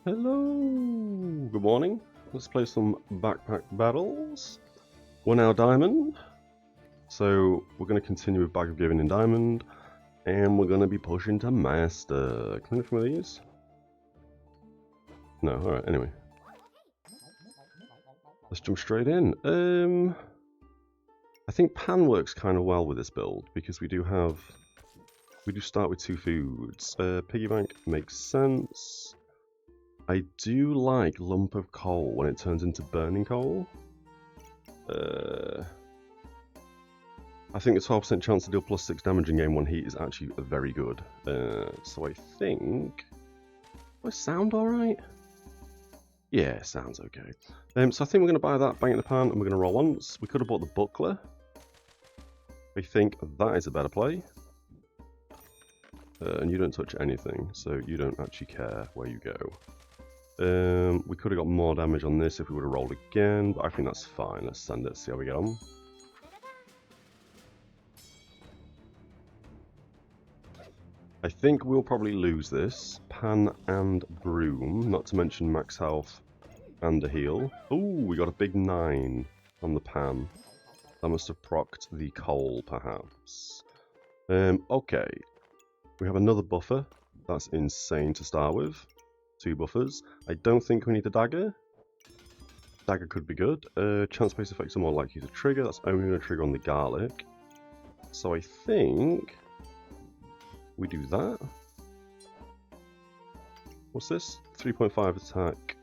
Hello, good morning. Let's play some backpack battles. We're now diamond, so we're going to continue with Bag of Giving in diamond, and we're going to be pushing to master. Can we do some of these? No, alright, anyway. Let's jump straight in. I think Pan works kind of well with this build, because we do start with 2 foods. Piggy bank makes sense. I do like Lump of Coal when it turns into Burning Coal. I think the 12% chance to deal plus 6 damage in game 1 heat is actually very good. So I think... Do I sound alright? Yeah, sounds okay. So I think we're going to buy that, bang it in the pan, and we're going to roll once. We could have bought the Buckler. I think that is a better play. And you don't touch anything, so you don't actually care where you go. We could have got more damage on this if we would have rolled again, but I think that's fine. Let's send it, see how we get on. I think we'll probably lose this. Pan and Broom, not to mention max health and a heal. Ooh, we got a big 9 on the Pan. That must have procced the Coal, perhaps. Okay. We have another buffer. That's insane to start with. 2 buffers. I don't think we need a dagger. Dagger could be good. Chance-based effects are more likely to trigger. That's only going to trigger on the garlic. So I think we do that. What's this? 3.5 attack,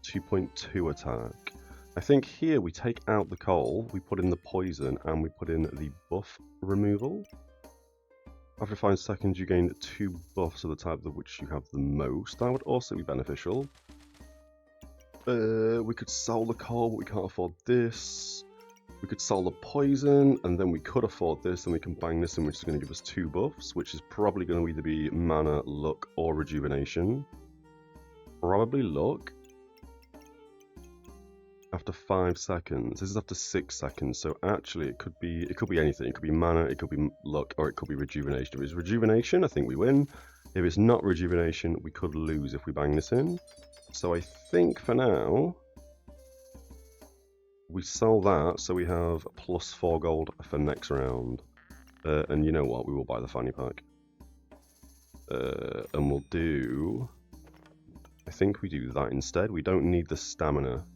2.2 attack. I think here we take out the coal, we put in the poison, and we put in the buff removal. After 5 seconds, you gain 2 buffs of the type of which you have the most. That would also be beneficial. We could sell the coal, but we can't afford this. We could sell the poison, and then we could afford this, and we can bang this in, which is going to give us 2 buffs, which is probably going to either be mana, luck, or rejuvenation. Probably luck. After 5 seconds. This is after 6 seconds, so actually it could be anything. It could be mana, it could be luck, or it could be rejuvenation. If it's rejuvenation, I think we win. If it's not rejuvenation, we could lose if we bang this in. So I think for now, we sell that, so we have plus 4 gold for next round. And you know what, we will buy the fanny pack. And we'll do... I think we do that instead. We don't need the stamina.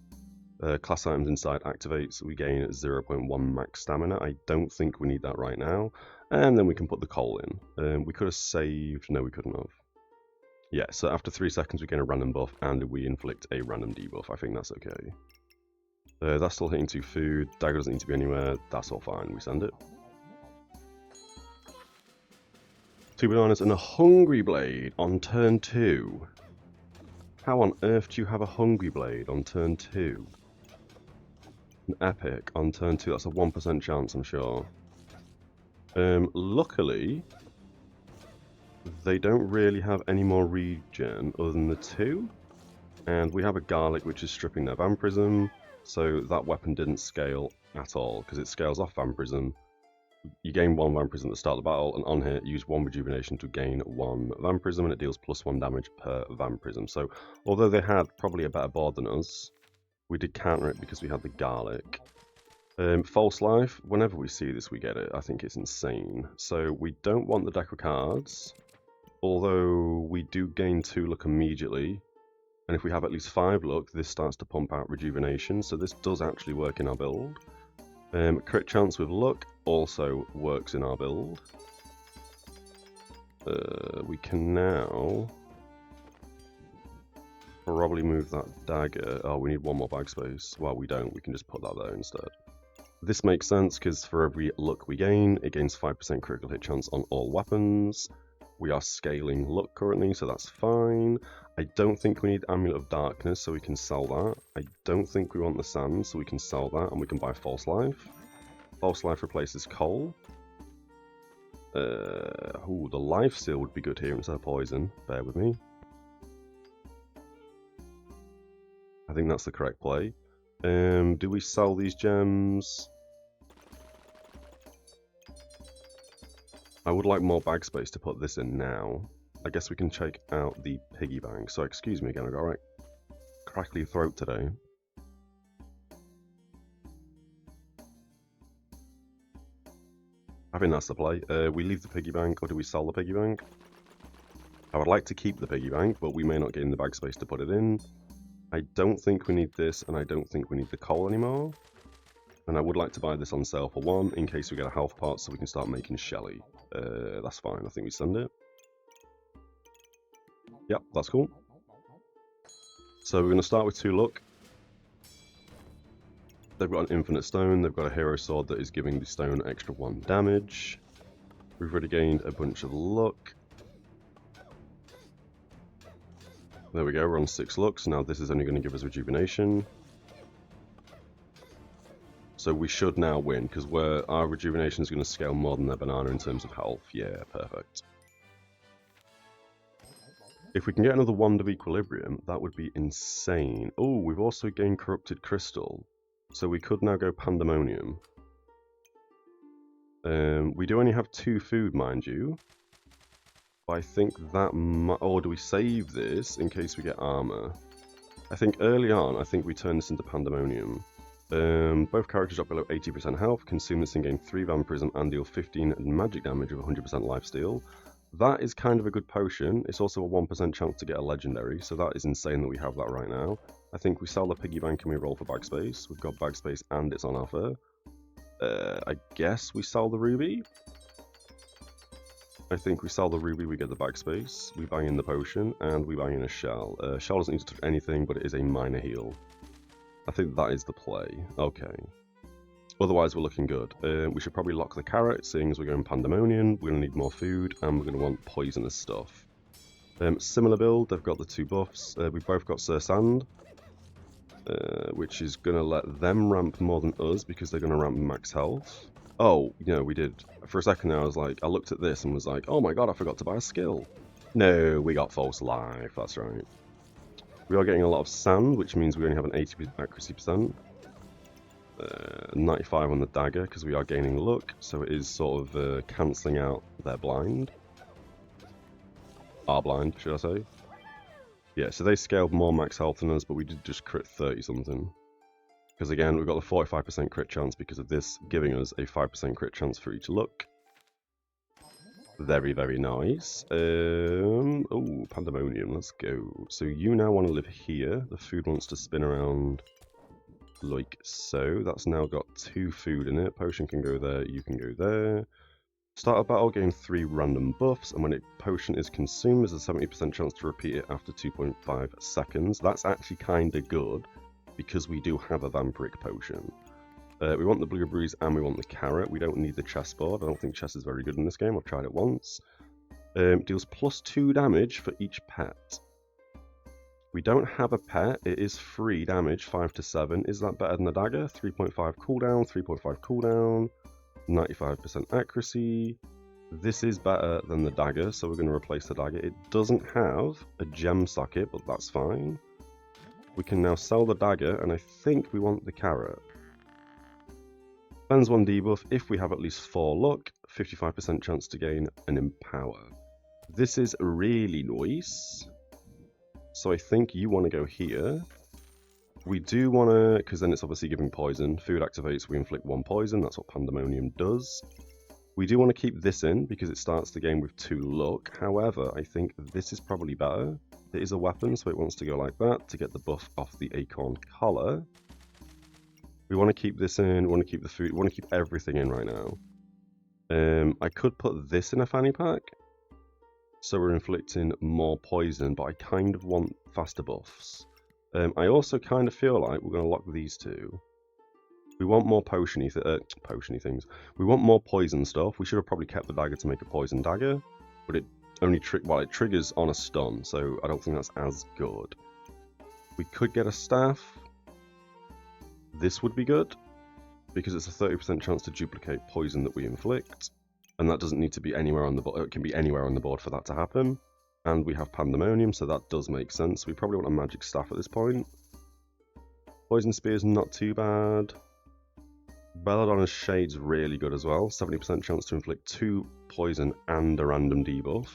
Class items inside activates, we gain 0.1 max stamina. I don't think we need that right now. And then we can put the coal in. We could have saved... No, we couldn't have. Yeah, so after 3 seconds we gain a random buff and we inflict a random debuff. I think that's okay. That's still hitting 2 food. Dagger doesn't need to be anywhere. That's all fine. We send it. 2 bananas and a Hungry Blade on turn 2. How on earth do you have a Hungry Blade on turn 2? An epic on turn 2. That's a 1% chance, I'm sure. Luckily, they don't really have any more regen other than the 2. And we have a Garlic which is stripping their Vampirism. So that weapon didn't scale at all, because it scales off Vampirism. You gain 1 Vampirism at the start of the battle, and on hit, use 1 Rejuvenation to gain 1 Vampirism, and it deals plus 1 damage per Vampirism. So, although they had probably a better board than us, we did counter it because we had the Garlic. False Life, whenever we see this, we get it. I think it's insane. So, we don't want the deck of cards, although we do gain 2 luck immediately. And if we have at least 5 luck, this starts to pump out Rejuvenation, so this does actually work in our build. Crit chance with luck also works in our build. We can now probably move that dagger. Oh, we need 1 more bag space. Well, we don't. We can just put that there instead. This makes sense because for every luck we gain, it gains 5% critical hit chance on all weapons. We are scaling luck currently, so that's fine. I don't think we need Amulet of Darkness, so we can sell that. I don't think we want the Sand, so we can sell that, and we can buy False Life. False Life replaces Coal. Ooh, the Life Seal would be good here instead of Poison. Bear with me. I think that's the correct play. Do we sell these gems? I would like more bag space to put this in now. I guess we can check out the piggy bank. So excuse me again, I got a right crackly throat today. I think that's the play. We leave the piggy bank, or do we sell the piggy bank? I would like to keep the piggy bank, but we may not get in the bag space to put it in. I don't think we need this, and I don't think we need the coal anymore. And I would like to buy this on sale for 1, in case we get a health part, so we can start making Shelly. That's fine, I think we send it. Yep, that's cool. So we're going to start with 2 luck. They've got an infinite stone, they've got a hero sword that is giving the stone extra 1 damage. We've already gained a bunch of luck. There we go, we're on 6 looks. Now this is only going to give us rejuvenation. So we should now win, because our rejuvenation is going to scale more than their banana in terms of health. Yeah, perfect. If we can get another Wand of Equilibrium, that would be insane. Oh, we've also gained Corrupted Crystal. So we could now go Pandemonium. We do only have 2 food, mind you. But I think that might... Or do we save this in case we get armor? I think early on, I think we turn this into Pandemonium. Both characters drop below 80% health, consume this and gain 3 vampirism and deal 15 magic damage with 100% lifesteal. That is kind of a good potion. It's also a 1% chance to get a legendary, so that is insane that we have that right now. I think we sell the piggy bank and we roll for bag space. We've got bag space and it's on offer. I guess we sell the ruby. I think we sell the ruby, we get the bag space, we bang in the potion, and we bang in a shell. Shell doesn't need to touch anything, but it is a minor heal. I think that is the play. Okay. Otherwise, we're looking good. We should probably lock the carrot, seeing as we're going Pandemonium. We're going to need more food, and we're going to want poisonous stuff. Similar build, they've got the 2 buffs. We've both got Sir Sand, which is going to let them ramp more than us, because they're going to ramp max health. Oh, you know, we did. For a second there, I looked at this and was like, oh my god, I forgot to buy a skill. No, we got false life, that's right. We are getting a lot of sand, which means we only have an 80% accuracy percent. 95 on the dagger, because we are gaining luck, so it is sort of cancelling out their blind. Our blind, should I say. Yeah, so they scaled more max health than us, but we did just crit 30 something. Because again, we've got the 45% crit chance because of this, giving us a 5% crit chance for each luck. Very, very nice. Oh, Pandemonium, let's go. So you now want to live here. The food wants to spin around like so. That's now got 2 food in it. Potion can go there, you can go there. Start a battle, gain 3 random buffs, and when a potion is consumed, there's a 70% chance to repeat it after 2.5 seconds. That's actually kind of good, because we do have a vampiric potion. We want the blueberries and we want the carrot. We don't need the chessboard. I don't think chess is very good in this game. I've tried it once. Deals +2 damage for each pet. We don't have a pet. It is free damage, 5 to 7. Is that better than the dagger? 3.5 cooldown, 3.5 cooldown, 95% accuracy. This is better than the dagger, so we're going to replace the dagger. It doesn't have a gem socket, but that's fine. We can now sell the dagger, and I think we want the carrot. Spends 1 debuff if we have at least 4 luck, 55% chance to gain an empower. This is really nice. So I think you want to go here. We do want to, because then it's obviously giving poison. Food activates, we inflict 1 poison. That's what Pandemonium does. We do want to keep this in because it starts the game with 2 luck. However, I think this is probably better. It is a weapon, so it wants to go like that to get the buff off the acorn collar. We want to keep this in, we want to keep the food, we want to keep everything in right now. I could put this in a fanny pack, so we're inflicting more poison, but I kind of want faster buffs. I also kind of feel like we're going to lock these 2. We want more potion-y things. We want more poison stuff. We should have probably kept the dagger to make a poison dagger, but it only it triggers on a stun, so I don't think that's as good. We could get a staff. This would be good, because it's a 30% chance to duplicate poison that we inflict, and that doesn't need to be anywhere on the board. It can be anywhere on the board for that to happen. And we have Pandemonium, so that does make sense. We probably want a magic staff at this point. Poison Spear is not too bad. Belladonna's Shade's really good as well. 70% chance to inflict 2 poison and a random debuff.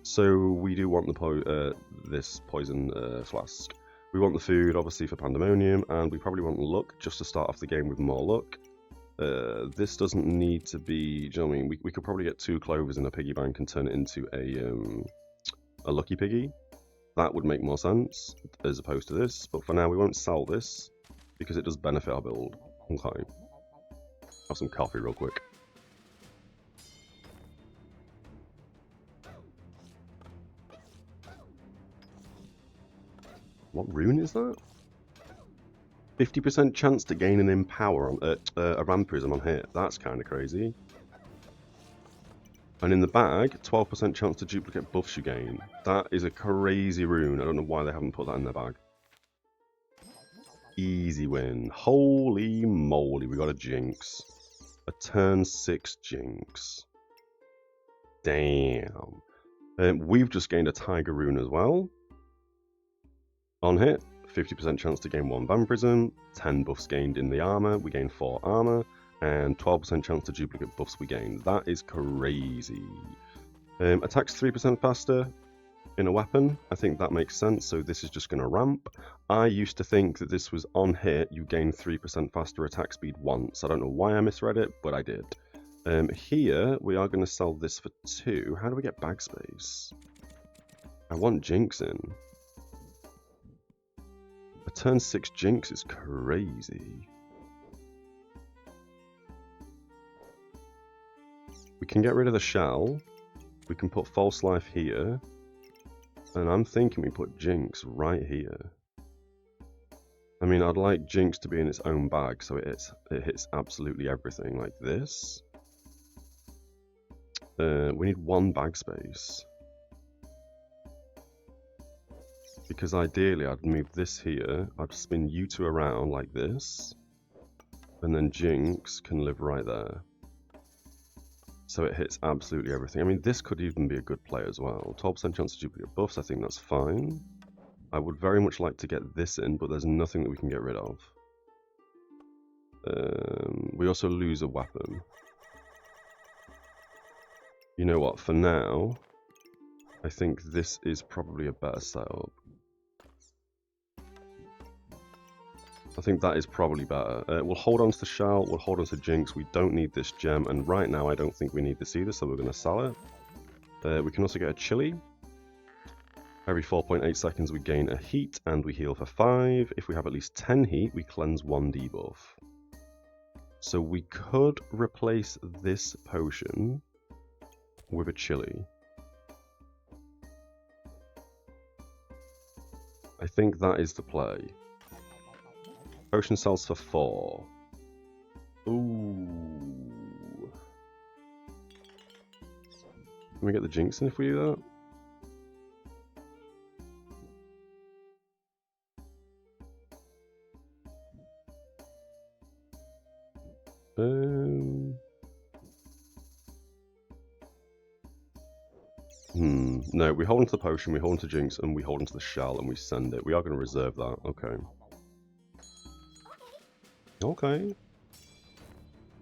So we do want the this poison flask. We want the food, obviously, for Pandemonium, and we probably want luck just to start off the game with more luck. This doesn't need to be. Do you know what I mean? We could probably get 2 clovers in a piggy bank and turn it into a lucky piggy. That would make more sense as opposed to this. But for now, we won't sell this because it does benefit our build. Okay. Have some coffee real quick. What rune is that? 50% chance to gain an Empower on a Vampirism on hit. That's kind of crazy. And in the bag, 12% chance to duplicate buffs you gain. That is a crazy rune. I don't know why they haven't put that in their bag. Easy win. Holy moly, we got a Jinx. A turn 6 Jinx. Damn. We've just gained a Tiger rune as well. On hit, 50% chance to gain 1 Vampirism, 10 buffs gained in the armor, we gain 4 armor, and 12% chance to duplicate buffs we gain. That is crazy. Attacks 3% faster in a weapon. I think that makes sense, so this is just going to ramp. I used to think that this was on hit, you gain 3% faster attack speed once. I don't know why I misread it, but I did. Here, we are going to sell this for 2. How do we get bag space? I want Jinx in. A turn 6 Jinx is crazy. We can get rid of the shell. We can put False Life here. And I'm thinking we put Jinx right here. I mean, I'd like Jinx to be in its own bag so it hits absolutely everything like this. We need 1 bag space. Because ideally I'd move this here, I'd spin you 2 around like this, and then Jinx can live right there. So it hits absolutely everything. I mean, this could even be a good play as well. 12% chance to duplicate buffs, I think that's fine. I would very much like to get this in, but there's nothing that we can get rid of. We also lose a weapon. You know what, for now, I think this is probably a better setup. I think that is probably better. We'll hold on to the shell, we'll hold on to Jinx, we don't need this gem, and right now I don't think we need this either, so we're going to sell it. We can also get a chili. Every 4.8 seconds we gain a heat, and we heal for 5. If we have at least 10 heat, we cleanse 1 debuff. So we could replace this potion with a chili. I think that is the play. Potion sells for 4. Ooh. Can we get the Jinx in if we do that? No, we hold on to the potion, we hold on to Jinx, and we hold on to the shell, and we send it. We are going to reserve that. Okay. Okay.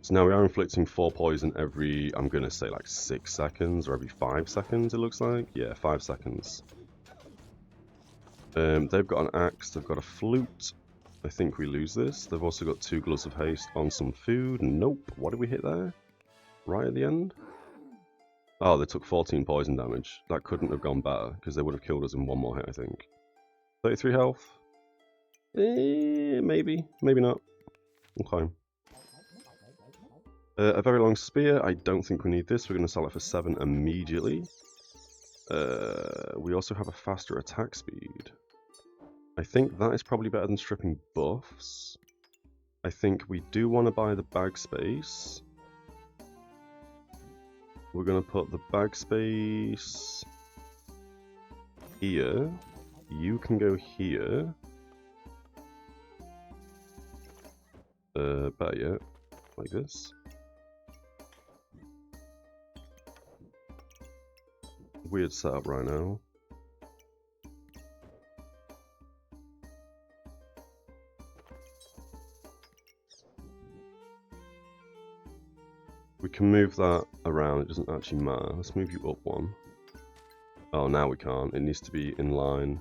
So now we are inflicting 4 poison every, I'm going to say like 6 seconds, or every 5 seconds, it looks like. Yeah, 5 seconds. They've got an axe, they've got a flute. I think we lose this. They've also got 2 gloves of haste on some food. Nope. What did we hit there? Right at the end? Oh, they took 14 poison damage. That couldn't have gone better, because they would have killed us in 1 more hit, I think. 33 health? Maybe. Maybe not. Okay. A very long spear. I don't think we need this. We're going to sell it for 7 immediately. We also have a faster attack speed. I think that is probably better than stripping buffs. I think we do want to buy the bag space. We're going to put the bag space here. You can go here. Better yet, like this. Weird setup right now. We can move that around, it doesn't actually matter. Let's move you up 1. Oh, now we can't. It needs to be in line.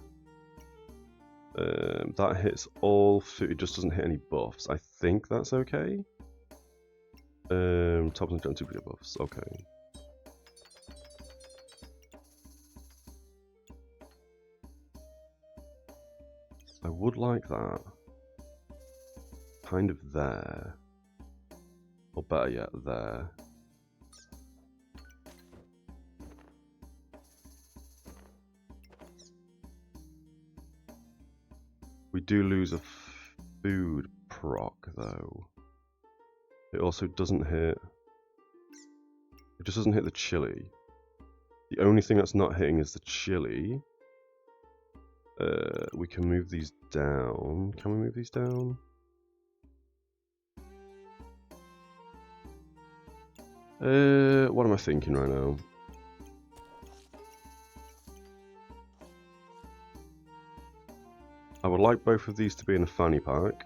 That hits all food. It just doesn't hit any buffs. I think that's okay. Top and 2 buffs. Okay. I would like that. Kind of there. Or better yet, there. We do lose a food proc, though. It also doesn't hit... It just doesn't hit the chili. The only thing that's not hitting is the chili. We can move these down. Can we move these down? What am I thinking right now? I would like both of these to be in a fanny pack.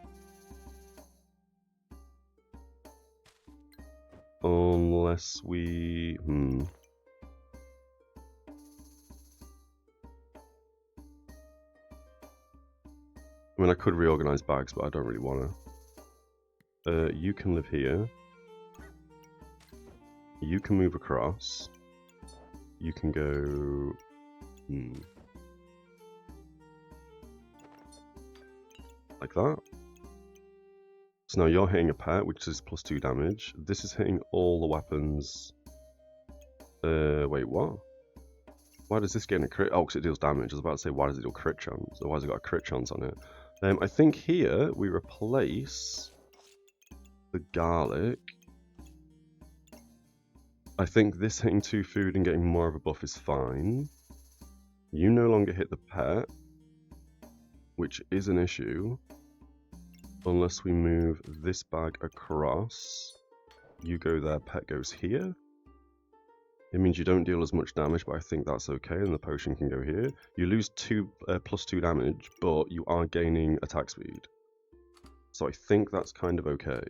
Unless we... I mean, I could reorganize bags, but I don't really want to. You can live here. You can move across. You can go... Like that. So now you're hitting a pet, which is +2 damage. This is hitting all the weapons. Wait, what? Why does this get a crit? Oh, because it deals damage. I was about to say, why does it do a crit chance? Or why has it got a crit chance on it? I think here we replace the garlic. I think this hitting 2 food and getting more of a buff is fine. You no longer hit the pet, which is an issue. Unless we move this bag across. You go there, pet goes here. It means you don't deal as much damage, but I think that's okay, and the potion can go here. You lose +2 damage, but you are gaining attack speed. So I think that's kind of okay.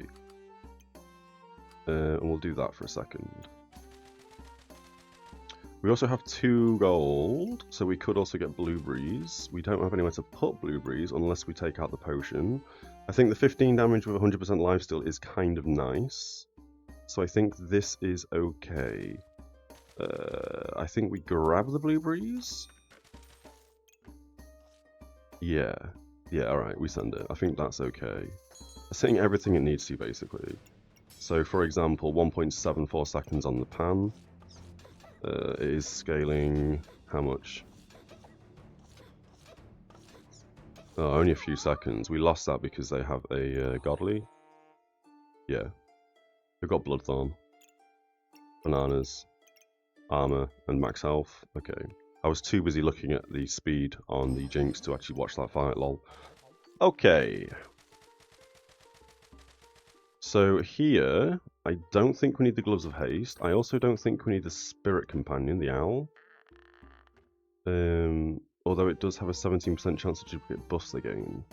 And we'll do that for a second. We also have 2 gold, so we could also get blueberries. We don't have anywhere to put blueberries unless we take out the potion. I think the 15 damage with 100% lifesteal is kind of nice. So I think this is okay. I think we grab the blueberries. Yeah, alright, we send it. I think that's okay. It's hitting everything it needs to, basically. So, for example, 1.74 seconds on the pan. It is scaling... how much? Oh, only a few seconds. We lost that because they have a godly. Yeah. They've got Bloodthorn. Bananas. Armor and max health. Okay. I was too busy looking at the speed on the Jinx to actually watch that fight, lol. Okay. So here, I don't think we need the Gloves of Haste. I also don't think we need the Spirit Companion, the Owl. Although it does have a 17% chance to duplicate buffs again.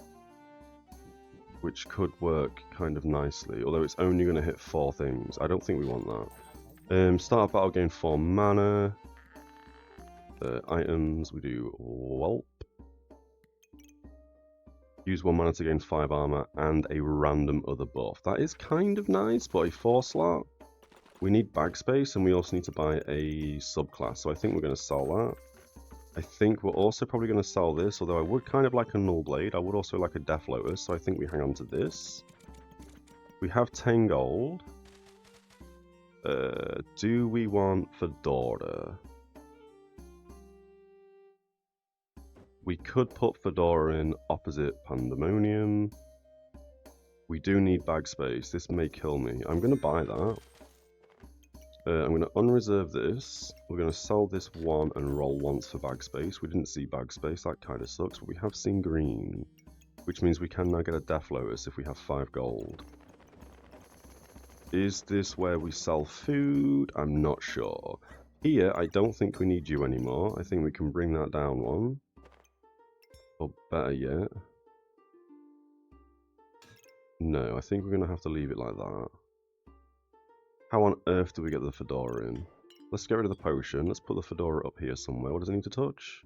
Which could work kind of nicely, although it's only going to hit 4 things. I don't think we want that. Start of battle, gain 4 mana. Items, we do Whelp. Use 1 mana to gain 5 armor and a random other buff. That is kind of nice, but a 4 slot. We need bag space and we also need to buy a subclass, so I think we're going to sell that. I think we're also probably going to sell this, although I would kind of like a Null Blade. I would also like a Death Lotus, so I think we hang on to this. We have 10 gold. Do we want Fedora? We could put Fedora in opposite Pandemonium. We do need bag space. This may kill me. I'm going to buy that. I'm going to unreserve this. We're going to sell this one and roll once for bag space. We didn't see bag space. That kind of sucks. But we have seen green, which means we can now get a Death Lotus if we have 5 gold. Is this where we sell food? I'm not sure. Here, I don't think we need you anymore. I think we can bring that down one. Or better yet... no, I think we're going to have to leave it like that. How on earth do we get the Fedora in? Let's get rid of the potion. Let's put the fedora up here somewhere. What does it need to touch?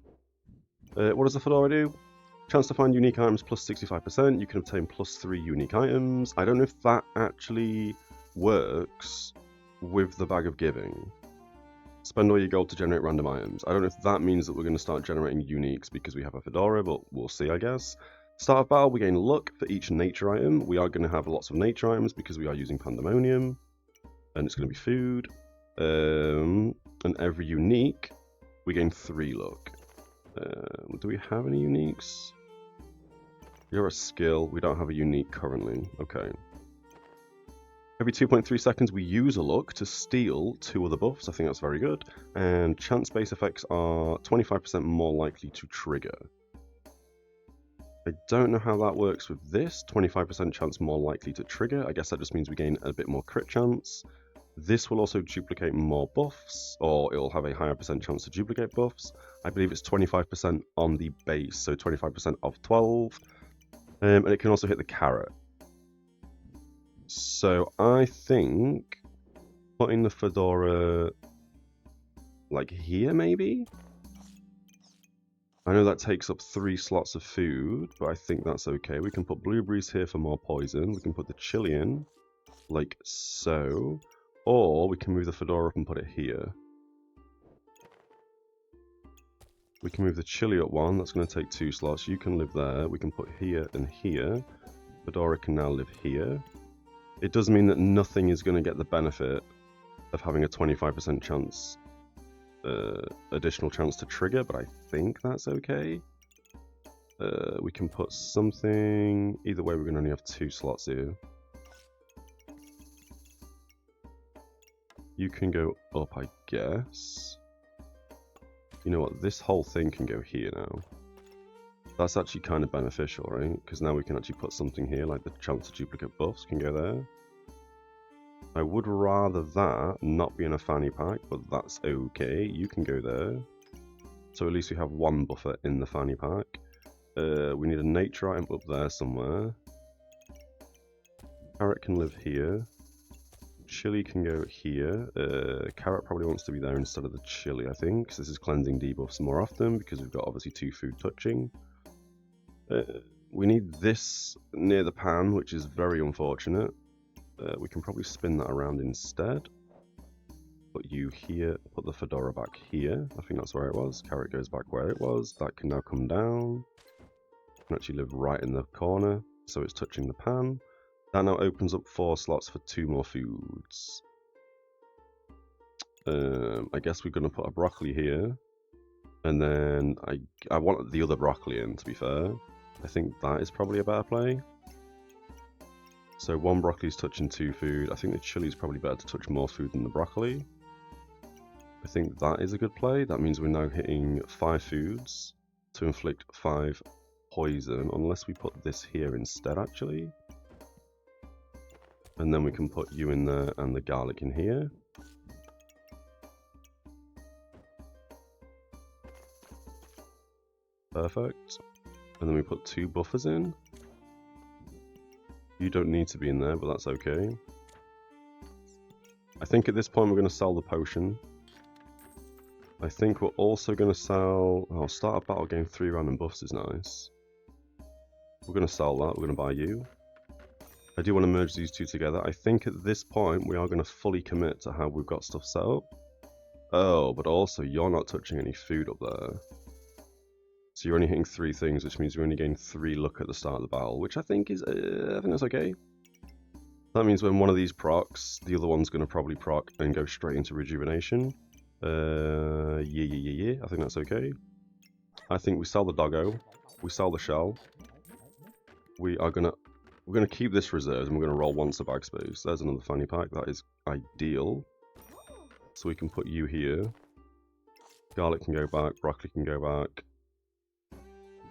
What does the fedora do? Chance to find unique items plus 65%. You can obtain plus 3 unique items. I don't know if that actually works with the Bag of Giving. Spend all your gold to generate random items. I don't know if that means that we're going to start generating uniques because we have a fedora, but we'll see, I guess. Start of battle, we gain luck for each nature item. We are going to have lots of nature items because we are using pandemonium. And it's going to be food. And every unique, we gain 3 luck. Do we have any uniques? You're a skill. We don't have a unique currently. Okay. Every 2.3 seconds, we use a luck to steal 2 other buffs. I think that's very good. And chance-based effects are 25% more likely to trigger. I don't know how that works with this. 25% chance more likely to trigger. I guess that just means we gain a bit more crit chance. This will also duplicate more buffs, or it'll have a higher percent chance to duplicate buffs. I believe it's 25% on the base, so 25% of 12. And it can also hit the carrot. So I think putting the fedora like here maybe? I know that takes up 3 slots of food, but I think that's okay. We can put blueberries here for more poison. We can put the chili in like so. Or we can move the fedora up and put it here. We can move the chili up 1. That's going to take 2 slots. You can live there. We can put here and here. Fedora can now live here. It does mean that nothing is going to get the benefit of having a 25% chance, additional chance to trigger, but I think that's okay. We can put something... Either way, we're going to only have 2 slots here. You can go up, I guess. You know what? This whole thing can go here now. That's actually kind of beneficial, right? Because now we can actually put something here, like the chance to duplicate buffs can go there. I would rather that not be in a fanny pack, but that's okay. You can go there. So at least we have 1 buffer in the fanny pack. We need a nature item up there somewhere. Carrot can live here. Chili can go here. Carrot probably wants to be there instead of the chili, I think, because this is cleansing debuffs more often because we've got obviously 2 food touching. We need this near the pan, which is very unfortunate. We can probably spin that around instead. Put you here, put the fedora back here. I think that's where it was. Carrot goes back where it was. That can now come down. Can actually live right in the corner, so it's touching the pan. That now opens up 4 slots for 2 more foods. I guess we're going to put a broccoli here. And then I want the other broccoli in, to be fair. I think that is probably a better play. So 1 broccoli is touching 2 food. I think the chili is probably better to touch more food than the broccoli. I think that is a good play. That means we're now hitting 5 foods to inflict 5 poison. Unless we put this here instead, actually. And then we can put you in there and the garlic in here. Perfect. And then we put 2 buffers in. You don't need to be in there, but that's okay. I think at this point we're going to sell the potion. I think we're also going to sell... Oh, start a battle, gain 3 random buffs is nice. We're going to sell that. We're going to buy you. I do want to merge these 2 together. I think at this point we are going to fully commit to how we've got stuff set up. Oh, but also you're not touching any food up there. So you're only hitting 3 things, which means you only gain 3 luck at the start of the battle, which I think is, I think that's okay. That means when one of these procs, the other one's going to probably proc and go straight into rejuvenation. Yeah. I think that's okay. I think we sell the doggo. We sell the shell. We're gonna keep this reserved and we're gonna roll once a bag space. There's another fanny pack. That is ideal. So we can put you here. Garlic can go back. Broccoli can go back.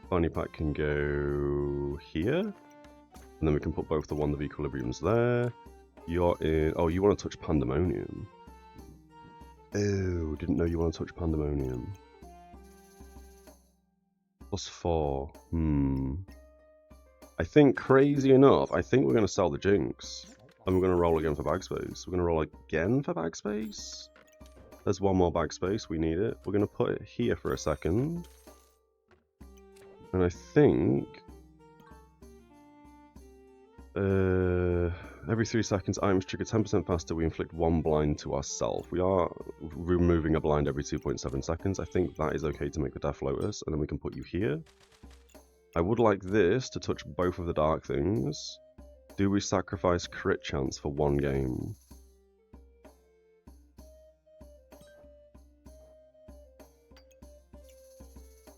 Fanny pack can go here. And then we can put both the Wand of Equilibriums there. You're in... Oh, you want to touch Pandemonium. Oh, didn't know you want to touch Pandemonium. +4. I think, crazy enough, I think we're going to sell the Jinx. And we're going to roll again for bag space. We're going to roll again for bag space? There's one more bag space, we need it. We're going to put it here for a second. And I think... every 3 seconds, items trigger 10% faster, we inflict 1 blind to ourselves. We are removing a blind every 2.7 seconds. I think that is okay to make the Death Lotus, and then we can put you here. I would like this to touch both of the dark things. Do we sacrifice crit chance for 1 game?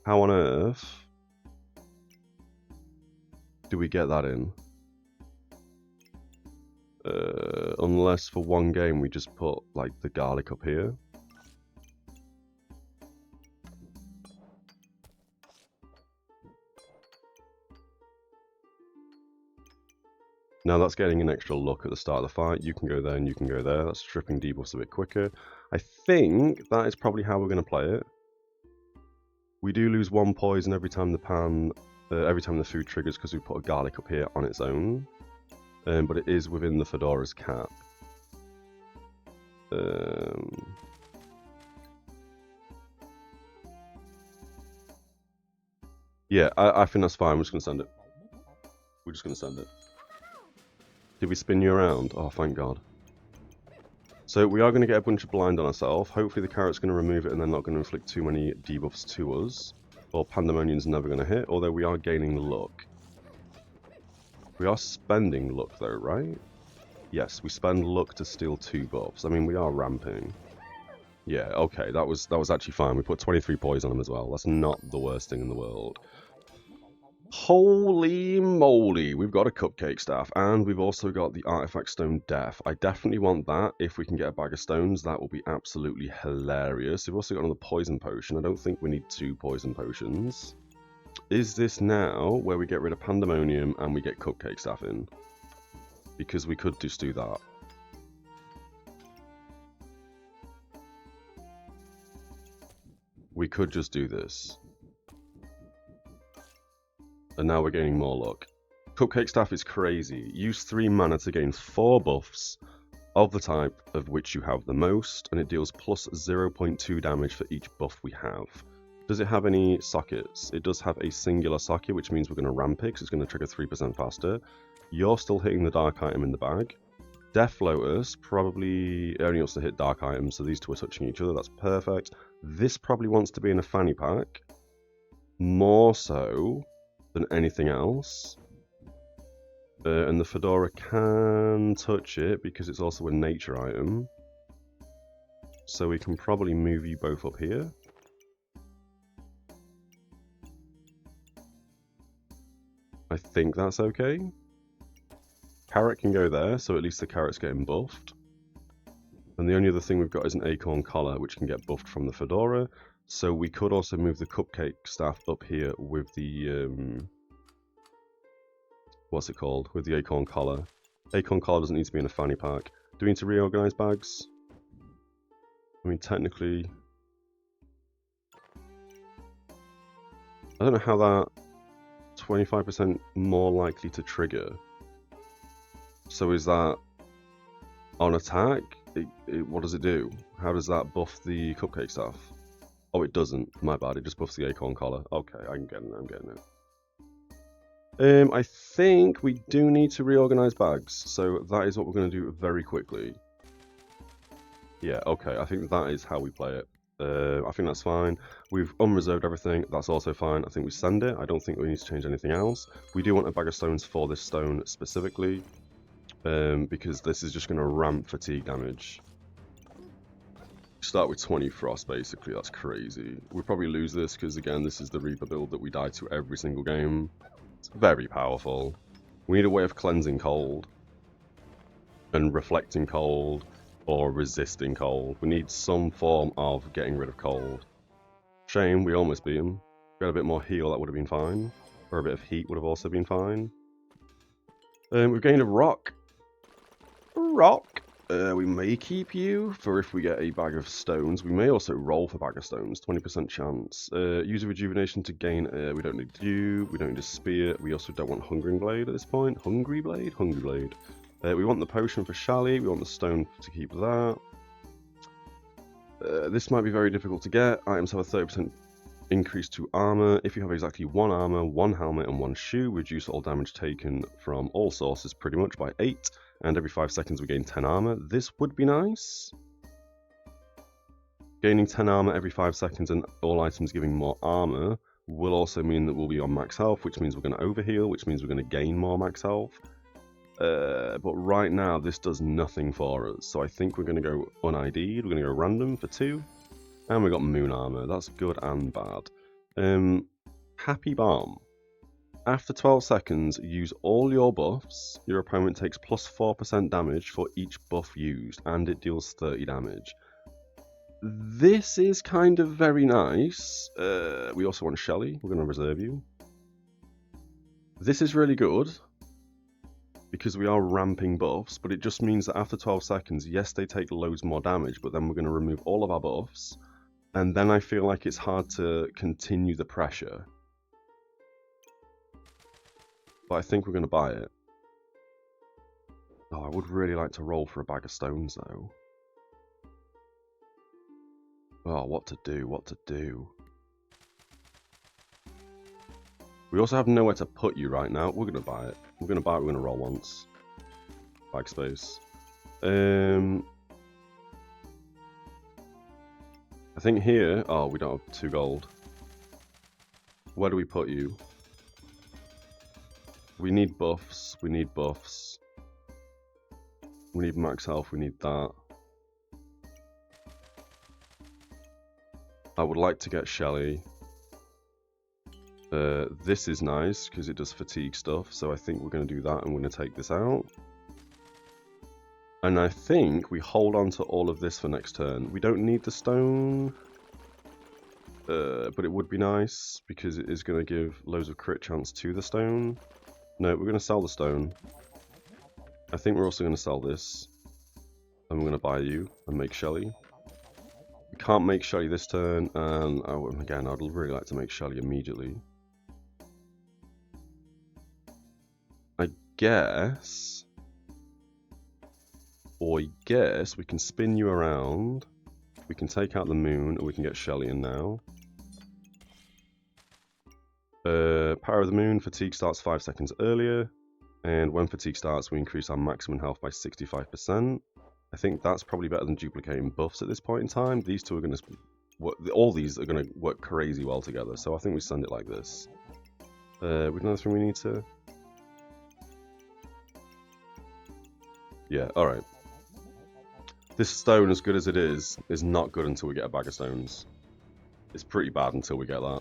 How on earth do we get that in? Unless for 1 game we just put like the garlic up here. Now that's getting an extra look at the start of the fight. You can go there and you can go there. That's stripping debuffs a bit quicker. I think that is probably how we're going to play it. We do lose 1 poison every time the food triggers because we put a garlic up here on its own. But it is within the Fedora's cap. Yeah, I think that's fine. We're just going to send it. We're just going to send it. Did we spin you around? Oh, thank God. So we are going to get a bunch of blind on ourselves. Hopefully the carrot's going to remove it and they're not going to inflict too many debuffs to us. Or Pandemonium's never going to hit, although we are gaining luck. We are spending luck though, right? Yes, we spend luck to steal 2 buffs. I mean, we are ramping. Yeah, okay, that was actually fine. We put 23 poison on him as well. That's not the worst thing in the world. Holy moly, we've got a cupcake staff, and we've also got the artifact stone death. I definitely want that. If we can get a bag of stones, that will be absolutely hilarious. We've also got another poison potion. I don't think we need 2 poison potions. Is this now where we get rid of Pandemonium and we get cupcake staff in? Because we could just do that. We could just do this. And now we're gaining more luck. Cupcake Staff is crazy. Use 3 mana to gain 4 buffs of the type of which you have the most, and it deals plus 0.2 damage for each buff we have. Does it have any sockets? It does have a singular socket, which means we're going to ramp it, because it's going to trigger 3% faster. You're still hitting the dark item in the bag. Death Lotus probably only wants to hit dark items, so these two are touching each other. That's perfect. This probably wants to be in a fanny pack. More so than anything else. And the Fedora can touch it because it's also a nature item. So we can probably move you both up here. I think that's okay. Carrot can go there, so at least the carrot's getting buffed. And the only other thing we've got is an acorn collar, which can get buffed from the Fedora. So we could also move the cupcake staff up here with the, what's it called? With the acorn collar. Acorn collar doesn't need to be in a fanny pack. Do we need to reorganize bags? I mean, technically... I don't know how that 25% more likely to trigger. So is that on attack? What does it do? How does that buff the cupcake staff? Oh, it doesn't. My bad. It just buffs the acorn collar. Okay, I'm getting it. I'm getting it. I think we do need to reorganize bags. So that is what we're going to do very quickly. Yeah, okay. I think that is how we play it. I think that's fine. We've unreserved everything. That's also fine. I think we send it. I don't think we need to change anything else. We do want a bag of stones for this stone specifically. Because this is just going to ramp fatigue damage. Start with 20 frost, basically. That's crazy. We'll probably lose this because, again, this is the Reaper build that we die to every single game. It's very powerful. We need a way of cleansing cold. And reflecting cold. Or resisting cold. We need some form of getting rid of cold. Shame, we almost beat him. If we had a bit more heal, that would have been fine. Or a bit of heat would have also been fine. We've gained a rock. Rock. We may keep you for if we get a bag of stones. We may also roll for bag of stones. 20% chance. Use a rejuvenation to gain. We don't need dew. We don't need a spear. We also don't want hungering blade at this point. Hungry blade. Hungry blade. We want the potion for Shally. We want the stone to keep that. This might be very difficult to get. Items have a 30% increase to armor. If you have exactly 1 armor, 1 helmet, and 1 shoe, reduce all damage taken from all sources pretty much by 8. And every 5 seconds we gain 10 armor. This would be nice. Gaining 10 armor every 5 seconds and all items giving more armor will also mean that we'll be on max health, which means we're going to overheal, which means we're going to gain more max health. But right now, this does nothing for us. So I think we're going to go un-ID'd. We're going to go random for 2. And we got moon armor. That's good and bad. Happy Bomb. After 12 seconds, use all your buffs. Your opponent takes plus 4% damage for each buff used, and it deals 30 damage. This is kind of very nice. We also want Shelly. We're going to reserve you. This is really good, because we are ramping buffs, but it just means that after 12 seconds, yes, they take loads more damage, but then we're going to remove all of our buffs, and then I feel like it's hard to continue the pressure. But I think we're going to buy it. Oh, I would really like to roll for a bag of stones, though. Oh, what to do, what to do. We also have nowhere to put you right now. We're going to buy it. We're going to buy it, we're going to roll once. Bag space. I think here... Oh, we don't have 2 gold. Where do we put you? We need buffs. We need buffs. We need max health. We need that. I would like to get Shelly. This is nice because it does fatigue stuff, so I think we're going to do that and we're going to take this out. And I think we hold on to all of this for next turn. We don't need the stone, but it would be nice because it is going to give loads of crit chance to the stone. No, we're going to sell the stone. I think we're also going to sell this. And we're going to buy you and make Shelly. We can't make Shelly this turn, and again, I'd really like to make Shelly immediately. I guess we can spin you around. We can take out the moon, and we can get Shelly in now. Power of the moon, fatigue starts 5 seconds earlier, and when fatigue starts, we increase our maximum health by 65%. I think that's probably better than duplicating buffs at this point in time. These two are going to work, all these are going to work crazy well together, so I think we send it like this. With another thing we need to... Yeah, alright. This stone, as good as it is not good until we get a bag of stones. It's pretty bad until we get that.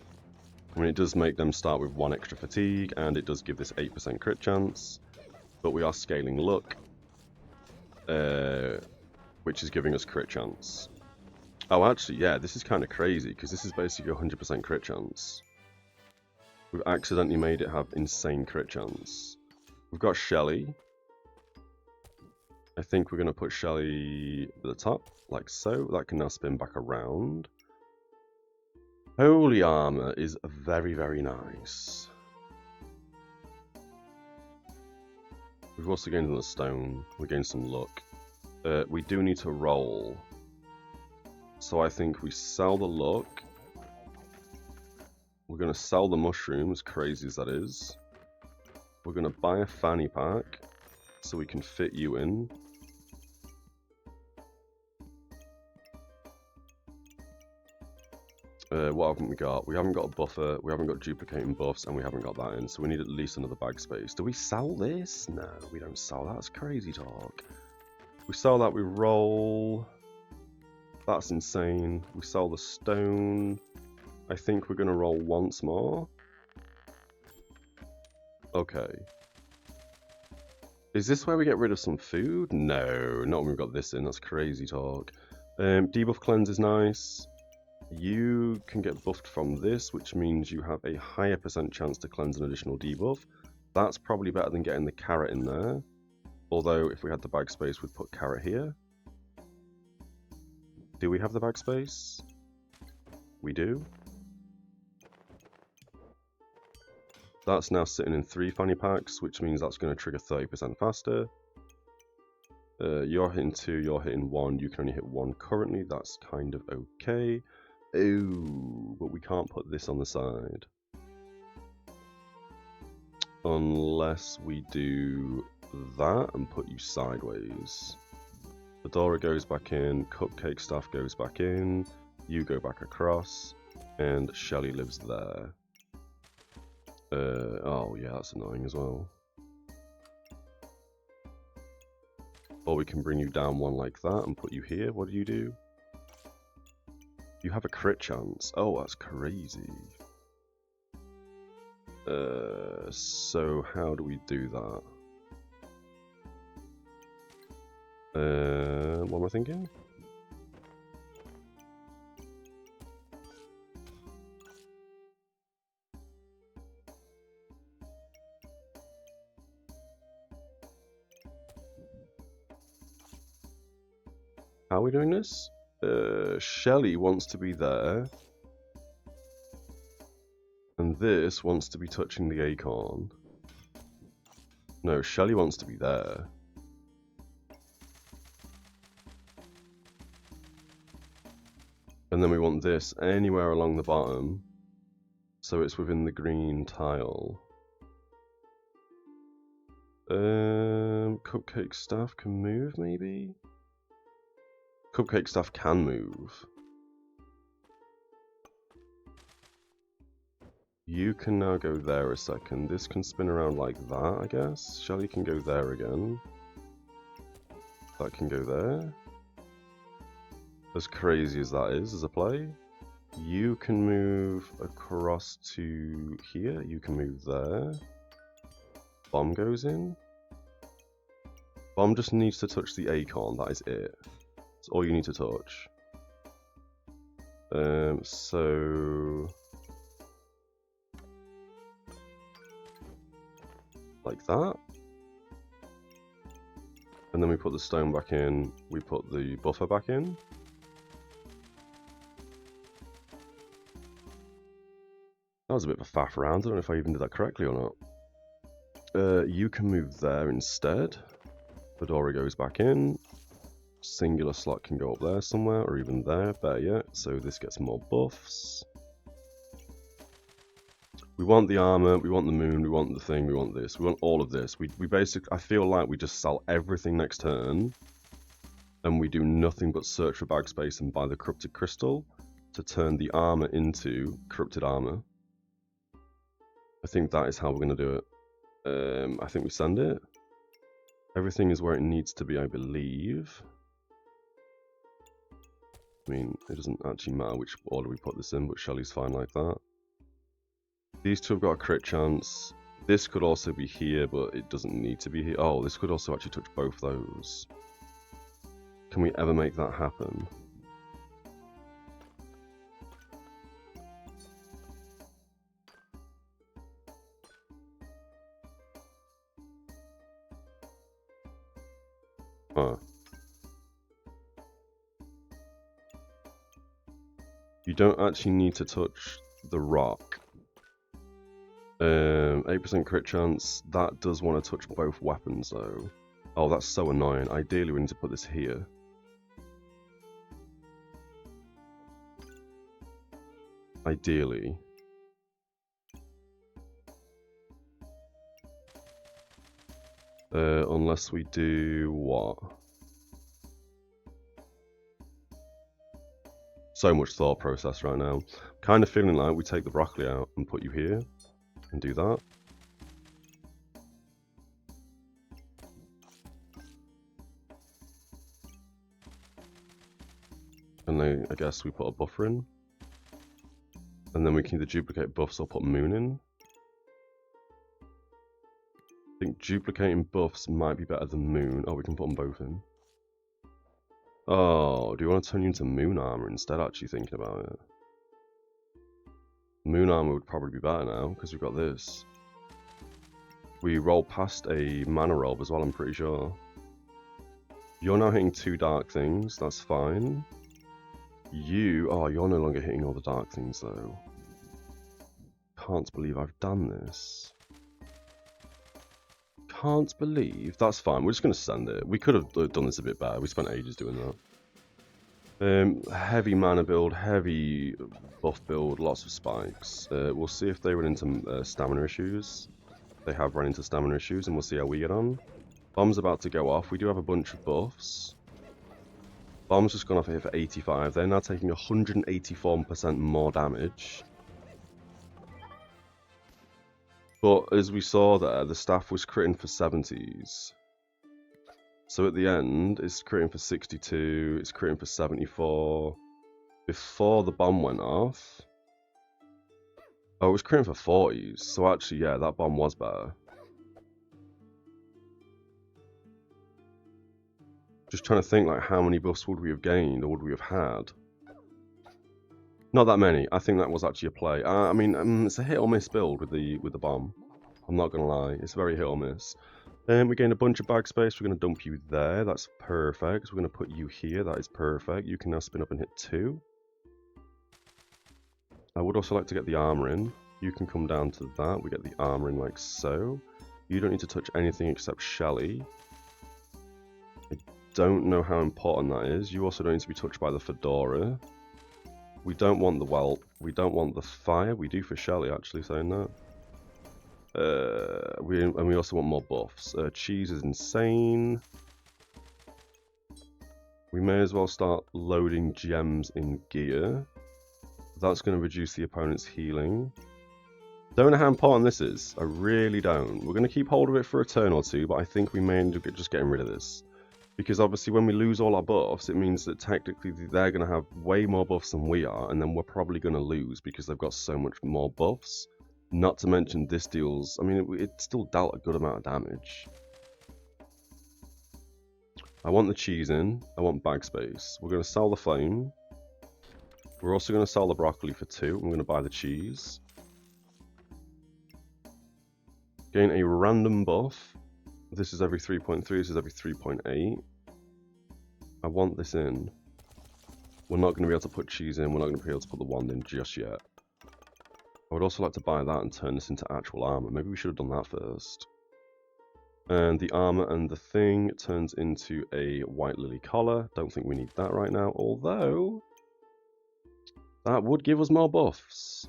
I mean, it does make them start with 1 extra fatigue, and it does give this 8% crit chance, but we are scaling luck, which is giving us crit chance. Oh, actually, yeah, this is kind of crazy, because this is basically 100% crit chance. We've accidentally made it have insane crit chance. We've got Shelly. I think we're going to put Shelly at the top, like so. That can now spin back around. Holy armor is very, very nice. We've also gained another stone. We gained some luck. We do need to roll. So I think we sell the luck. We're going to sell the mushroom, as crazy as that is. We're going to buy a fanny pack so we can fit you in. What haven't we got? We haven't got a buffer, we haven't got duplicating buffs, and we haven't got that in, so we need at least another bag space. Do we sell this? No, we don't sell that. That's crazy talk. We sell that, we roll. That's insane. We sell the stone. I think we're going to roll once more. Okay. Is this where we get rid of some food? No, not when we've got this in. That's crazy talk. Debuff cleanse is nice. You can get buffed from this, which means you have a higher % chance to cleanse an additional debuff. That's probably better than getting the carrot in there. Although, if we had the bag space, we'd put carrot here. Do we have the bag space? We do. That's now sitting in 3 fanny packs, which means that's going to trigger 30% faster. You're hitting 2, you're hitting 1, you can only hit 1 currently, that's kind of okay. Ooh, but we can't put this on the side. Unless we do that and put you sideways. Fedora goes back in, Cupcake Staff goes back in, you go back across, and Shelly lives there. Oh yeah, that's annoying as well. Or we can bring you down one like that and put you here. What do? You have a crit chance. Oh, that's crazy. So how do we do that? What am I thinking? How are we doing this? Shelly wants to be there. And this wants to be touching the acorn. No, Shelly wants to be there. And then we want this anywhere along the bottom. So it's within the green tile. Cupcake Staff can move, maybe? Cupcake Staff can move. You can now go there a second. This can spin around like that, I guess. Shelly can go there again. That can go there. As crazy as that is as a play. You can move across to here. You can move there. Bomb goes in. Bomb just needs to touch the acorn. That is it. That's all you need to touch. So... like that. And then we put the stone back in, we put the buffer back in. That was a bit of a faff around, I don't know if I even did that correctly or not. You can move there instead. Fedora goes back in. Singular slot can go up there somewhere, or even there, better yet. So this gets more buffs. We want the armor, we want the moon, we want the thing, we want this. We want all of this. We basically, I feel like we just sell everything next turn. And we do nothing but search for bag space and buy the corrupted crystal to turn the armor into corrupted armor. I think that is how we're going to do it. I think we send it. Everything is where it needs to be, I believe. I mean, it doesn't actually matter which order we put this in, but Shelly's fine like that. These two have got a crit chance. This could also be here, but it doesn't need to be here. Oh, this could also actually touch both those. Can we ever make that happen? Huh. You don't actually need to touch the rock. 8% crit chance. That does want to touch both weapons though. Oh, that's so annoying. Ideally, we need to put this here. Ideally. Unless we do what? So much thought process right now. Kind of feeling like we take the broccoli out and put you here. And do that. And then I guess we put a buffer in. And then we can either duplicate buffs or put moon in. I think duplicating buffs might be better than moon. Oh, we can put them both in. Oh, do you want to turn you into moon armor instead, actually thinking about it? Moon armor would probably be better now, because we've got this. We roll past a mana roll as well, I'm pretty sure. You're now hitting 2 dark things, that's fine. Oh, you're no longer hitting all the dark things though. Can't believe I've done this. can't believe... That's fine, we're just going to send it. We could have done this a bit better. We spent ages doing that. Heavy mana build, heavy buff build, lots of spikes. We'll see if they run into stamina issues. They have run into stamina issues, and we'll see how we get on. Bomb's about to go off. We do have a bunch of buffs. Bomb's just gone off here for 85. They're now taking 184% more damage. But as we saw there, the staff was critting for 70s. So at the end, it's critting for 62, it's critting for 74. Before the bomb went off... Oh, it was critting for 40s. So actually, yeah, that bomb was better. Just trying to think, like, how many buffs would we have gained, or would we have had? Not that many. I think that was actually a play. I mean, it's a hit or miss build with the bomb. I'm not gonna lie, it's very hit or miss. We gained a bunch of bag space. We're gonna dump you there. That's perfect. We're gonna put you here. That is perfect. You can now spin up and hit 2. I would also like to get the armor in. You can come down to that. We get the armor in like so. You don't need to touch anything except Shelly. I don't know how important that is. You also don't need to be touched by the Fedora. We don't want the Whelp. We don't want the Fire. We do for Shelly, actually, saying that. And we also want more buffs. Cheese is insane. We may as well start loading gems in gear. That's going to reduce the opponent's healing. Don't know how important this is. I really don't. We're going to keep hold of it for a turn or two, but I think we may end up just getting rid of this. Because obviously when we lose all our buffs, it means that technically they're going to have way more buffs than we are, and then we're probably going to lose because they've got so much more buffs. Not to mention this deals... I mean, it still dealt a good amount of damage. I want the cheese in. I want bag space. We're going to sell the flame. We're also going to sell the broccoli for 2. I'm going to buy the cheese. Gain a random buff. This is every 3.3, this is every 3.8. I want this in. We're not going to be able to put cheese in, we're not going to be able to put the wand in just yet. I would also like to buy that and turn this into actual armor. Maybe we should have done that first. And the armor and the thing turns into a white lily collar. Don't think we need that right now, although... that would give us more buffs.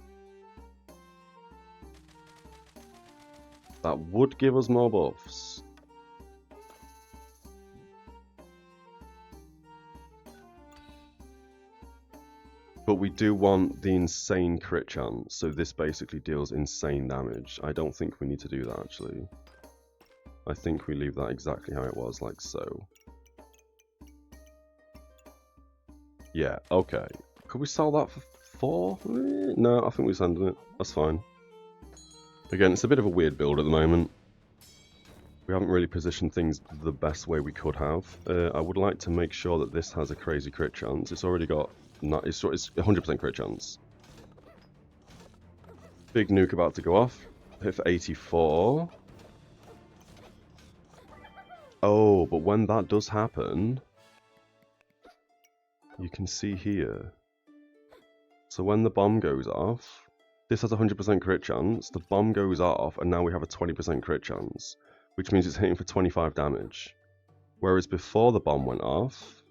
That would give us more buffs. But we do want the insane crit chance, so this basically deals insane damage. I don't think we need to do that, actually. I think we leave that exactly how it was, like so. Yeah, okay. Could we sell that for 4? No, I think we're sending it. That's fine. Again, it's a bit of a weird build at the moment. We haven't really positioned things the best way we could have. I would like to make sure that this has a crazy crit chance. It's already got... it's 100% crit chance. Big nuke about to go off. Hit for 84. Oh, but when that does happen... you can see here. So when the bomb goes off... this has a 100% crit chance, the bomb goes off, and now we have a 20% crit chance, which means it's hitting for 25 damage. Whereas before the bomb went off,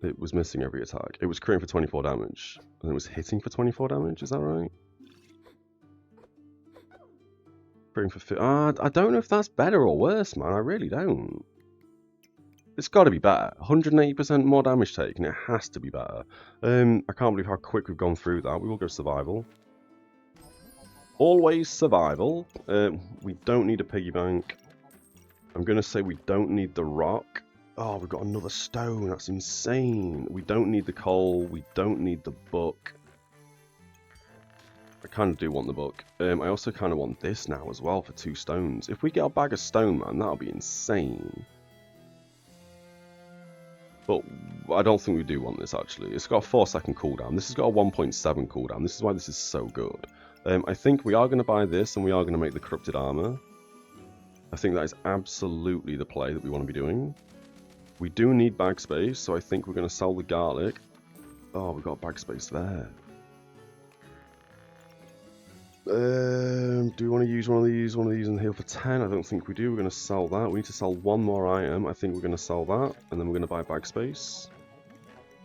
it was missing every attack. It was critting for 24 damage, and it was hitting for 24 damage, is that right? Critting for I don't know if that's better or worse, man, I really don't. It's got to be better. 180% more damage taken. It has to be better. I can't believe how quick we've gone through that. We will go survival. Always survival. We don't need a piggy bank. I'm going to say we don't need the rock. Oh, we've got another stone. That's insane. We don't need the coal. We don't need the book. I kind of do want the book. I also kind of want this now as well for 2 stones. If we get a bag of stone, man, that'll be insane. But I don't think we do want this, actually. It's got a 4-second cooldown. This has got a 1.7 cooldown. This is why this is so good. I think we are going to buy this, and we are going to make the corrupted armor. I think that is absolutely the play that we want to be doing. We do need bag space, so I think we're going to sell the garlic. Oh, we've got bag space there. Do we want to use one of these and heal for 10? I don't think we do. We're going to sell that. We need to sell one more item. I think we're going to sell that, and then we're going to buy bag space.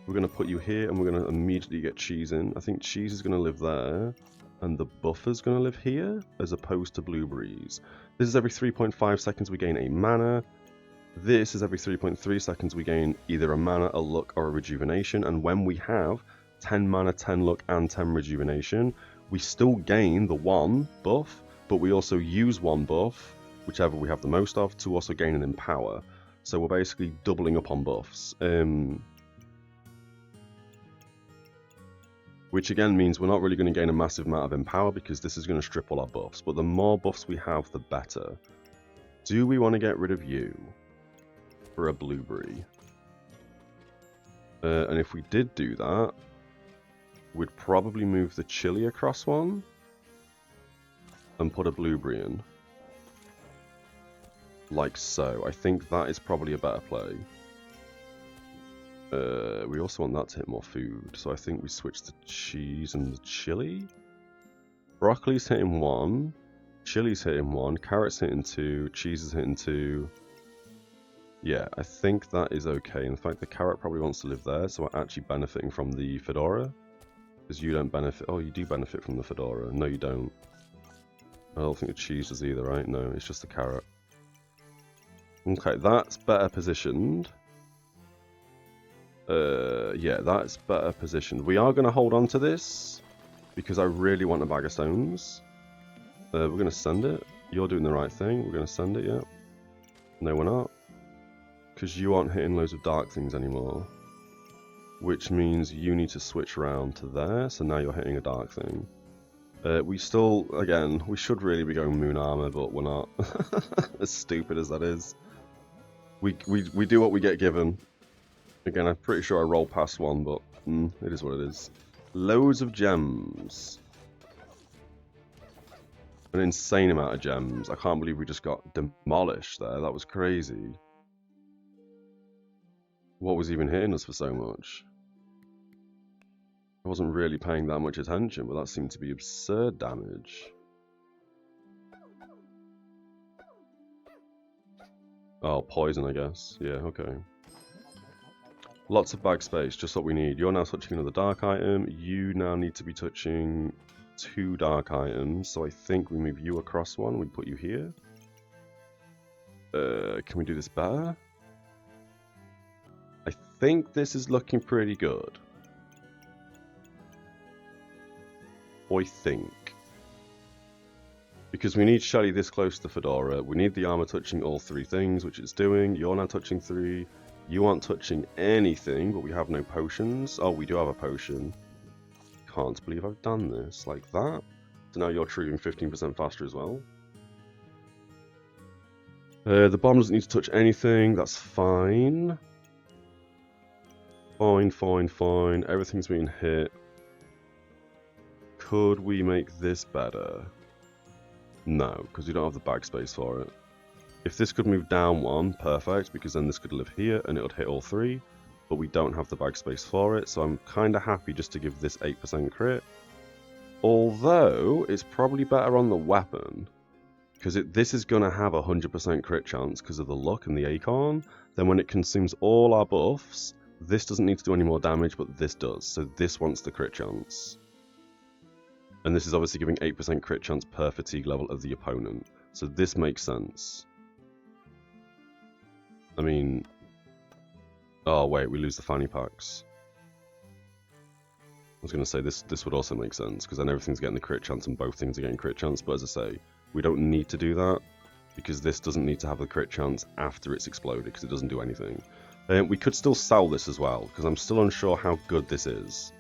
We're going to put you here, and we're going to immediately get cheese in. I think cheese is going to live there, and the buffer's going to live here, as opposed to blueberries. This is every 3.5 seconds we gain a mana. This is every 3.3 seconds we gain either a mana, a luck, or a rejuvenation. And when we have 10 mana, 10 luck, and 10 rejuvenation, we still gain the 1 buff, but we also use 1 buff, whichever we have the most of, to also gain an empower. So we're basically doubling up on buffs. Which again means we're not really going to gain a massive amount of empower because this is going to strip all our buffs. But the more buffs we have, the better. Do we want to get rid of you for a blueberry? And if we did do that, we'd probably move the chili across one and put a blueberry in. Like so. I think that is probably a better play. We also want that to hit more food, so I think we switch the cheese and the chili. Broccoli's hitting 1, chili's hitting 1, carrot's hitting 2, cheese is hitting 2. Yeah, I think that is okay. In fact, the carrot probably wants to live there, so we're actually benefiting from the fedora. Because you don't benefit. Oh, you do benefit from the fedora. No, you don't. I don't think the cheese does either, right? No, it's just the carrot. Okay, that's better positioned. Yeah, that's better positioned. We are going to hold on to this because I really want a bag of stones. We're going to send it. You're doing the right thing. We're going to send it, yeah. No, we're not. Because you aren't hitting loads of dark things anymore. Which means you need to switch around to there. So now you're hitting a dark thing. We still, again, we should really be going moon armor, but we're not. As stupid as that is. We do what we get given. Again, I'm pretty sure I rolled past one, but it is what it is. Loads of gems. An insane amount of gems. I can't believe we just got demolished there. That was crazy. What was even hitting us for so much? I wasn't really paying that much attention, but that seemed to be absurd damage. Oh, poison, I guess. Yeah, okay. Lots of bag space, just what we need. You're now touching another dark item. You now need to be touching 2 dark items. So I think we move you across one. We put you here. Can we do this better? I think this is looking pretty good. I think. Because we need Shelly this close to Fedora. We need the armor touching all 3 things, which it's doing. You're now touching 3. You aren't touching anything, but we have no potions. Oh, we do have a potion. Can't believe I've done this like that. So now you're triggering 15% faster as well. The bomb doesn't need to touch anything. That's fine. Fine, fine, fine. Everything's being hit. Could we make this better? No, because we don't have the bag space for it. If this could move down 1, perfect, because then this could live here and it would hit all 3. But we don't have the bag space for it, so I'm kind of happy just to give this 8% crit. Although, it's probably better on the weapon. Because this is going to have a 100% crit chance because of the luck and the acorn. Then when it consumes all our buffs, this doesn't need to do any more damage, but this does. So this wants the crit chance. And this is obviously giving 8% crit chance per fatigue level of the opponent. So this makes sense. I mean... Oh wait, we lose the fanny packs. I was going to say this would also make sense, because then everything's getting the crit chance and both things are getting crit chance, but as I say, we don't need to do that, because this doesn't need to have the crit chance after it's exploded, because it doesn't do anything. We could still sell this as well, because I'm still unsure how good this is.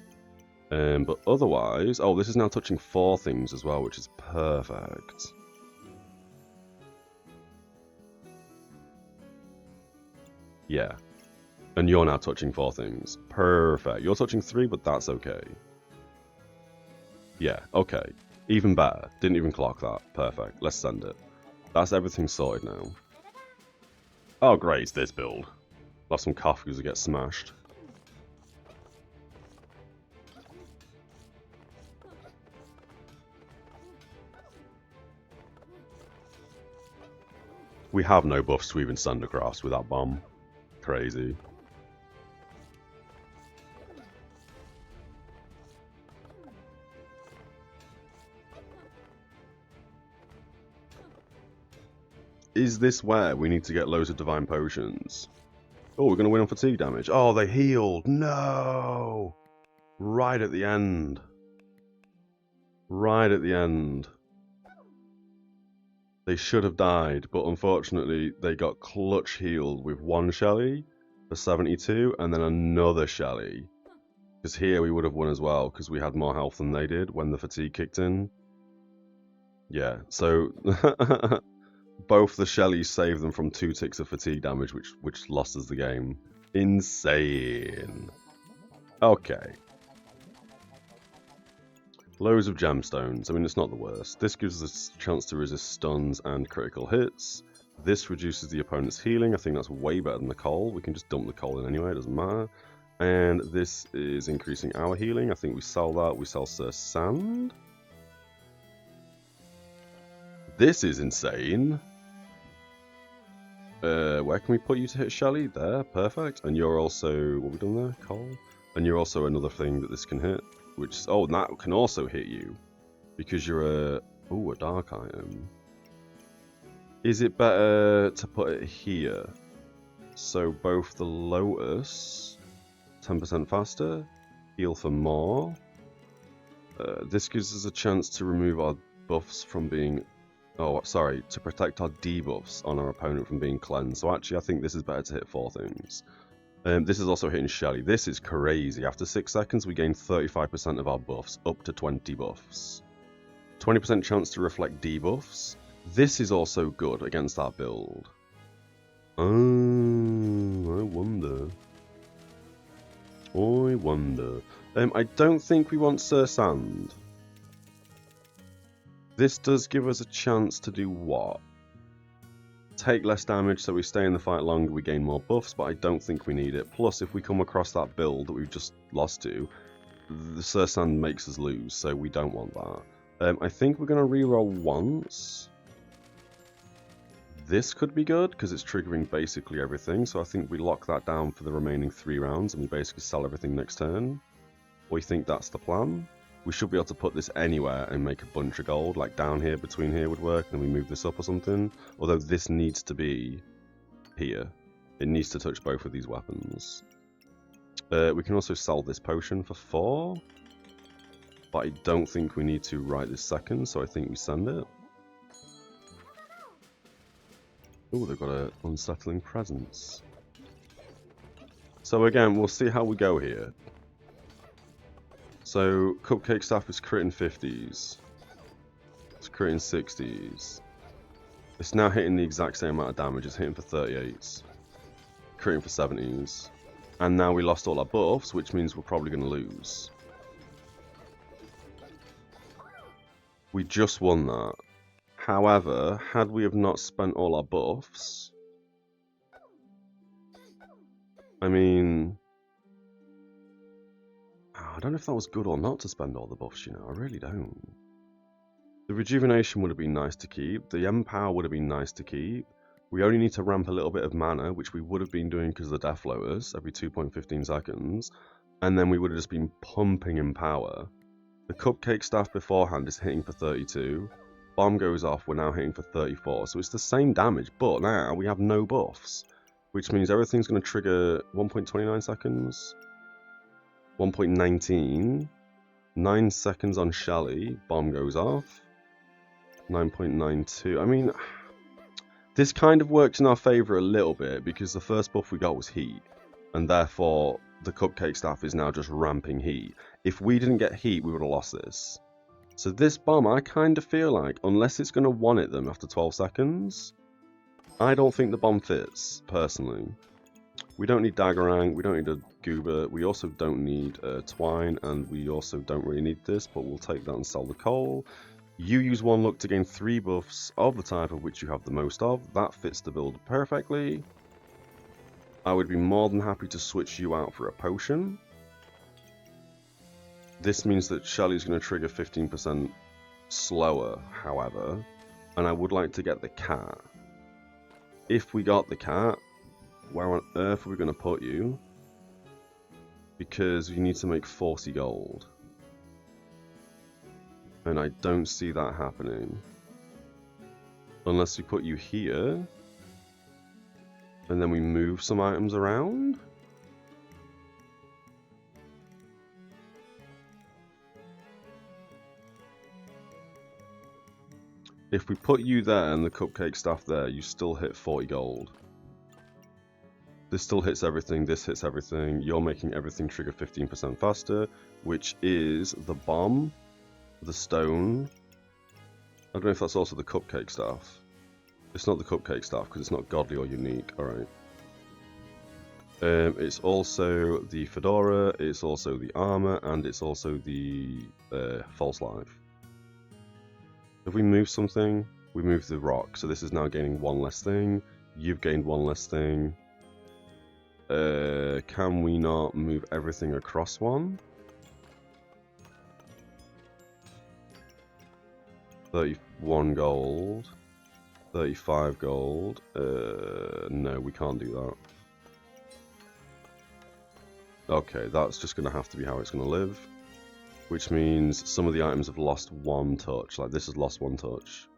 But otherwise... Oh, this is now touching 4 things as well, which is perfect. Yeah. And you're now touching 4 things. Perfect. You're touching 3, but that's okay. Yeah, okay. Even better. Didn't even clock that. Perfect. Let's send it. That's everything sorted now. Oh, great. It's this build. Lost some Kafkas that get smashed. We have no buffs to even send across with that bomb. Crazy. Is this where we need to get loads of divine potions? Oh, we're going to win on fatigue damage. Oh, they healed. No! Right at the end. Right at the end. They should have died, but unfortunately they got clutch healed with one Shelly for 72 and then another Shelly. Because here we would have won as well because we had more health than they did when the fatigue kicked in. Yeah, so both the Shellys saved them from 2 ticks of fatigue damage, which lost us the game. Insane. Okay. Loads of gemstones. I mean, it's not the worst. This gives us a chance to resist stuns and critical hits. This reduces the opponent's healing. I think that's way better than the coal. We can just dump the coal in anyway, it doesn't matter. And this is increasing our healing. I think we sell that. We sell Sir Sand. This is insane. Where can we put you to hit Shelly? There, perfect. And you're also, what have we done there? Coal? And you're also another thing that this can hit. Which, oh, that can also hit you. Because you're a dark item. Is it better to put it here? So both the Lotus, 10% faster, heal for more. This gives us a chance to remove our buffs from being... Oh, sorry, to protect our debuffs on our opponent from being cleansed. So actually, I think this is better to hit 4 things. This is also hitting Shelly. This is crazy. After 6 seconds, we gain 35% of our buffs, up to 20 buffs. 20% chance to reflect debuffs. This is also good against that build. Oh, I wonder. I wonder. I don't think we want Sir Sand. This does give us a chance to do what? Take less damage so we stay in the fight longer, we gain more buffs, but I don't think we need it. Plus, if we come across that build that we've just lost to, the Sir Sand makes us lose, so we don't want that. I think we're going to reroll once. This could be good, because it's triggering basically everything, so I think we lock that down for the remaining 3 rounds, and we basically sell everything next turn. Or you think that's the plan? We should be able to put this anywhere and make a bunch of gold, like down here, between here would work, and then we move this up or something. Although this needs to be here. It needs to touch both of these weapons. We can also sell this potion for 4. But I don't think we need to right this second, so I think we send it. Oh, they've got an unsettling presence. So again, we'll see how we go here. So, Cupcake Staff is critting 50s. It's critting 60s. It's now hitting the exact same amount of damage. It's hitting for 38s. Critting for 70s. And now we lost all our buffs, which means we're probably going to lose. We just won that. However, had we have not spent all our buffs... I mean... I don't know if that was good or not to spend all the buffs, you know. I really don't. The Rejuvenation would have been nice to keep. The Empower would have been nice to keep. We only need to ramp a little bit of mana, which we would have been doing because of the Death Lotus every 2.15 seconds. And then we would have just been pumping Empower. The Cupcake Staff beforehand is hitting for 32. Bomb goes off, we're now hitting for 34. So it's the same damage, but now we have no buffs. Which means everything's going to trigger 1.29 seconds. 1.19, 9 seconds on Shelly, bomb goes off, 9.92, I mean, this kind of works in our favour a little bit, because the first buff we got was heat, and therefore the Cupcake Staff is now just ramping heat. If we didn't get heat, we would have lost this. So this bomb, I kind of feel like, unless it's going to one-hit them after 12 seconds, I don't think the bomb fits, personally. We don't need Daggerang, we don't need a Goober, we also don't need Twine, and we also don't really need this, but we'll take that and sell the coal. You use 1 luck to gain 3 buffs of the type of which you have the most of. That fits the build perfectly. I would be more than happy to switch you out for a potion. This means that Shelly's going to trigger 15% slower, however, and I would like to get the cat. if we got the cat, where on earth are we going to put you? Because you need to make 40 gold. And I don't see that happening. Unless we put you here. And then we move some items around. If we put you there and the cupcake staff there, you still hit 40 gold. This still hits everything, this hits everything. You're making everything trigger 15% faster, which is the bomb, the stone. I don't know if that's also the cupcake staff. It's not the cupcake staff because it's not godly or unique. Alright. It's also the fedora, it's also the armor, and it's also the false life. If we move something, we move the rock. So this is now gaining one less thing. You've gained one less thing. Can we not move everything across one? 31 gold. 35 gold. No, we can't do that. Okay, that's just going to have to be how it's going to live. Which means some of the items have lost one touch. Like this has lost one touch.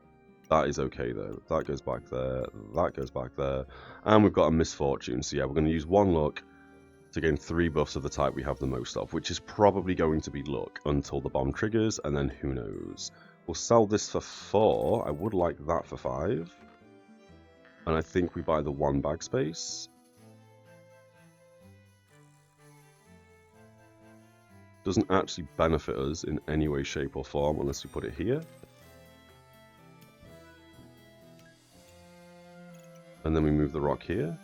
That is okay though. That goes back there. That goes back there. And we've got a misfortune. So yeah, we're going to use one luck to gain 3 buffs of the type we have the most of. Which is probably going to be luck until the bomb triggers. And then who knows. We'll sell this for 4. I would like that for 5. And I think we buy the 1 bag space. Doesn't actually benefit us in any way, shape or form unless we put it here. And then we move the rock here.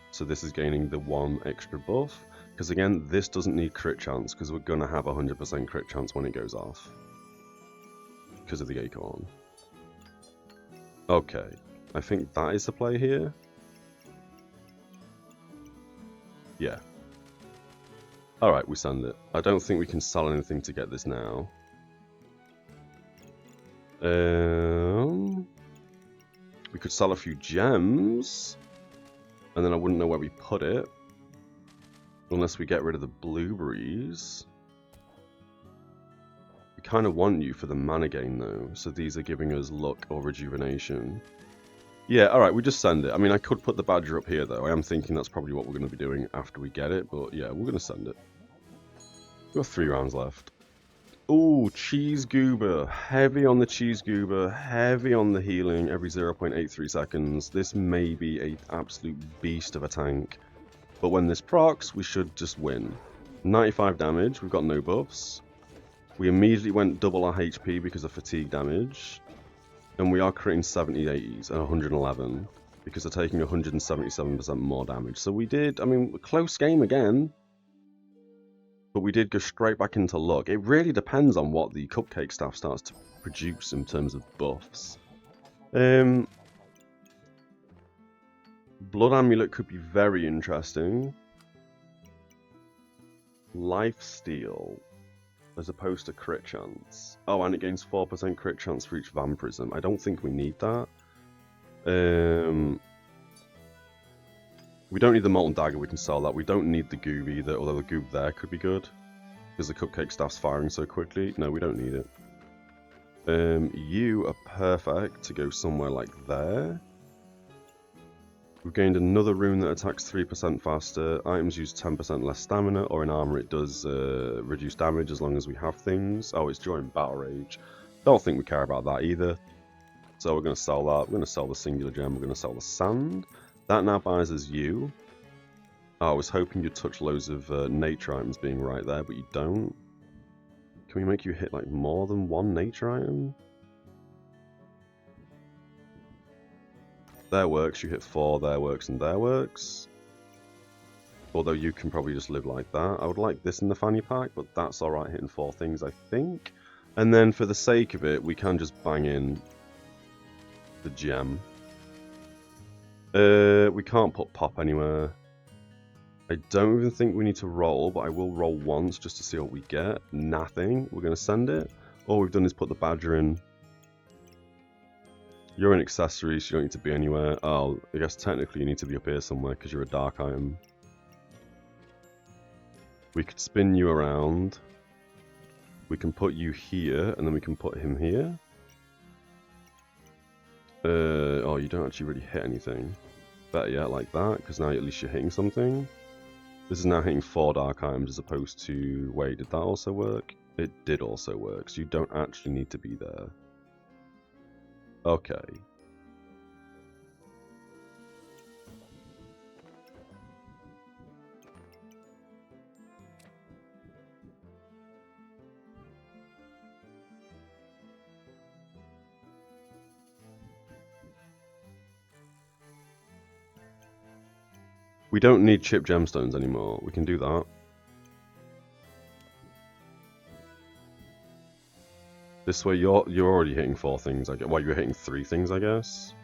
So this is gaining the 1 extra buff. Because again, this doesn't need crit chance because we're going to have 100% crit chance when it goes off. Because of the acorn. Okay, I think that is the play here. Yeah. Alright, we send it. I don't think we can sell anything to get this now. We could sell a few gems. And then I wouldn't know where we put it. Unless we get rid of the blueberries. We kind of want you for the mana gain though. So these are giving us luck or rejuvenation. Yeah, alright, we just send it. I mean, I could put the badger up here though. I am thinking that's probably what we're going to be doing after we get it. But yeah, we're going to send it. We've got 3 rounds left. Ooh, cheese goober. Heavy on the cheese goober. Heavy on the healing every 0.83 seconds. This may be an absolute beast of a tank. But when this procs, we should just win. 95 damage. We've got no buffs. We immediately went double our HP because of fatigue damage. And we are critting 70-80s and 111. Because they're taking 177% more damage. So we did, I mean, close game again. But we did go straight back into luck. It really depends on what the cupcake staff starts to produce in terms of buffs. Blood Amulet could be very interesting. Lifesteal as opposed to crit chance. Oh, and it gains 4% crit chance for each vampirism. I don't think we need that. We don't need the Molten Dagger, we can sell that. We don't need the Goob either, although the Goob there could be good. Because the Cupcake Staff's firing so quickly. No, we don't need it. You are perfect to go somewhere like there. We've gained another rune that attacks 3% faster. Items use 10% less stamina, or in armor it does reduce damage as long as we have things. Oh, it's during Battle Rage. Don't think we care about that either. So we're going to sell that. We're going to sell the singular gem. We're going to sell the sand. That now buys us you. Oh, I was hoping you'd touch loads of nature items being right there, but you don't. Can we make you hit like more than 1 nature item? There works, you hit 4, there works, and there works. Although you can probably just live like that. I would like this in the fanny pack, but that's alright hitting 4 things, I think. And then for the sake of it, we can just bang in the gem. We can't put pop anywhere. I don't even think we need to roll, but I will roll once just to see what we get. Nothing. We're going to send it. All we've done is put the badger in. You're an accessory, so you don't need to be anywhere. Oh, I guess technically you need to be up here somewhere because you're a dark item. We could spin you around. We can put you here, and then we can put him here. Oh, you don't actually really hit anything. Better yet, like that, because now at least you're hitting something. This is now hitting 4 dark items as opposed to... Wait, did that also work? It did also work, so you don't actually need to be there. Okay. We don't need chip gemstones anymore. We can do that. This way, you're already hitting 4 things. I guess. Well, you're hitting 3 things, I guess.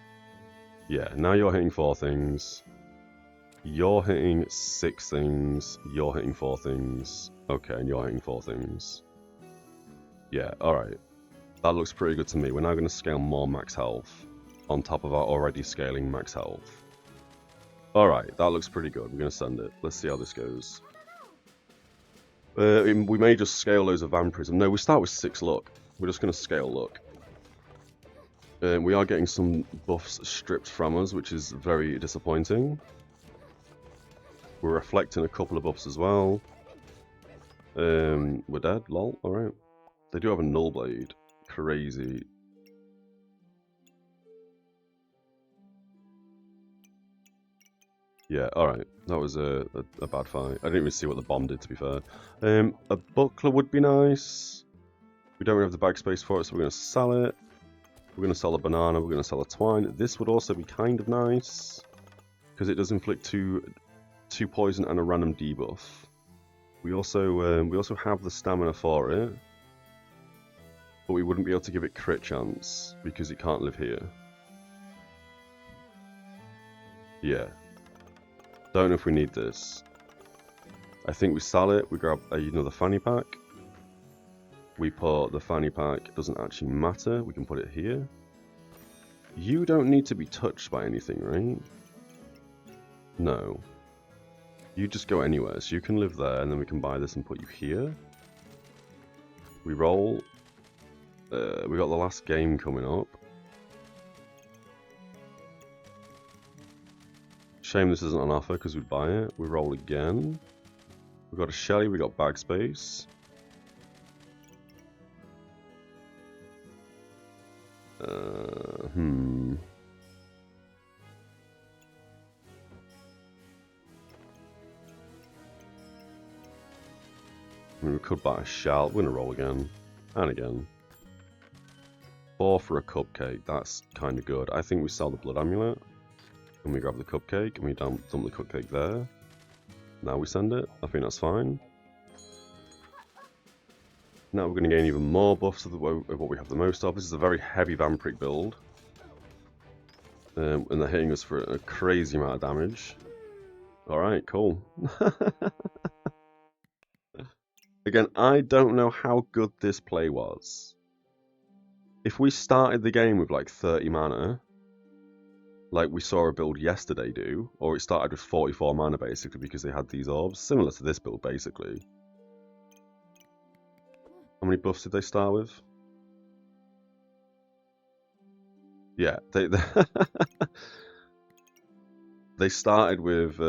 Yeah, now you're hitting 4 things. You're hitting 6 things. You're hitting 4 things. Okay, and you're hitting 4 things. Yeah, alright. That looks pretty good to me. We're now going to scale more max health on top of our already scaling max health. Alright, that looks pretty good. We're going to send it. Let's see how this goes. We may just scale loads of vampirism. No, we start with 6 luck. We're just going to scale luck. We are getting some buffs stripped from us, which is very disappointing. We're reflecting a couple of buffs as well. We're dead, lol, alright. They do have a null blade. Crazy. Yeah, alright. That was a bad fight. I didn't even see what the bomb did, to be fair. A buckler would be nice. We don't really have the bag space for it, so we're going to sell it. We're going to sell a banana, we're going to sell a twine. This would also be kind of nice, because it does inflict two poison and a random debuff. We also have the stamina for it, but we wouldn't be able to give it crit chance, because it can't live here. Yeah. Don't know if we need this. I think we sell it, we grab another fanny pack. We put the fanny pack, doesn't actually matter, we can put it here. You don't need to be touched by anything, right? No. You just go anywhere, so you can live there, and then we can buy this and put you here. We roll. We got the last game coming up. Shame this isn't on offer, because we'd buy it. We roll again. We got a Shelly, we got bag space. I mean, we could buy a shell. We're gonna roll again. And again. 4 for a cupcake. That's kind of good. I think we sell the blood amulet. And we grab the cupcake. And we dump the cupcake there. Now we send it. I think that's fine. Now we're going to gain even more buffs of what we have the most of. This is a very heavy vampiric build. And they're hitting us for a crazy amount of damage. Alright, cool. Again, I don't know how good this play was. If we started the game with like 30 mana, like we saw a build yesterday do, or it started with 44 mana basically because they had these orbs, similar to this build basically. How many buffs did they start with? Yeah, they started with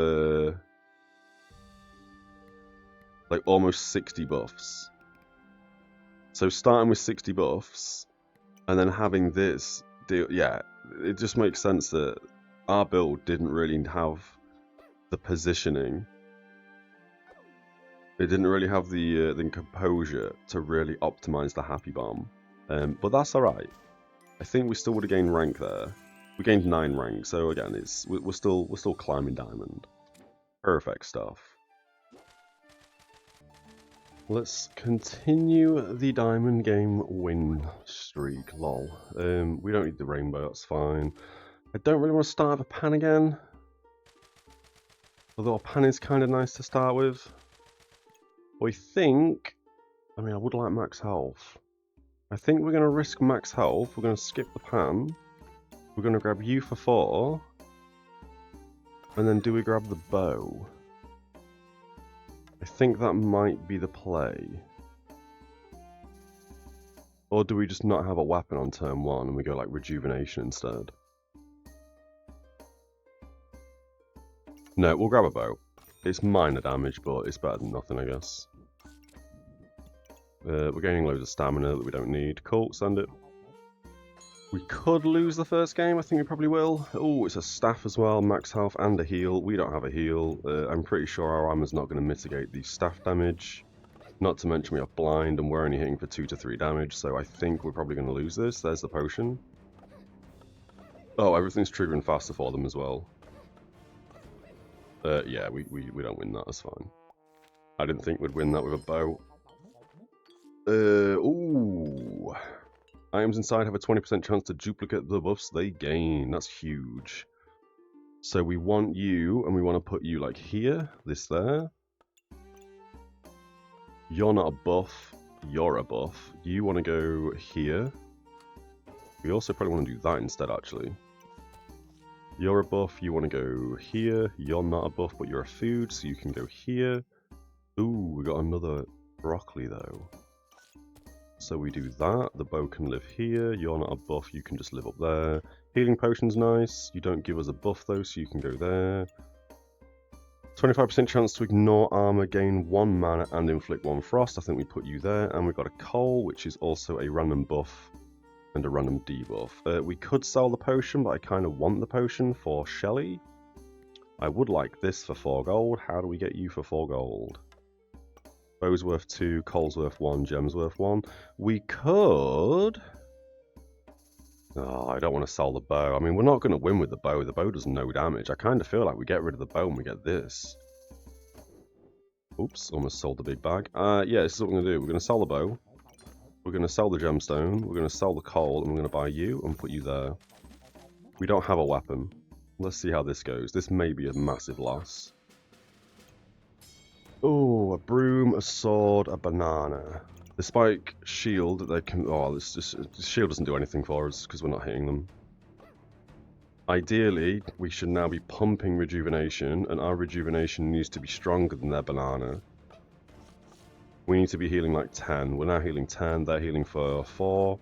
like almost 60 buffs. So starting with 60 buffs and then having this deal, yeah, it just makes sense that our build didn't really have the positioning. It didn't really have the composure to really optimize the happy bomb. But that's alright. I think we still would have gained rank there. We gained 9 rank, so again, we're still climbing diamond. Perfect stuff. Let's continue the diamond game win streak, lol. We don't need the rainbow, that's fine. I don't really want to start with a pan again. Although a pan is kind of nice to start with. I think, I mean, I would like max health. I think we're going to risk max health. We're going to skip the pan. We're going to grab you for 4. And then do we grab the bow? I think that might be the play. Or do we just not have a weapon on turn 1 and we go like rejuvenation instead? No, we'll grab a bow. It's minor damage, but it's better than nothing, I guess. We're gaining loads of stamina that we don't need. Cool, send it. We could lose the first game, I think we probably will. Oh, it's a staff as well, max health and a heal. We don't have a heal. I'm pretty sure our armor's not going to mitigate the staff damage. Not to mention we have blind and we're only hitting for 2 to 3 damage, so I think we're probably going to lose this. There's the potion. Oh, everything's triggering faster for them as well. Yeah, we don't win that, that's fine. I didn't think we'd win that with a bow. Ooh. Items inside have a 20% chance to duplicate the buffs they gain. That's huge. So we want you, and we want to put you like here, this there. You're not a buff, you're a buff. You want to go here. We also probably want to do that instead, actually. You're a buff, you want to go here. You're not a buff, but you're a food, so you can go here. Ooh, we got another broccoli, though. So we do that, the bow can live here, you're not a buff, you can just live up there. Healing potion's nice, you don't give us a buff though, so you can go there. 25% chance to ignore armor, gain 1 mana and inflict 1 frost, I think we put you there. And we've got a coal, which is also a random buff and a random debuff. We could sell the potion, but I kind of want the potion for Shelly. I would like this for 4 gold, how do we get you for 4 gold? Bow's worth 2, coal's worth 1, gem's worth 1. We could... Oh, I don't want to sell the bow. I mean, we're not going to win with the bow. The bow does no damage. I kind of feel like we get rid of the bow and we get this. Oops, almost sold the big bag. Yeah, this is what we're going to do. We're going to sell the bow. We're going to sell the gemstone. We're going to sell the coal. And we're going to buy you and put you there. We don't have a weapon. Let's see how this goes. This may be a massive loss. Oh, a broom, a sword, a banana. The spike shield, they can... Oh, this shield doesn't do anything for us because we're not hitting them. Ideally, we should now be pumping rejuvenation, and our rejuvenation needs to be stronger than their banana. We need to be healing like 10. We're now healing 10, they're healing for 4.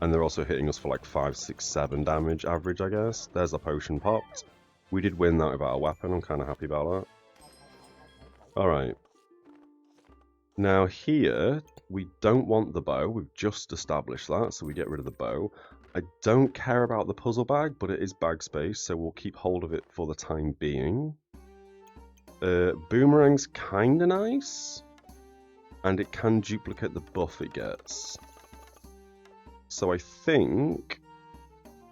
And they're also hitting us for like 5, 6, 7 damage average, I guess. There's a potion popped. We did win that without a weapon, I'm kind of happy about that. Alright. Now here, we don't want the bow, we've just established that, so we get rid of the bow. I don't care about the puzzle bag, but it is bag space, so we'll keep hold of it for the time being. Boomerang's kinda nice, and it can duplicate the buff it gets. So I think...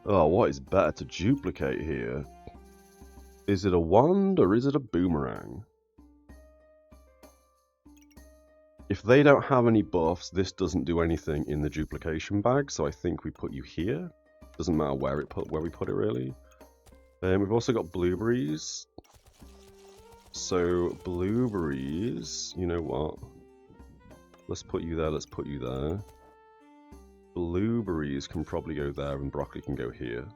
Oh, what is better to duplicate here? Is it a wand, or is it a boomerang? If they don't have any buffs, this doesn't do anything in the duplication bag, so I think we put you here. Doesn't matter where we put it really. We've also got blueberries. So blueberries, you know what? Let's put you there, let's put you there. Blueberries can probably go there and broccoli can go here.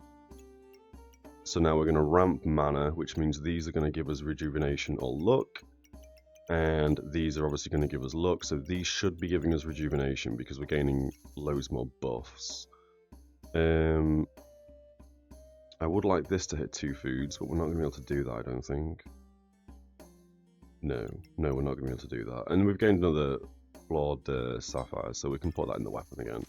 So now we're going to ramp mana, which means these are going to give us rejuvenation or luck. And these are obviously going to give us luck, so these should be giving us rejuvenation because we're gaining loads more buffs. I would like this to hit 2 foods, but we're not going to be able to do that, I don't think. No, we're not going to be able to do that. And we've gained another flawed sapphire, so we can put that in the weapon again.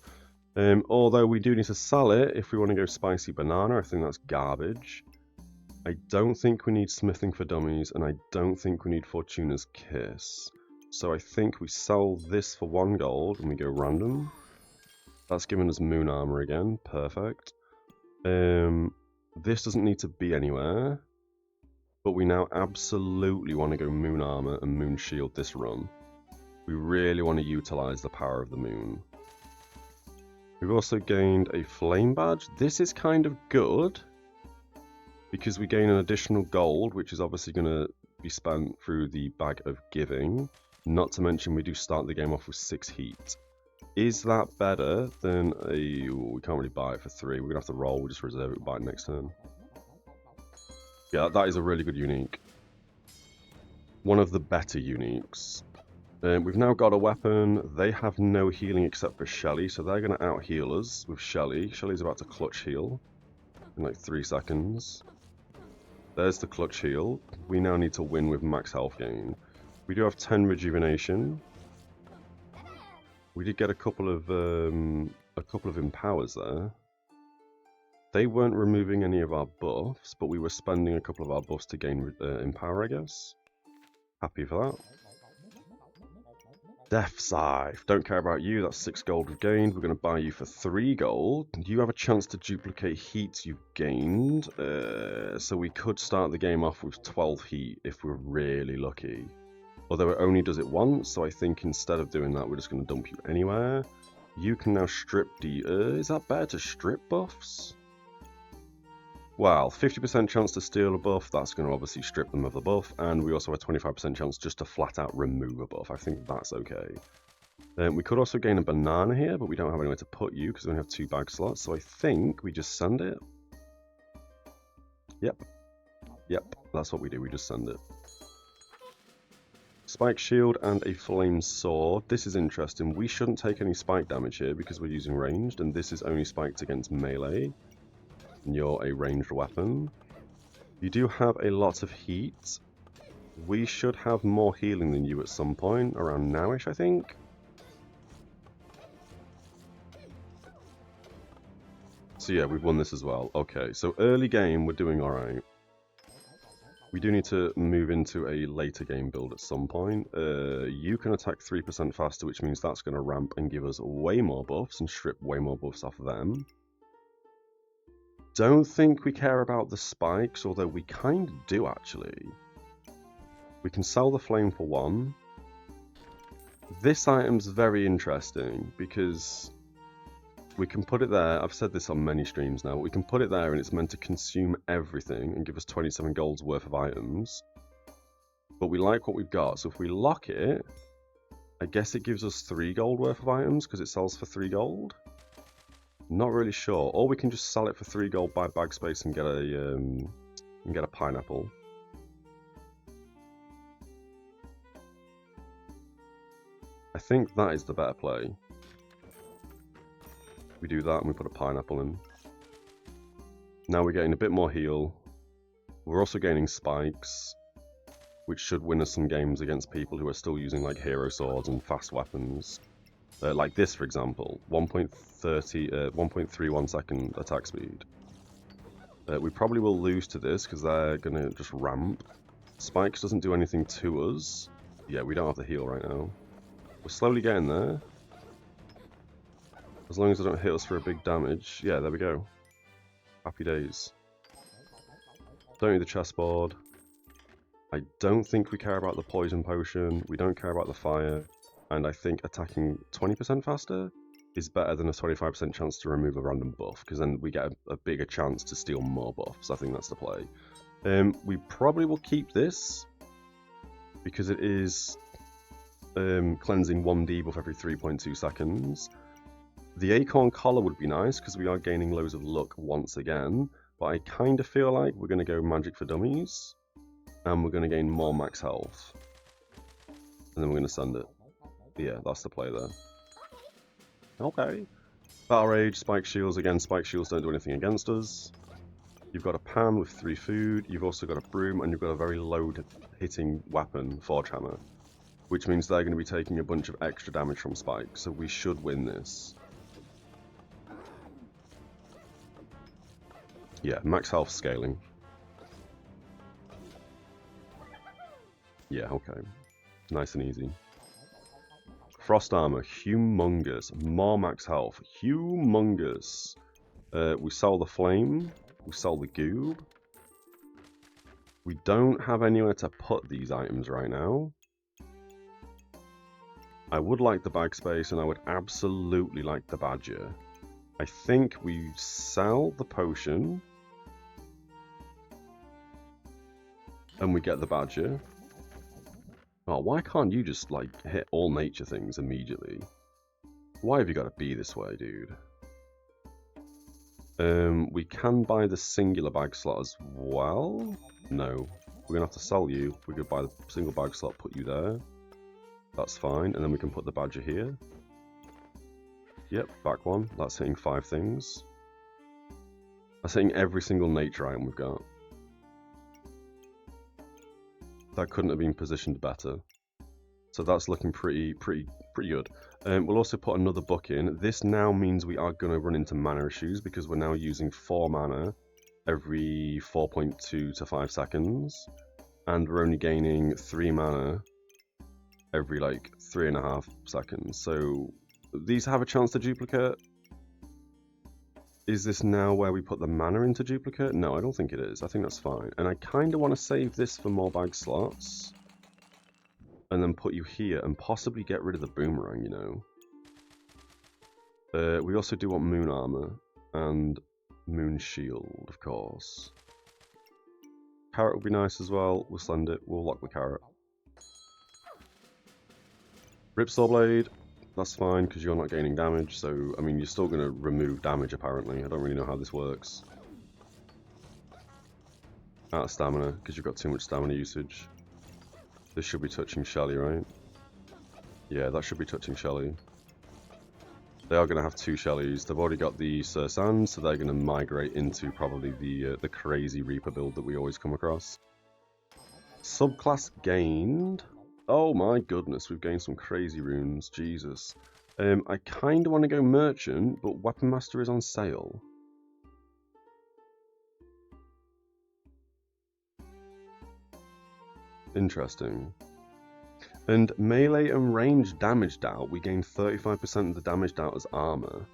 Although we do need to sell it if we want to go spicy banana, I think that's garbage. I don't think we need Smithing for Dummies, and I don't think we need Fortuna's Kiss. So I think we sell this for 1 gold, and we go random. That's giving us moon armor again, perfect. This doesn't need to be anywhere, but we now absolutely want to go moon armor and moon shield this run. We really want to utilize the power of the moon. We've also gained a flame badge. This is kind of good, because we gain an additional gold, which is obviously going to be spent through the Bag of Giving. Not to mention we do start the game off with 6 heat. Is that better than a... Ooh, we can't really buy it for 3. We're going to have to roll. We'll just reserve it, buy it next turn. Yeah, that is a really good unique. One of the better uniques. We've now got a weapon. They have no healing except for Shelly, so they're going to out-heal us with Shelly. Shelly's about to clutch heal in like 3 seconds. There's the clutch heal. We now need to win with max health gain. We do have 10 rejuvenation. We did get a couple of empowers there. They weren't removing any of our buffs, but we were spending a couple of our buffs to gain empower, I guess. Happy for that. Death Scythe. Don't care about you. That's 6 gold we've gained. We're going to buy you for 3 gold. You have a chance to duplicate heats you've gained. So we could start the game off with 12 heat if we're really lucky. Although it only does it once, so I think instead of doing that, we're just going to dump you anywhere. You can now strip is that better to strip buffs? Well, 50% chance to steal a buff, that's going to obviously strip them of the buff, and we also have a 25% chance just to flat out remove a buff. I think that's okay. We could also gain a banana here, but we don't have anywhere to put you because we only have 2 bag slots, so I think we just send it. Yep, that's what we do, we just send it. Spike shield and a flame sword. This is interesting. We shouldn't take any spike damage here because we're using ranged, and this is only spiked against melee. And you're a ranged weapon. You do have a lot of heat. We should have more healing than you at some point, around nowish, I think. So yeah, we've won this as well. Okay, so early game, we're doing alright. We do need to move into a later game build at some point. You can attack 3% faster, which means that's going to ramp and give us way more buffs and strip way more buffs off them. Don't think we care about the spikes, although we kind of do actually. We can sell the flame for 1. This item's very interesting because we can put it there. I've said this on many streams now. We can put it there and it's meant to consume everything and give us 27 gold's worth of items. But we like what we've got, so if we lock it, I guess it gives us 3 gold worth of items because it sells for 3 gold. Not really sure. Or we can just sell it for 3 gold, buy bag space, and get a pineapple. I think that is the better play. We do that and we put a pineapple in. Now we're getting a bit more heal. We're also gaining spikes, which should win us some games against people who are still using like hero swords and fast weapons. Like this, for example, 1.31 second attack speed. We probably will lose to this because they're going to just ramp. Spikes doesn't do anything to us. Yeah, we don't have to heal right now. We're slowly getting there. As long as they don't hit us for a big damage. Yeah, there we go. Happy days. Don't need the chessboard. I don't think we care about the poison potion. We don't care about the fire. And I think attacking 20% faster is better than a 25% chance to remove a random buff, because then we get a bigger chance to steal more buffs. I think that's the play. We probably will keep this, because it is cleansing 1 debuff every 3.2 seconds. The Acorn Collar would be nice, because we are gaining loads of luck once again, but I kind of feel like we're going to go Magic for Dummies, and we're going to gain more max health. And then we're going to send it. Yeah, that's the play there. Okay. Battle Rage, Spike Shields. Again, Spike Shields don't do anything against us. You've got a pan with 3 food, you've also got a broom, and you've got a very low-hitting weapon, Forge Hammer. Which means they're going to be taking a bunch of extra damage from Spike, so we should win this. Yeah, max health scaling. Yeah, okay. Nice and easy. Frost Armor, humongous. More max health, humongous. We sell the flame. We sell the goob. We don't have anywhere to put these items right now. I would like the bag space, and I would absolutely like the badger. I think we sell the potion. And we get the badger. Oh, why can't you just, like, hit all nature things immediately? Why have you got to be this way, dude? We can buy the singular bag slot as well. No. We're going to have to sell you. We could buy the single bag slot, put you there. That's fine. And then we can put the badger here. Yep, back one. That's hitting 5 things. That's hitting every single nature item we've got. That couldn't have been positioned better. So that's looking pretty good. We'll also put another book in. This now means we are going to run into mana issues because we're now using 4 mana every 4.2 to 5 seconds. And we're only gaining 3 mana every like 3.5 seconds. So these have a chance to duplicate. Is this now where we put the mana into duplicate? No, I don't think it is. I think that's fine. And I kind of want to save this for more bag slots. And then put you here and possibly get rid of the boomerang, you know. We also do want moon armor and moon shield, of course. Carrot would be nice as well. We'll send it. We'll lock the carrot. Ripsaw blade. That's fine because you're not gaining damage. So, I mean, you're still going to remove damage apparently. I don't really know how this works. Out of stamina because you've got too much stamina usage. This should be touching Shelly, right? Yeah, that should be touching Shelly. They are going to have 2 Shellys. They've already got the Sir Sans, so they're going to migrate into probably the crazy Reaper build that we always come across. Subclass gained. Oh my goodness, we've gained some crazy runes. Jesus. I kind of want to go Merchant, but Weapon Master is on sale. Interesting. And melee and range damaged out, we gain 35% of the damaged out as armor.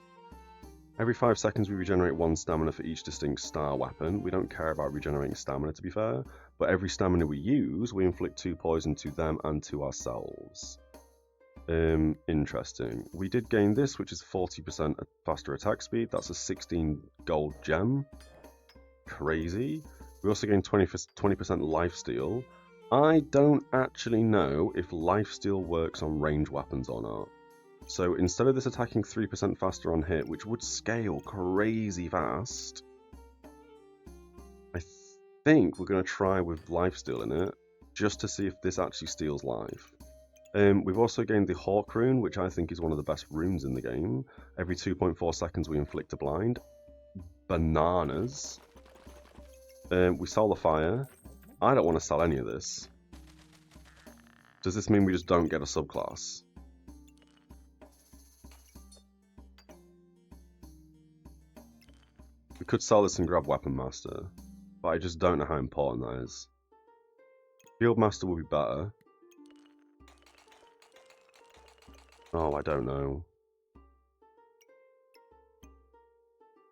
Every 5 seconds we regenerate 1 stamina for each distinct star weapon. We don't care about regenerating stamina to be fair, but every stamina we use, we inflict 2 poison to them and to ourselves. Interesting. We did gain this, which is 40% faster attack speed. That's a 16 gold gem. Crazy. We also gain 20% lifesteal. I don't actually know if lifesteal works on range weapons or not. So instead of this attacking 3% faster on hit, which would scale crazy fast, I think we're going to try with lifesteal in it, just to see if this actually steals life. We've also gained the Hawk rune, which I think is one of the best runes in the game. Every 2.4 seconds we inflict a blind. Bananas. We sell the fire. I don't want to sell any of this. Does this mean we just don't get a subclass? We could sell this and grab Weapon Master, but I just don't know how important that is. Field Master will be better. Oh, I don't know.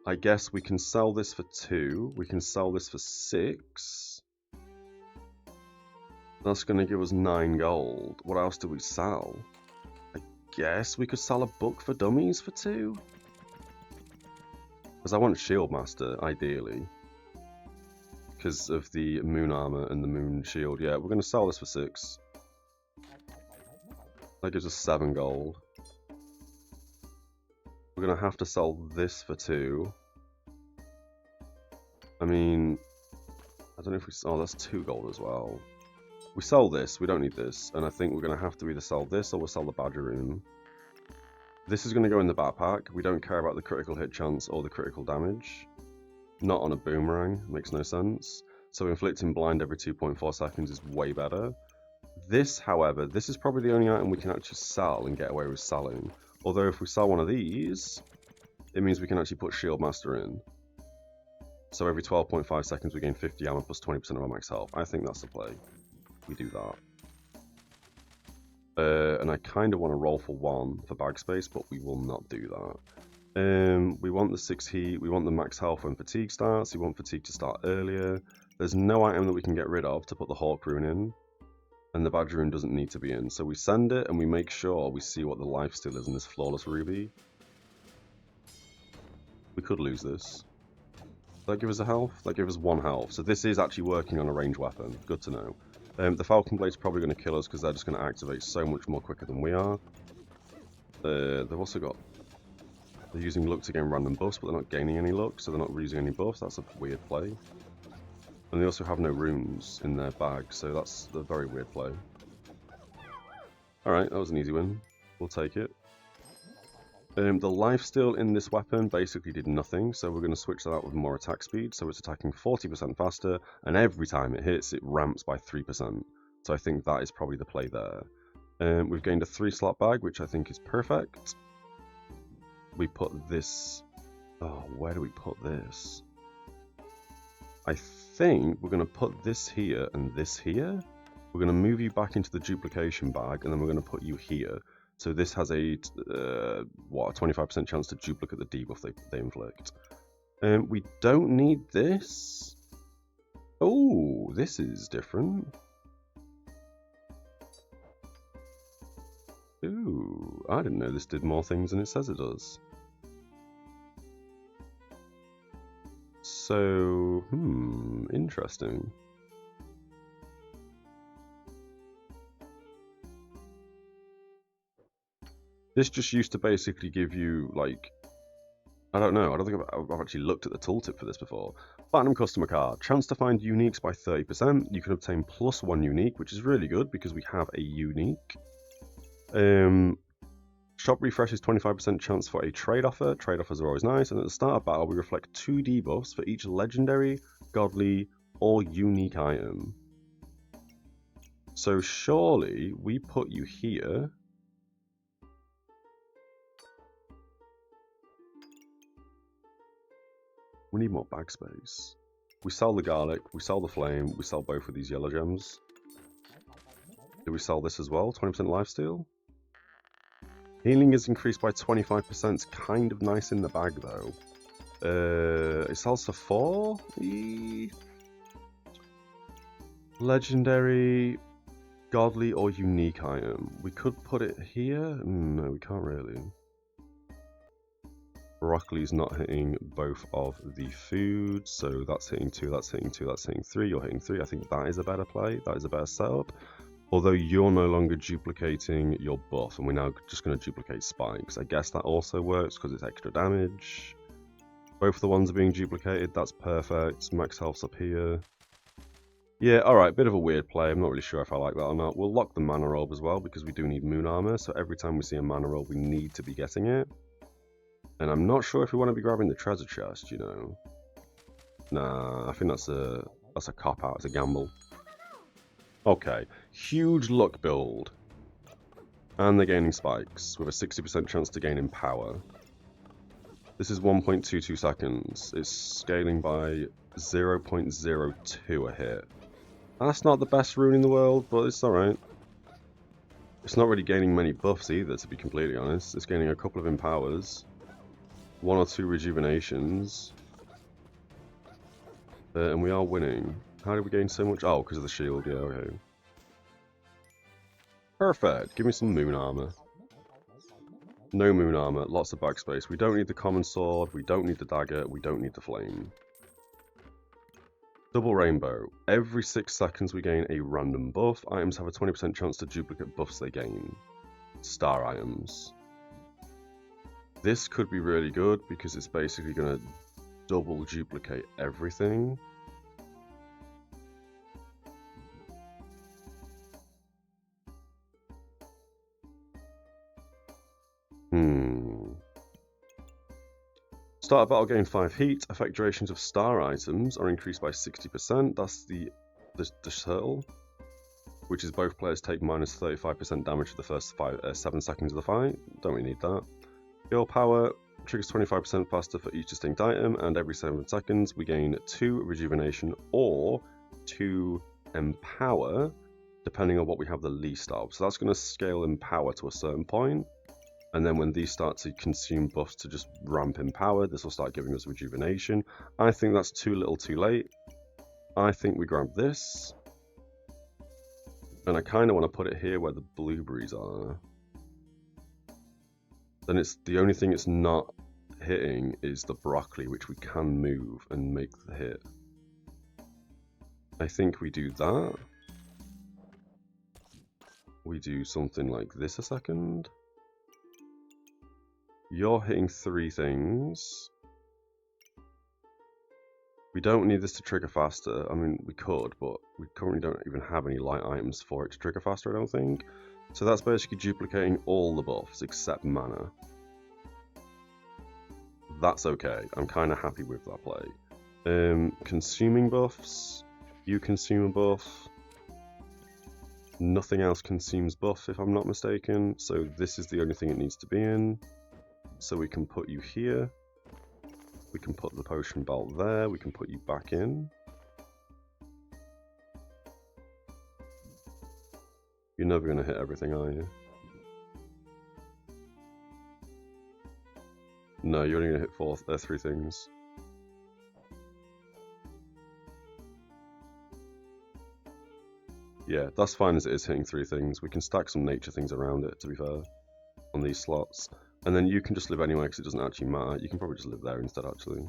I guess we can sell this for 2. We can sell this for 6. That's going to give us 9 gold. What else do we sell? I guess we could sell a book for dummies for 2. Because I want Shield Master, ideally. Because of the moon armor and the moon shield. Yeah, we're going to sell this for 6. That gives us 7 gold. We're going to have to sell this for 2. I mean, I don't know if we... Oh, that's 2 gold as well. We sell this, we don't need this, and I think we're going to have to either sell this or we'll sell the Badger rune. This is going to go in the backpack. We don't care about the critical hit chance or the critical damage. Not on a boomerang, makes no sense. So inflicting blind every 2.4 seconds is way better. This, however, this is probably the only item we can actually sell and get away with selling. Although if we sell one of these, it means we can actually put Shield Master in. So every 12.5 seconds we gain 50 armor plus 20% of our max health. I think that's the play. We do that. And I kind of want to roll for 1 for bag space, but we will not do that. We want the 6 heat, we want the max health when fatigue starts, we want fatigue to start earlier. There's no item that we can get rid of to put the Hawk rune in, and the Badger rune doesn't need to be in. So we send it and we make sure we see what the lifesteal is in this Flawless Ruby. We could lose this. Does that give us a health? That gives us 1 health. So this is actually working on a ranged weapon. Good to know. The Falcon Blade's probably going to kill us because they're just going to activate so much more quicker than we are. They've also got... They're using luck to gain random buffs, but they're not gaining any luck, so they're not using any buffs. That's a weird play. And they also have no runes in their bag, so that's a very weird play. Alright, that was an easy win. We'll take it. The lifesteal in this weapon basically did nothing, so we're going to switch that out with more attack speed, so it's attacking 40% faster, and every time it hits, it ramps by 3%. So I think that is probably the play there. We've gained a 3-slot bag, which I think is perfect. We put this... Oh, where do we put this? I think we're going to put this here and this here. We're going to move you back into the duplication bag, and then we're going to put you here. So this has a 25% chance to duplicate the debuff they inflict. We don't need this. Oh, this is different. Ooh, I didn't know this did more things than it says it does. So, interesting. This just used to basically give you, like, I don't know, I don't think I've actually looked at the tooltip for this before. Platinum customer card, chance to find uniques by 30%. You can obtain +1 unique, which is really good because we have a unique. Shop refresh is 25% chance for a trade offer. Trade offers are always nice. And at the start of battle, we reflect 2 debuffs for each legendary, godly, or unique item. So surely we put you here. We need more bag space. We sell the garlic, we sell the flame, we sell both of these yellow gems. Do we sell this as well? 20% lifesteal? Healing is increased by 25%. It's kind of nice in the bag though. It sells for 4? Legendary, godly, or unique item. We could put it here. No, we can't really. Broccoli's not hitting both of the foods, so that's hitting 2, that's hitting 2, that's hitting 3, you're hitting 3. I think that is a better play, that is a better setup. Although you're no longer duplicating your buff, and we're now just going to duplicate spikes. I guess that also works because it's extra damage. Both the ones are being duplicated, that's perfect. Max health's up here. Yeah, alright, bit of a weird play. I'm not really sure if I like that or not. We'll lock the mana orb as well because we do need moon armor, so every time we see a mana orb, we need to be getting it. And I'm not sure if we want to be grabbing the treasure chest, you know. Nah, I think that's a cop-out, it's a gamble. Okay, huge luck build. And they're gaining spikes, with a 60% chance to gain in power. This is 1.22 seconds. It's scaling by 0.02 a hit. That's not the best rune in the world, but it's alright. It's not really gaining many buffs either, to be completely honest. It's gaining a couple of empowers. 1 or 2 rejuvenations. And we are winning. How did we gain so much? Oh, because of the shield, yeah, okay. Perfect. Give me some moon armor. No moon armor, lots of backspace. We don't need the common sword, we don't need the dagger, we don't need the flame. Double rainbow. Every 6 seconds we gain a random buff. Items have a 20% chance to duplicate buffs they gain. Star items. This could be really good because it's basically going to double duplicate everything. Start of battle, gain 5 heat. Effect durations of star items are increased by 60%. That's the turtle, which is both players take minus 35% damage for the first 7 seconds of the fight. Don't really need that. Girl power triggers 25% faster for each distinct item, and every 7 seconds we gain 2 rejuvenation or 2 empower, depending on what we have the least of. So that's going to scale empower to a certain point. And then when these start to consume buffs to just ramp in power, this will start giving us rejuvenation. I think that's too little too late. I think we grab this. And I kind of want to put it here where the blueberries are. Then it's the only thing it's not hitting is the broccoli, which we can move and make the hit. I think we do that. We do something like this a second. you're hitting 3 things. We don't need this to trigger faster. I mean, we could, but we currently don't even have any light items for it to trigger faster, I don't think. So that's basically duplicating all the buffs except mana. That's okay. I'm kind of happy with that play. Consuming buffs. You consume a buff. Nothing else consumes buff, if I'm not mistaken. So this is the only thing it needs to be in. So we can put you here. We can put the potion belt there. We can put you back in. You're never going to hit everything, are you? No, you're only going to hit 3 things. Yeah, that's fine as it is hitting 3 things. We can stack some nature things around it, to be fair, on these slots. And then you can just live anywhere because it doesn't actually matter. You can probably just live there instead, actually.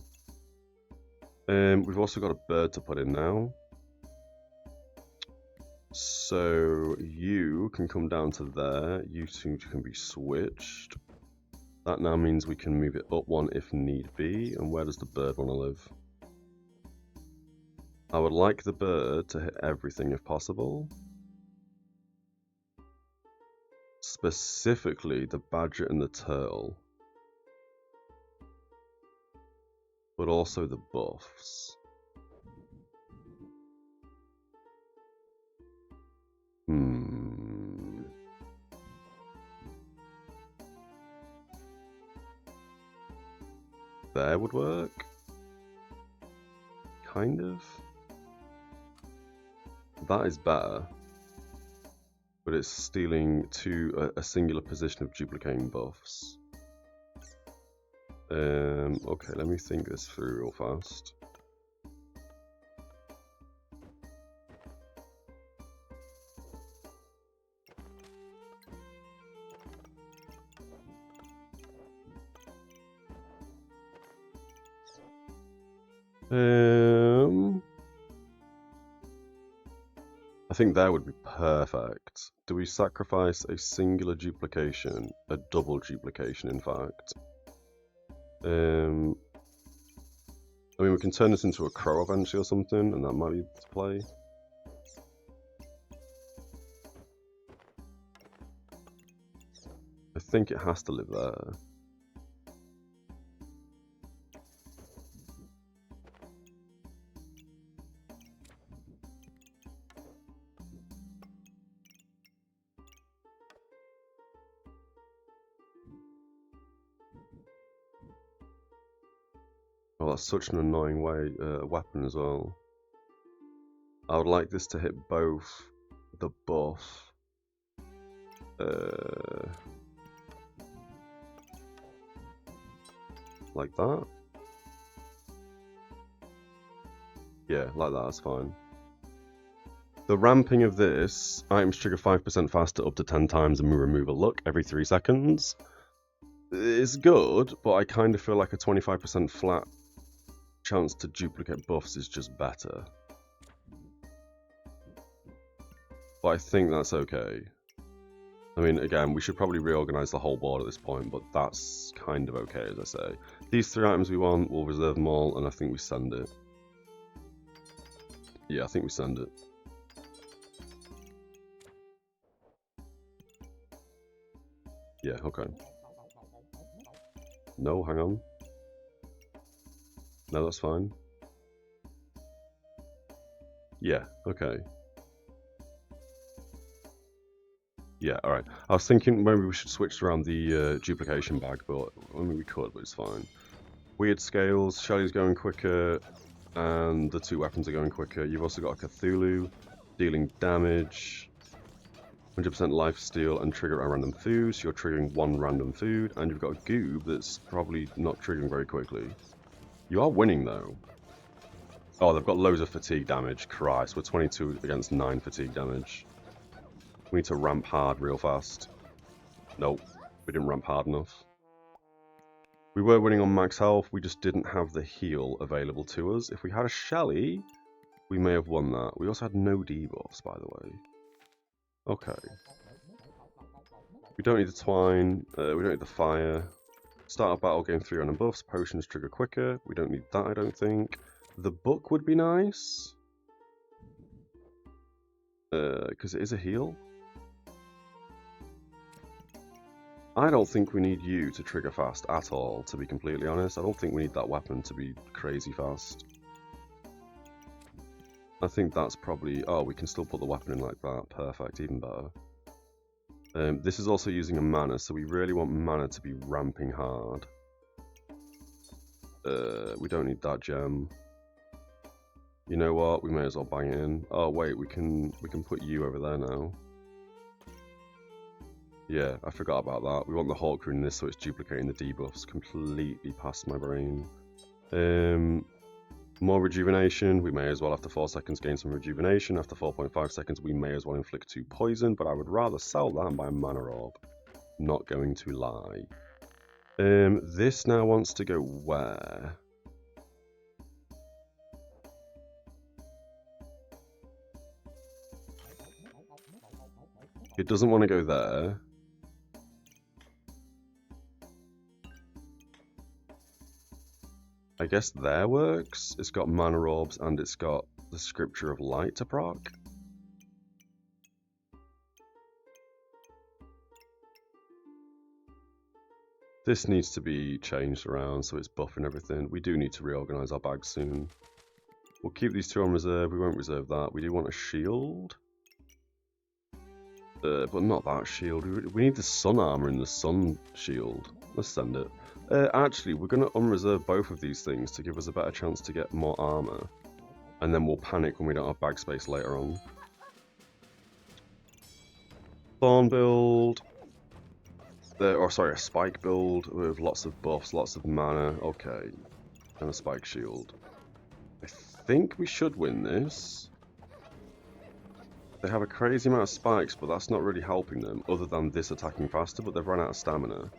We've also got a bird to put in now. So you can come down to there. You two can be switched. That now means we can move it up 1 if need be. And where does the bird want to live? I would like the bird to hit everything if possible. Specifically the badger and the turtle. But also the buffs. There would work. Kind of. That is better. But it's stealing to a singular position of duplicating buffs. Okay, let me think this through real fast. I think that would be perfect. Do we sacrifice a singular duplication? A double duplication, in fact. I mean, we can turn this into a crow eventually or something, and that might be the play. I think it has to live there. Oh, that's such an annoying weapon as well. I would like this to hit both the buff. Like that? Yeah, like that, that's fine. The ramping of this, items trigger 5% faster up to 10 times and we remove a luck every 3 seconds. It's good, but I kind of feel like a 25% flat chance to duplicate buffs is just better. But I think that's okay. I mean, again, we should probably reorganize the whole board at this point, but that's kind of okay, as I say. These 3 items we want, we'll reserve them all, and I think we send it. Yeah, I think we send it. Yeah, okay. No, hang on. No, that's fine. Yeah, okay. Yeah, alright. I was thinking maybe we should switch around the duplication bag, but I mean, we could, but it's fine. Weird scales, Shelly's going quicker, and the 2 weapons are going quicker. You've also got a Cthulhu, dealing damage, 100% life steal, and trigger a random food, so you're triggering 1 random food, and you've got a Goob that's probably not triggering very quickly. You are winning, though. Oh, they've got loads of fatigue damage. Christ, we're 22 against 9 fatigue damage. We need to ramp hard real fast. Nope, we didn't ramp hard enough. We were winning on max health, we just didn't have the heal available to us. If we had a Shelly, we may have won that. We also had no debuffs, by the way. Okay. We don't need the twine, we don't need the fire. Start of battle, gain 3 random buffs. Potions trigger quicker. We don't need that, I don't think. The book would be nice. Because it is a heal. I don't think we need you to trigger fast at all, to be completely honest. I don't think we need that weapon to be crazy fast. I think that's probably... Oh, we can still put the weapon in like that. Perfect, even better. This is also using a mana, so we really want mana to be ramping hard. We don't need that gem. You know what? We may as well bang it in. Oh wait, we can put you over there now. Yeah, I forgot about that. We want the Hawk Rune in this so it's duplicating the debuffs. Completely past my brain. More rejuvenation. We may as well, after 4 seconds, gain some rejuvenation. After 4.5 seconds, we may as well inflict 2 poison, but I would rather sell that and buy a mana orb. Not going to lie. This now wants to go where? It doesn't want to go there. I guess there works. It's got mana orbs and it's got the Scripture of Light to proc. This needs to be changed around so it's buffing everything. We do need to reorganize our bags soon. We'll keep these 2 on reserve. We won't reserve that. We do want a shield. But not that shield. We need the sun armor and the sun shield. Let's send it. Actually, we're going to unreserve both of these things to give us a better chance to get more armor. And then we'll panic when we don't have bag space later on. Thorn build. Or sorry, a spike build with lots of buffs, lots of mana. Okay. And a spike shield. I think we should win this. They have a crazy amount of spikes, but that's not really helping them, other than this attacking faster, but they've run out of stamina.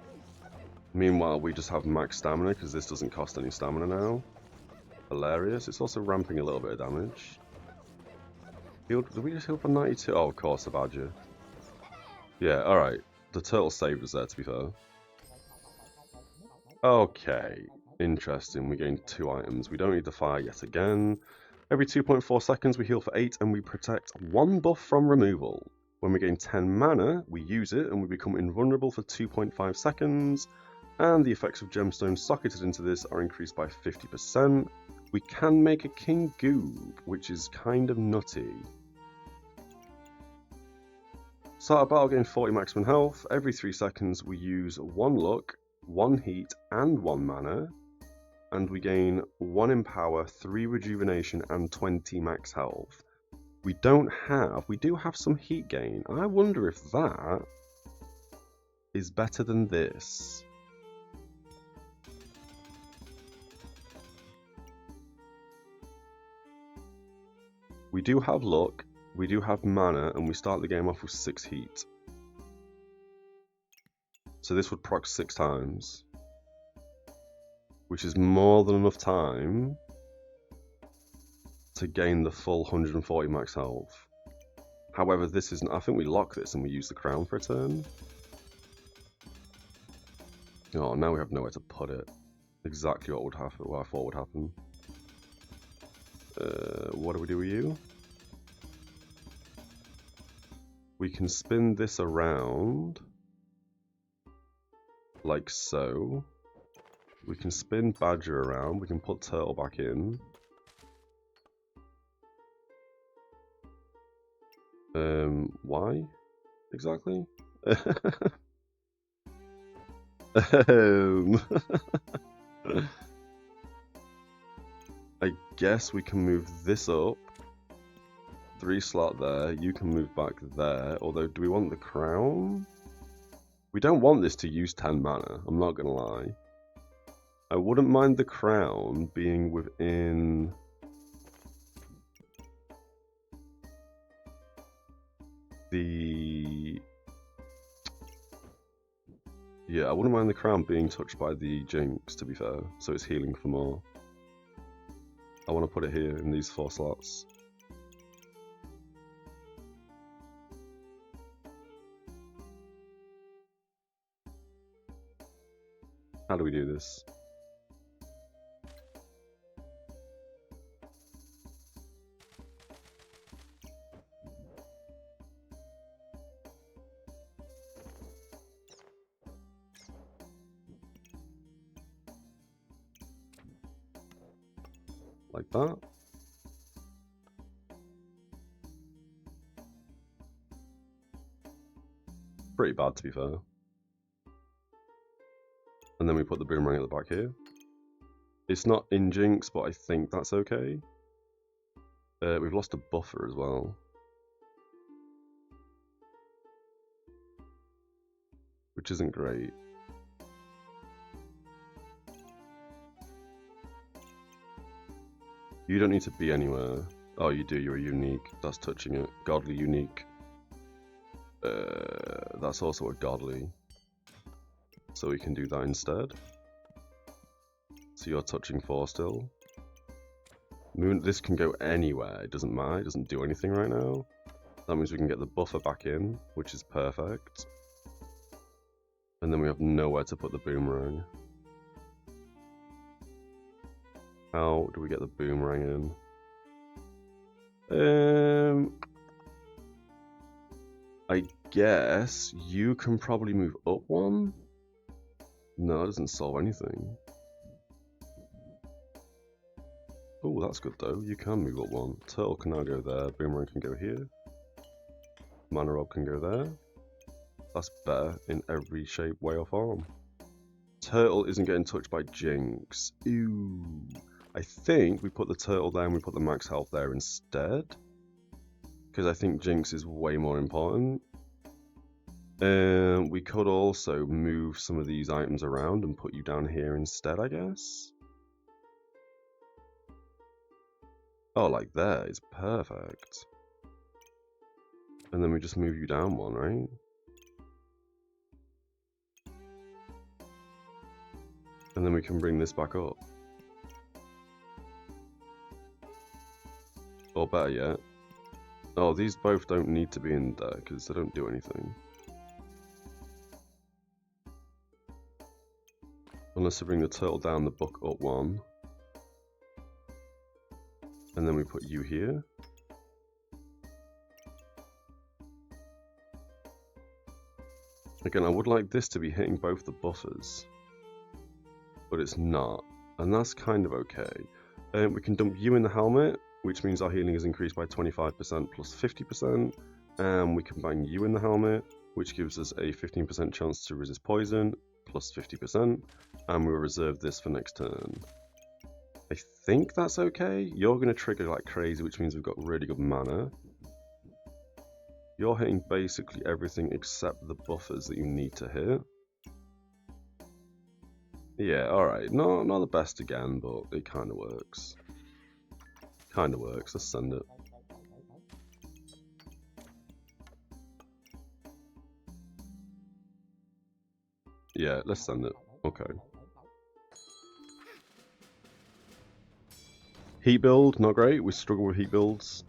Meanwhile, we just have max stamina, because this doesn't cost any stamina now. Hilarious. It's also ramping a little bit of damage. Healed, did we just heal for 92? Oh, of course, the badger. Yeah, alright. The turtle saved us there, to be fair. Okay. Interesting. We gained 2 items. We don't need the fire yet again. Every 2.4 seconds, we heal for 8, and we protect 1 buff from removal. When we gain 10 mana, we use it, and we become invulnerable for 2.5 seconds. And the effects of gemstones socketed into this are increased by 50%. We can make a King Goob, which is kind of nutty. Start of battle, gain 40 maximum health. Every 3 seconds, we use 1 luck, 1 heat, and 1 mana. And we gain 1 empower, 3 rejuvenation, and 20 max health. We do have some heat gain. I wonder if that is better than this. We do have luck, we do have mana, and we start the game off with 6 heat. So this would proc 6 times. Which is more than enough time to gain the full 140 max health. However, this isn't. I think we lock this and we use the crown for a turn. Oh, now we have nowhere to put it. Exactly what would happen. What I thought would happen. What do we do with you? We can spin this around like so. We can spin Badger around. We can put Turtle back in. Why exactly? I guess we can move this up. 3 slot there. You can move back there. Although, do we want the crown? We don't want this to use 10 mana. I'm not gonna lie. I wouldn't mind the crown being within the... Yeah, I wouldn't mind the crown being touched by the Jinx, to be fair, so it's healing for more. I want to put it here in these 4 slots. How do we do this? Like that. Pretty bad, to be fair. And then we put the boomerang at the back here. It's not in Jinx, but I think that's okay. We've lost a buffer as well. Which isn't great. You don't need to be anywhere. Oh, you do, you're unique. That's touching it. Godly unique. That's also a godly. So we can do that instead. So you're touching 4 still. Moon, this can go anywhere, it doesn't matter, it doesn't do anything right now. That means we can get the buffer back in, which is perfect. And then we have nowhere to put the boomerang. How do we get the boomerang in? I guess you can probably move up 1? No, it doesn't solve anything. Oh, that's good though. You can move up 1. Turtle can now go there. Boomerang can go here. Mana Rob can go there. That's better in every shape, way, or form. Turtle isn't getting touched by Jinx. Ew. I think we put the turtle there and we put the max health there instead. Because I think Jinx is way more important. We could also move some of these items around and put you down here instead, I guess. Oh, like there is perfect. And then we just move you down 1, right? And then we can bring this back up. Or better yet. Oh, these both don't need to be in there because they don't do anything. Unless we bring the turtle down, the book up 1. And then we put you here. Again, I would like this to be hitting both the buffers. But it's not. And that's kind of okay. We can dump you in the helmet, which means our healing is increased by 25% plus 50%. And we can bang you in the helmet, which gives us a 15% chance to resist poison, plus 50%. And we'll reserve this for next turn. I think that's okay. You're going to trigger like crazy, which means we've got really good mana. You're hitting basically everything except the buffers that you need to hit. Yeah, alright. Not the best again, but it kind of works. Kind of works. Let's send it. Yeah, let's send it. Okay. Heat build, not great. We struggle with heat builds.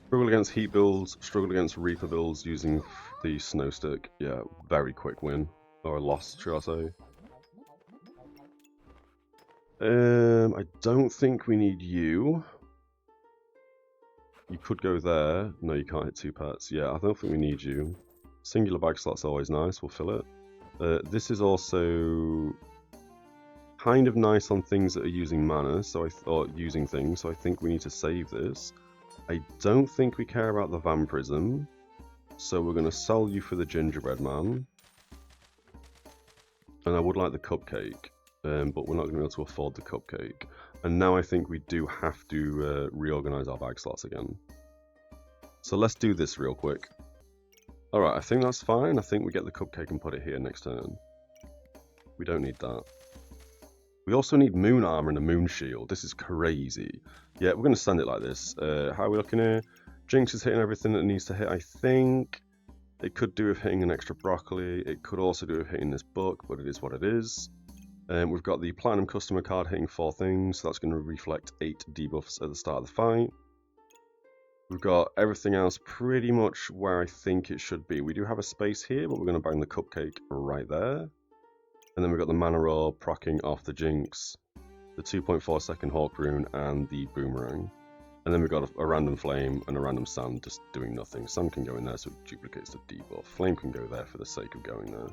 Struggle against heat builds, struggle against Reaper builds using the snow stick. Yeah, very quick win. Or a loss, should I say. I don't think we need you. You could go there. No, you can't hit 2 pets. Yeah, I don't think we need you. Singular bag slot's always nice. We'll fill it. This is also kind of nice on things that are using mana, or using things. So I think we need to save this. I don't think we care about the vampirism, so we're going to sell you for the gingerbread man. And I would like the cupcake, but we're not going to be able to afford the cupcake. And now I think we do have to reorganize our bag slots again. So let's do this real quick. Alright, I think that's fine. I think we get the cupcake and put it here next turn. We don't need that. We also need moon armor and a moon shield. This is crazy. Yeah, we're going to send it like this. How are we looking here? Jinx is hitting everything that it needs to hit, I think. It could do with hitting an extra broccoli. It could also do with hitting this book, but it is what it is. We've got the Platinum customer card hitting 4 things, so that's going to reflect 8 debuffs at the start of the fight. We've got everything else pretty much where I think it should be. We do have a space here, but we're going to bang the cupcake right there. And then we've got the Mana Orb proccing off the Jinx, the 2.4 second Hawk Rune, and the Boomerang. And then we've got a random Flame and a random Sand just doing nothing. Sand can go in there so it duplicates the debuff. Flame can go there for the sake of going there.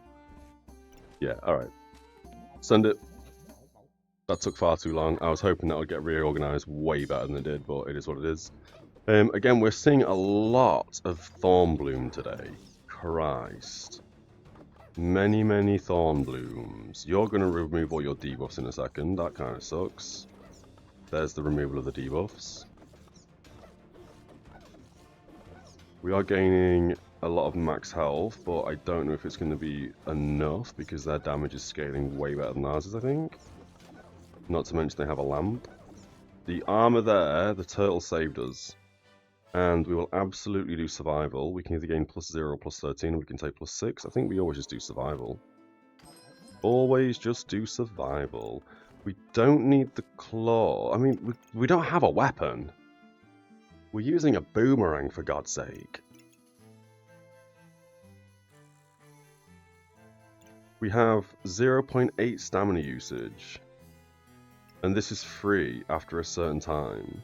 Yeah, alright. Send it. That took far too long. I was hoping that would get reorganized way better than it did, but it is what it is. Again, we're seeing a lot of Thornbloom today. Christ. Many, many Thornblooms. You're going to remove all your debuffs in a second. That kind of sucks. There's the removal of the debuffs. We are gaining a lot of max health, but I don't know if it's going to be enough because their damage is scaling way better than ours is, I think. Not to mention they have a lamp. The armor there, the turtle saved us. And we will absolutely do survival. We can either gain +0 or +13, or we can take +6. I think we always just do survival. Always just do survival. We don't need the claw. I mean, we don't have a weapon. We're using a boomerang, for God's sake. We have 0.8 stamina usage. And this is free after a certain time.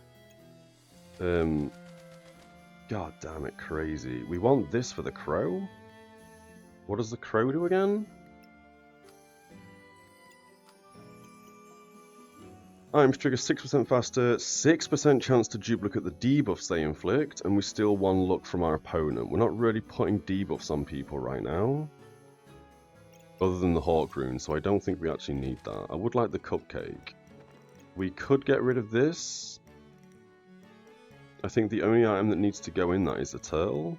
God damn it, crazy. We want this for the crow? What does the crow do again? Items trigger 6% faster, 6% chance to duplicate the debuffs they inflict, and we steal 1 luck from our opponent. We're not really putting debuffs on people right now. Other than the Hawk Rune, so I don't think we actually need that. I would like the Cupcake. We could get rid of this. I think the only item that needs to go in that is the turtle.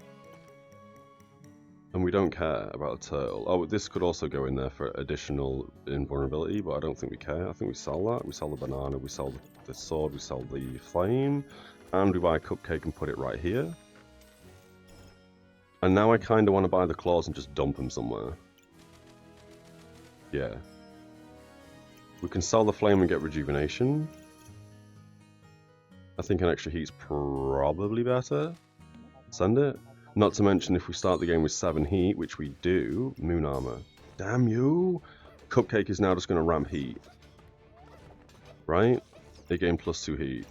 And we don't care about a turtle. Oh, this could also go in there for additional invulnerability, but I don't think we care. I think we sell that. We sell the banana, we sell the sword, we sell the flame, and we buy a Cupcake and put it right here. And now I kind of want to buy the claws and just dump them somewhere. Yeah. We can sell the flame and get rejuvenation. I think an extra heat's probably better. Send it. Not to mention if we start the game with 7 heat, which we do, moon armor. Damn you! Cupcake is now just going to ramp heat. Right? They gain +2 heat.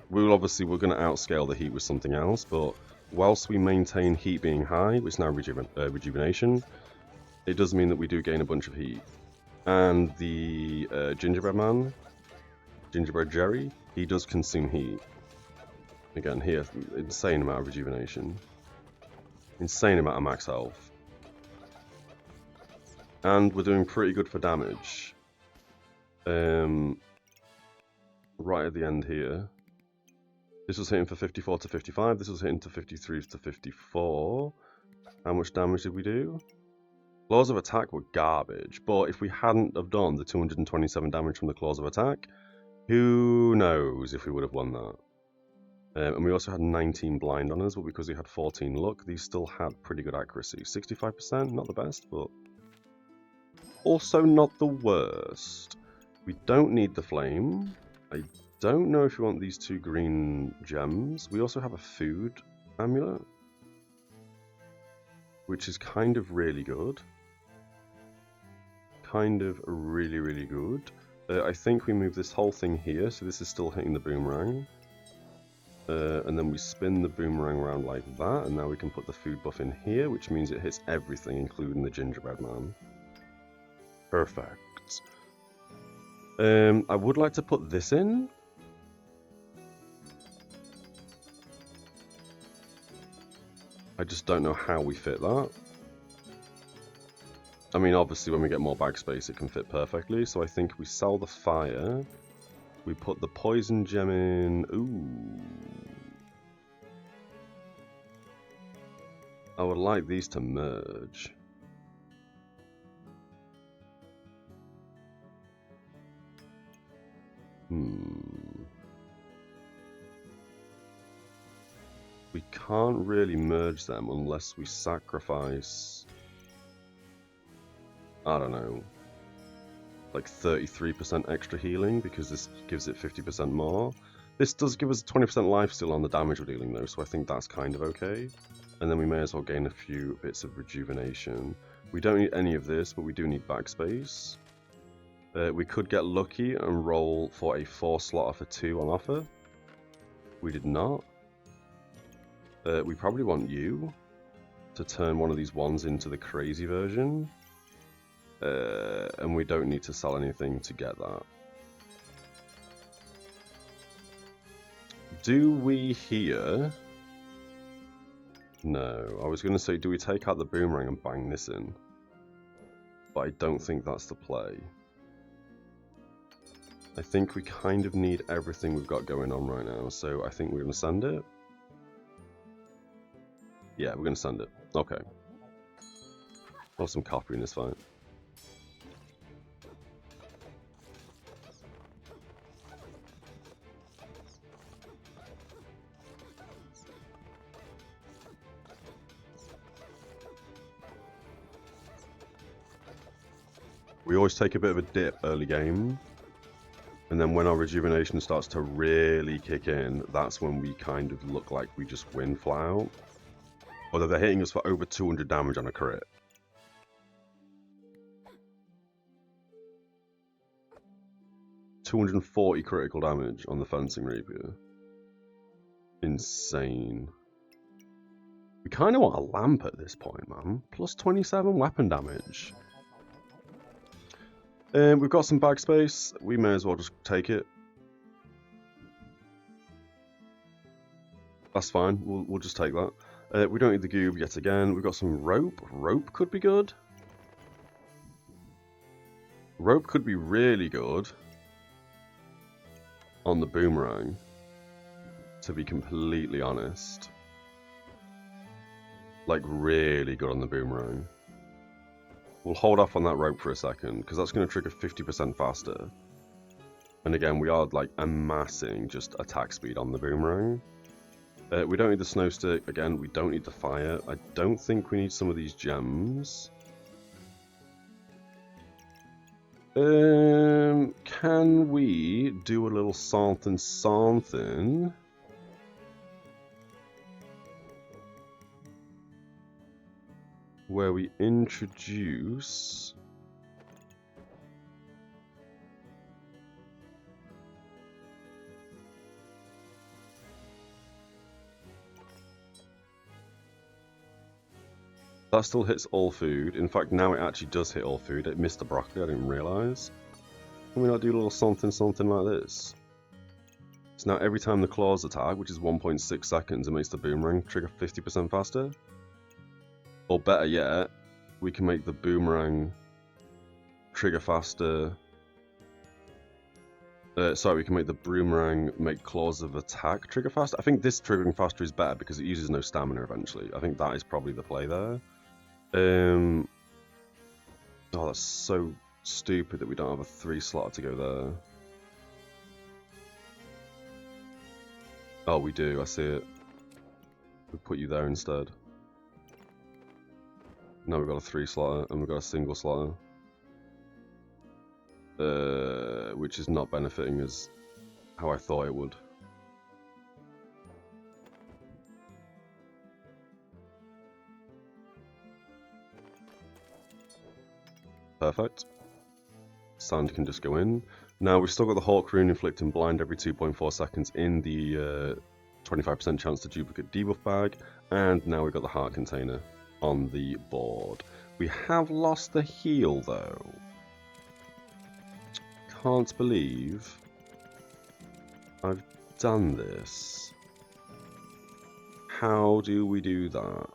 We're going to outscale the heat with something else, but whilst we maintain heat being high, which is now rejuvenation, it does mean that we do gain a bunch of heat. And the Gingerbread Man, Gingerbread Jerry, he does consume heat. Again, here, insane amount of rejuvenation. Insane amount of max health. And we're doing pretty good for damage. Right at the end here. This was hitting for 54 to 55, this was hitting to 53 to 54. How much damage did we do? Claws of Attack were garbage, but if we hadn't have done the 227 damage from the Claws of Attack, who knows if we would have won that. And we also had 19 blind on us, but because we had 14 luck, these still had pretty good accuracy. 65%, not the best, but also not the worst. We don't need the flame. I don't know if we want these 2 green gems. We also have a food amulet, which is kind of really good. Kind of really, really good. I think we move this whole thing here, so this is still hitting the boomerang. And then we spin the boomerang around like that, and now we can put the food buff in here, which means it hits everything, including the Gingerbread Man. Perfect. I would like to put this in. I just don't know how we fit that. I mean, obviously when we get more bag space it can fit perfectly, so I think we sell the fire. We put the poison gem in. Ooh. I would like these to merge. We can't really merge them unless we sacrifice, I don't know, like 33% extra healing, because this gives it 50% more. This does give us 20% life still on the damage we're dealing though, so I think that's kind of okay. And then we may as well gain a few bits of rejuvenation. We don't need any of this, but we do need backspace. We could get lucky and roll for a 4-slotter for 2 on offer. We did not. We probably want you to turn one of these ones into the crazy version. And we don't need to sell anything to get that. Do we here? No, I was going to say, do we take out the boomerang and bang this in? But I don't think that's the play. I think we kind of need everything we've got going on right now, so I think we're going to send it. Yeah, we're going to send it. Okay. We'll have some copper in this fight. We always take a bit of a dip early game. And then when our rejuvenation starts to really kick in, that's when we kind of look like we just win flat out. Although they're hitting us for over 200 damage on a crit. $240 critical damage on the Fencing Rapier. Insane. We kind of want a lamp at this point, man. Plus 27 weapon damage. We've got some bag space. We may as well just take it. That's fine. We'll just take that. We don't need the goob yet again. We've got some rope. Rope could be good. Rope could be really good on the boomerang, to be completely honest. Like, really good on the boomerang. We'll hold off on that rope for a second, because that's going to trigger 50% faster. And again, we are, like, amassing just attack speed on the boomerang. We don't need the snow stick. Again, we don't need the fire. I don't think we need some of these gems. Can we do a little something? Where we introduce that still hits all food. In fact, now it actually does hit all food. It missed the broccoli, I didn't realise. Can we not do a little something like this? So now every time the claws attack, which is 1.6 seconds, it makes the boomerang trigger 50% faster. Or better yet, we can make the boomerang trigger faster. Sorry, we can make the boomerang make claws of attack trigger faster. I think this triggering faster is better because it uses no stamina eventually. I think that is probably the play there. Oh, that's so stupid that we don't have a 3-slot to go there. Oh, we do. I see it. We put you there instead. Now we've got a 3-slotter and we've got a single slotter. Which is not benefiting us how I thought it would. Perfect. Sand can just go in. Now we've still got the Hawk Rune inflicting blind every 2.4 seconds in the 25% chance to duplicate debuff bag, and now we've got the heart container on the board. We have lost the heal though. Can't believe I've done this. How do we do that?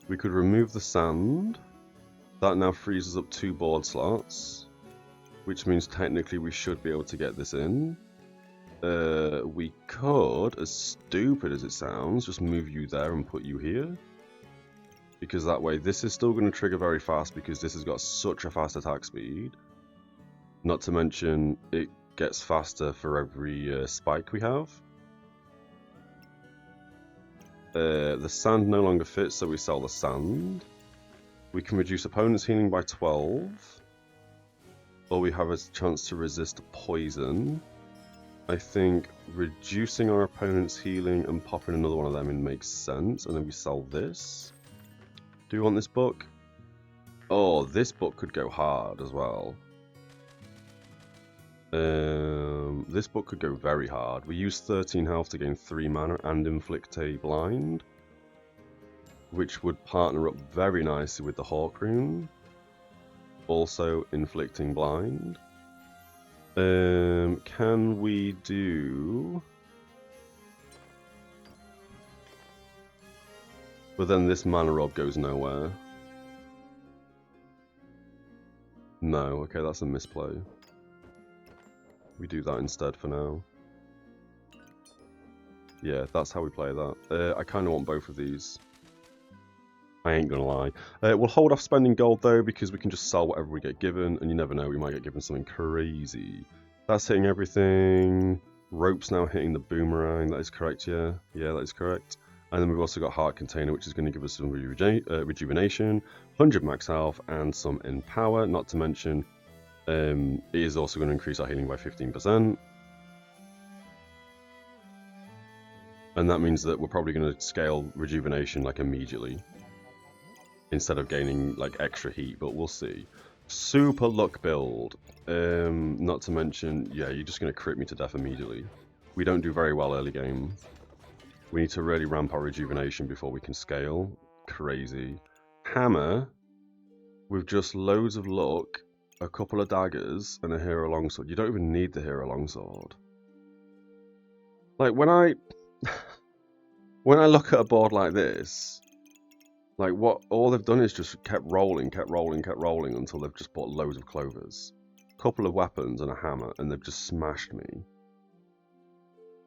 We could remove the sand. That now frees us up 2 board slots, which means technically we should be able to get this in. We could, as stupid as it sounds, just move you there and put you here. Because that way this is still going to trigger very fast because this has got such a fast attack speed. Not to mention it gets faster for every spike we have. The sand no longer fits, so we sell the sand. We can reduce opponent's healing by 12. Or we have a chance to resist poison. I think reducing our opponent's healing and popping another one of them in makes sense. And then we sell this. Do we want this book? Oh, this book could go hard as well. This book could go very hard. We use 13 health to gain 3 mana and inflict a blind, which would partner up very nicely with the Hawk Rune, also inflicting blind. Can we do... But then this mana rob goes nowhere. No, okay, that's a misplay. We do that instead for now. Yeah, that's how we play that. I kind of want both of these. I ain't gonna lie. We'll hold off spending gold though, because we can just sell whatever we get given, and you never know, we might get given something crazy. That's hitting everything. Rope's now hitting the boomerang. That is correct, yeah. Yeah, that is correct. And then we've also got Heart Container, which is going to give us some rejuvenation, 100 max health, and some in power. Not to mention, it is also going to increase our healing by 15%. And that means that we're probably going to scale rejuvenation like immediately, instead of gaining like extra heat, but we'll see. Super luck build. Not to mention, yeah, you're just going to crit me to death immediately. We don't do very well early game. We need to really ramp our rejuvenation before we can scale. Crazy. Hammer, with just loads of luck, a couple of daggers, and a hero longsword. You don't even need the hero longsword. Like, when I look at a board like this, like, what all they've done is just kept rolling until they've just bought loads of clovers. Couple of weapons and a hammer, and they've just smashed me.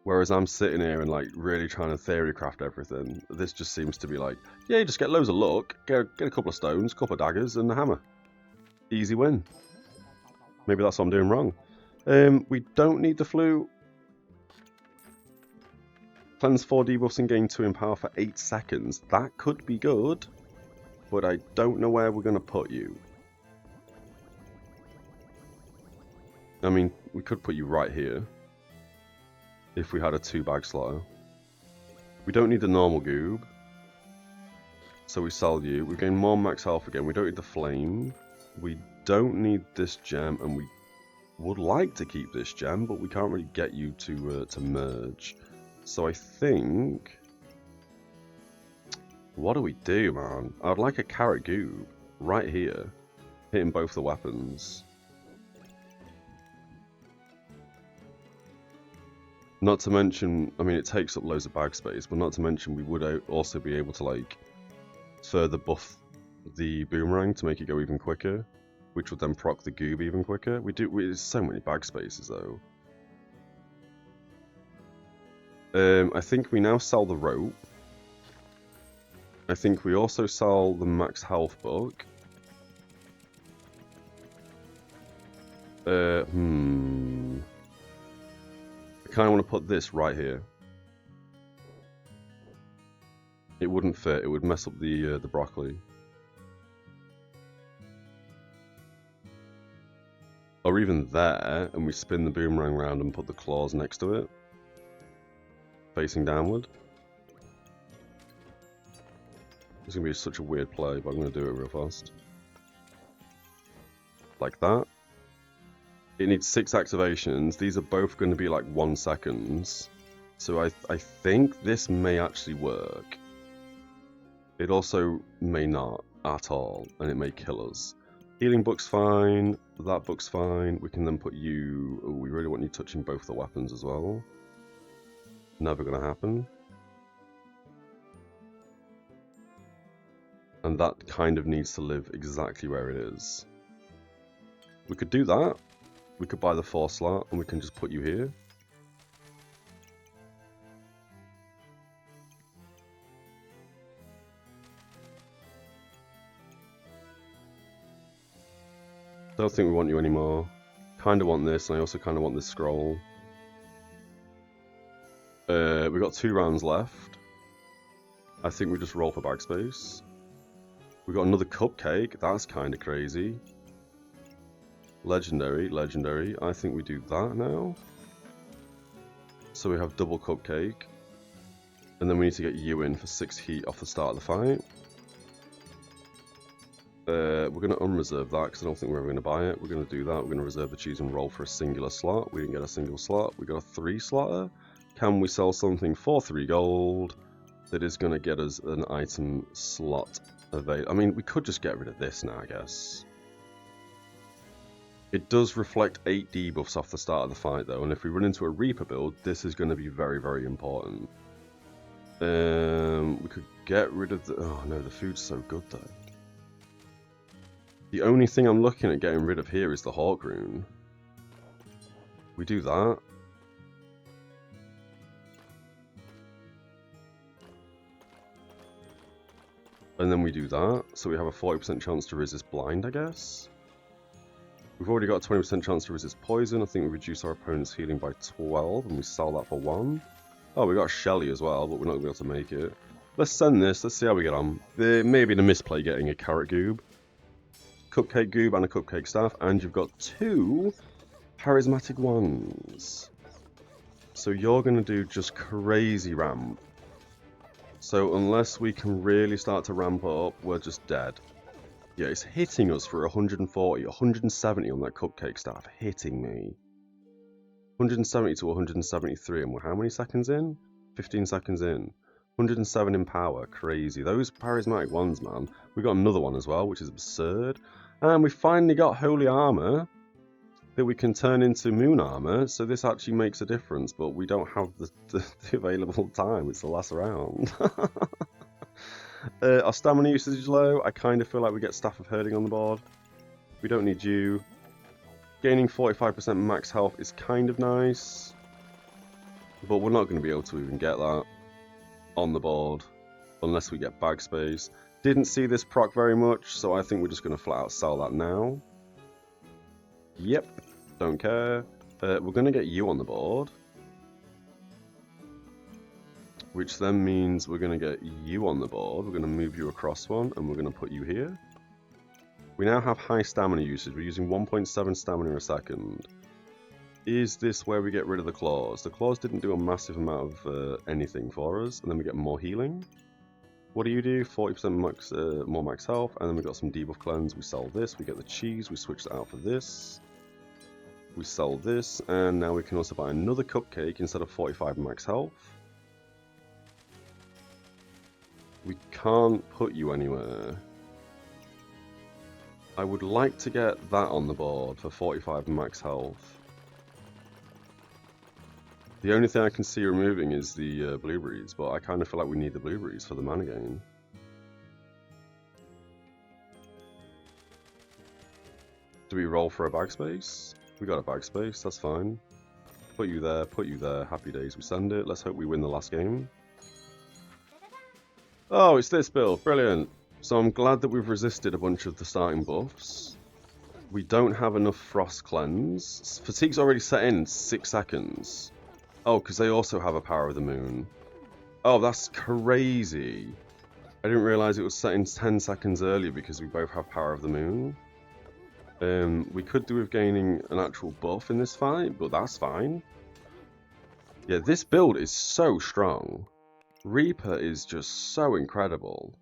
Whereas I'm sitting here and like really trying to theory craft everything. This just seems to be like, yeah, you just get loads of luck, get a couple of stones, couple of daggers, and a hammer. Easy win. Maybe that's what I'm doing wrong. We don't need the flute. Cleanse 4 debuffs and gain 2 in power for 8 seconds. That could be good, but I don't know where we're going to put you. I mean, we could put you right here, if we had a 2-bag slotter. We don't need the normal goob, so we sell you. We gain more max health again. We don't need the flame. We don't need this gem, and we would like to keep this gem, but we can't really get you to merge. So I think... What do we do, man? I'd like a carrot goob right here, hitting both the weapons. Not to mention, I mean, it takes up loads of bag space, but not to mention we would also be able to, like, further buff the boomerang to make it go even quicker, which would then proc the goob even quicker. There's so many bag spaces, though. I think we now sell the rope. I think we also sell the max health book. I kind of want to put this right here. It wouldn't fit. It would mess up the broccoli. Or even there, and we spin the boomerang round and put the claws next to it, facing downward. It's going to be such a weird play, but I'm going to do it real fast. Like that. It needs 6 activations. These are both going to be like 1 seconds. So I think this may actually work. It also may not at all, and it may kill us. Healing book's fine. That book's fine. We can then put you... Oh, we really want you touching both the weapons as well. Never going to happen. And that kind of needs to live exactly where it is. We could do that. We could buy the 4 slot and we can just put you here. Don't think we want you anymore. Kind of want this, and I also kind of want this scroll. We've got 2 rounds left. I think we just roll for bag space. We've got another cupcake. That's kind of crazy. Legendary, legendary. I think we do that now. So we have double cupcake. And then we need to get you in for 6 heat off the start of the fight. We're going to unreserve that because I don't think we're ever going to buy it. We're going to do that. We're going to reserve the cheese and roll for a singular slot. We didn't get a single slot. We got a 3 slotter. Can we sell something for 3 gold that is going to get us an item slot available? I mean, we could just get rid of this now, I guess. It does reflect 8 debuffs off the start of the fight, though, and if we run into a Reaper build, this is going to be very, very important. We could get rid of the... Oh, no, the food's so good, though. The only thing I'm looking at getting rid of here is the Hawk Rune. We do that. And then we do that, so we have a 40% chance to resist blind, I guess. We've already got a 20% chance to resist poison. I think we reduce our opponent's healing by 12, and we sell that for 1. Oh, we got a Shelly as well, but we're not going to be able to make it. Let's send this, let's see how we get on. There may have been a misplay getting a Carrot Goob. Cupcake Goob and a Cupcake Staff, and you've got 2 Charismatic Ones. So you're going to do just crazy ramp. So unless we can really start to ramp up, we're just dead. Yeah, it's hitting us for 140, 170 on that Cupcake Staff, hitting me. 170 to 173, and we're how many seconds in? 15 seconds in. 107 in power, crazy. Those Charismatic Ones, man. We got another one as well, which is absurd. And we finally got Holy Armor that we can turn into Moon Armor, so this actually makes a difference, but we don't have the available time. It's the last round. Our stamina usage is low. I kind of feel like we get Staff of Herding on the board. We don't need you. Gaining 45% max health is kind of nice, but we're not going to be able to even get that on the board unless we get bag space. Didn't see this proc very much, so I think we're just going to flat out sell that now. Yep, don't care. We're going to get you on the board, which then means we're going to get you on the board. We're going to move you across one, and we're going to put you here. We now have high stamina usage. We're using 1.7 stamina a second. Is this where we get rid of the claws? The claws didn't do a massive amount of anything for us, and then we get more healing. What do you do? 40% max, more max health, and then we got some debuff cleanse. We sell this, we get the cheese, we switch that out for this. We sell this, and now we can also buy another cupcake instead of 45 max health. We can't put you anywhere. I would like to get that on the board for 45 max health. The only thing I can see removing is the blueberries, but I kind of feel like we need the blueberries for the mana gain. Do we roll for a bag space? We got a bag space, that's fine. Put you there, happy days, we send it. Let's hope we win the last game. Oh, it's this build, brilliant. So I'm glad that we've resisted a bunch of the starting buffs. We don't have enough Frost Cleanse. Fatigue's already set in 6 seconds. Oh, because they also have a Power of the Moon. Oh, that's crazy. I didn't realise it was set in 10 seconds earlier because we both have Power of the Moon. We could do with gaining an actual buff in this fight, but that's fine. Yeah, this build is so strong. Reaper is just so incredible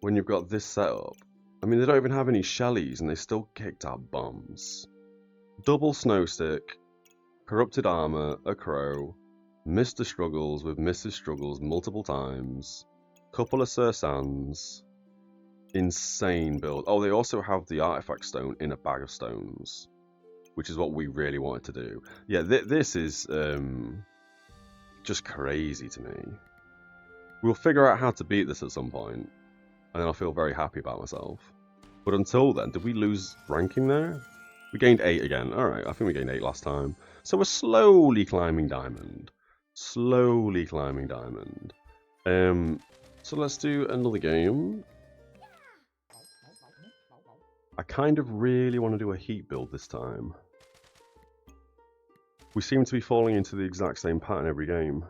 when you've got this setup. I mean, they don't even have any Shellys and they still kicked our bums. Double Snow Stick, Corrupted Armor, a Crow, Mr. Struggles with Mrs. Struggles multiple times, couple of Sursans. Insane build. Oh, they also have the Artifact Stone in a bag of stones, which is what we really wanted to do. Yeah, this is just crazy to me. We'll figure out how to beat this at some point, and then I'll feel very happy about myself. But until then, did we lose ranking there? We gained 8 again. Alright, I think we gained 8 last time. So we're slowly climbing Diamond. Slowly climbing Diamond. So let's do another game. I kind of really want to do a heat build this time. We seem to be falling into the exact same pattern every game.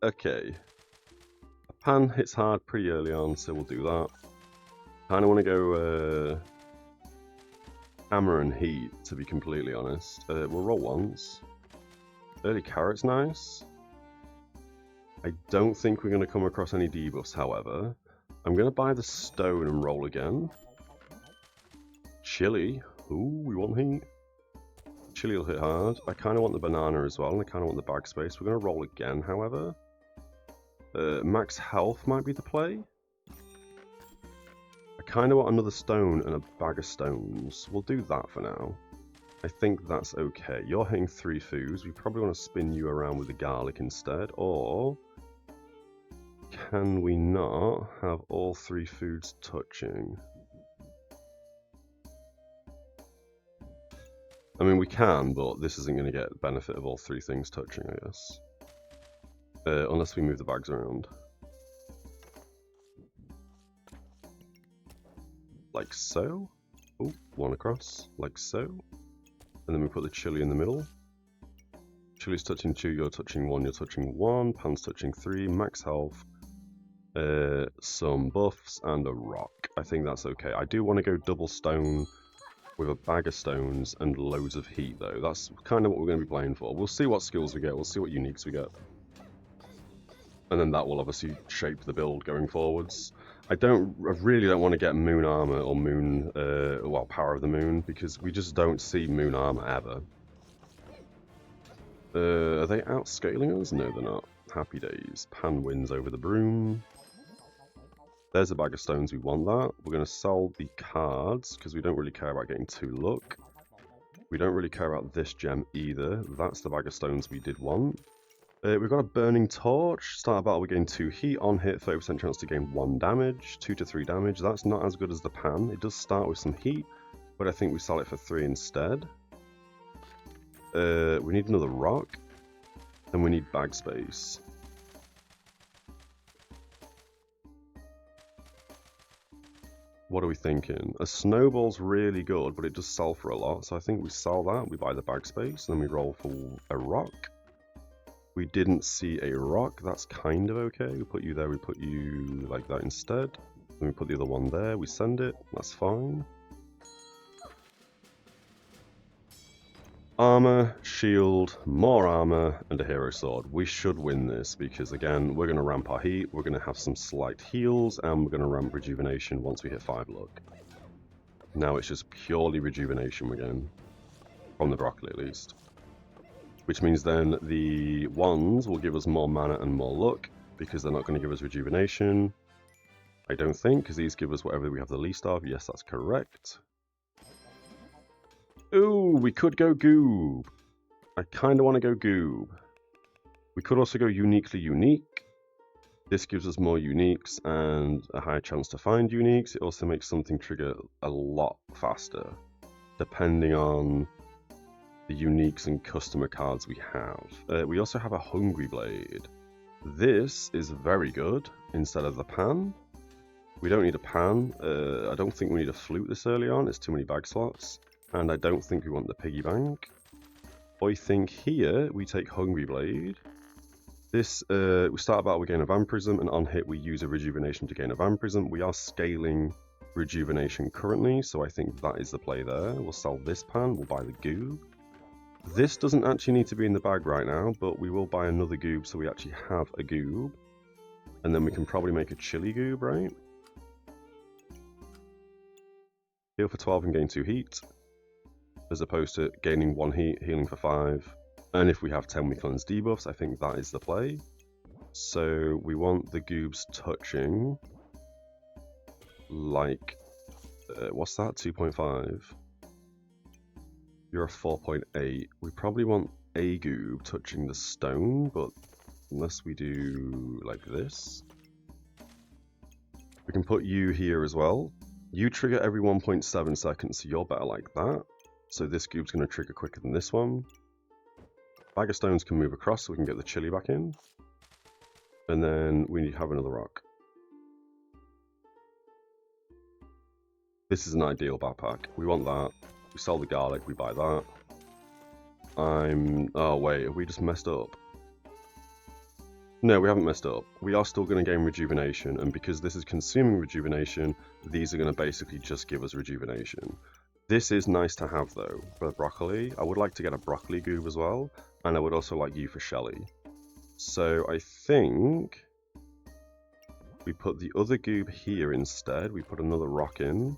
Okay. A pan hits hard pretty early on, so we'll do that. Kind of want to go hammer and heat, to be completely honest. We'll roll once. Early carrot's nice. I don't think we're going to come across any debuffs, however. I'm going to buy the stone and roll again. Chili. Ooh, we want heat. Chili will hit hard. I kind of want the banana as well, and I kind of want the bag space. We're going to roll again, however. Max health might be the play. I kind of want another stone and a bag of stones. We'll do that for now. I think that's okay. You're hitting 3 foods. We probably want to spin you around with the garlic instead. Or can we not have all 3 foods touching? I mean, we can, but this isn't going to get the benefit of all 3 things touching, I guess. Unless we move the bags around. Like so. Oh, 1 across. Like so. And then we put the chili in the middle. Chili's touching 2, you're touching 1, you're touching 1. Pan's touching 3, max health. Some buffs and a rock. I think that's okay. I do want to go double stone with a bag of stones and loads of heat, though. That's kind of what we're going to be playing for. We'll see what skills we get. We'll see what uniques we get. And then that will obviously shape the build going forwards. I really don't want to get moon armor or moon, well, power of the moon, because we just don't see moon armor ever. Are they outscaling us? No, they're not. Happy days. Pan wins over the broom. There's a bag of stones, we want that. We're going to sell the cards, because we don't really care about getting 2 luck. We don't really care about this gem either. That's the bag of stones we did want. We've got a burning torch. Start a battle, we gain 2 heat. On hit, 30% chance to gain 1 damage. 2 to 3 damage. That's not as good as the pan. It does start with some heat, but I think we sell it for 3 instead. We need another rock. And we need bag space. What are we thinking? A snowball's really good, but it does sell for a lot. So I think we sell that. We buy the bag space. And then we roll for a rock. We didn't see a rock. That's kind of okay. We put you there. We put you like that instead. Then we put the other one there. We send it. That's fine. Armor, shield, more armor, and a hero sword. We should win this because, again, we're going to ramp our heat. We're going to have some slight heals, and we're going to ramp rejuvenation once we hit 5 luck. Now it's just purely rejuvenation again. From the broccoli, at least. Which means then the wands will give us more mana and more luck, because they're not going to give us rejuvenation. I don't think, because these give us whatever we have the least of. Yes, that's correct. Ooh, we could go goob. I kind of want to go goob. We could also go uniquely unique. This gives us more uniques and a higher chance to find uniques. It also makes something trigger a lot faster, depending on the uniques and customer cards we have. We also have a Hungry Blade. This is very good instead of the pan. We don't need a pan. I don't think we need a flute this early on. It's too many bag slots. And I don't think we want the piggy bank. I think here we take Hungry Blade. This, we start a battle, we gain a Vampirism, and on hit we use a Rejuvenation to gain a Vampirism. We are scaling Rejuvenation currently, so I think that is the play there. We'll sell this pan, we'll buy the goob. This doesn't actually need to be in the bag right now, but we will buy another goob so we actually have a goob. And then we can probably make a chili goob, right? Heal for 12 and gain 2 heat. As opposed to gaining 1 heat, healing for 5. And if we have 10 we cleanse debuffs, I think that is the play. So we want the goobs touching like, what's that, 2.5? You're a 4.8. We probably want a goob touching the stone, but unless we do like this. We can put you here as well. You trigger every 1.7 seconds, so you're better like that. So this goob's going to trigger quicker than this one. Bag of stones can move across so we can get the chili back in. And then we need to have another rock. This is an ideal backpack. We want that. We sell the garlic, we buy that. Oh wait, have we just messed up? No, we haven't messed up. We are still going to gain rejuvenation, and because this is consuming rejuvenation, these are going to basically just give us rejuvenation. This is nice to have though, for the broccoli. I would like to get a broccoli goob as well, and I would also like you for Shelly. So I think We put the other goob here instead. We put another rock in.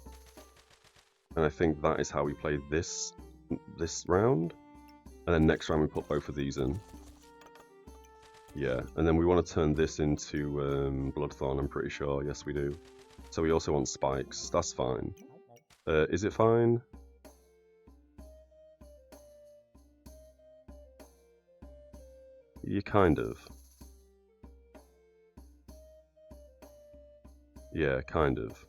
And I think that is how we play this round. And then next round we put both of these in. Yeah, and then we want to turn this into Bloodthorn, I'm pretty sure. Yes, we do. So we also want spikes. That's fine. Is it fine? You kind of. Yeah, kind of.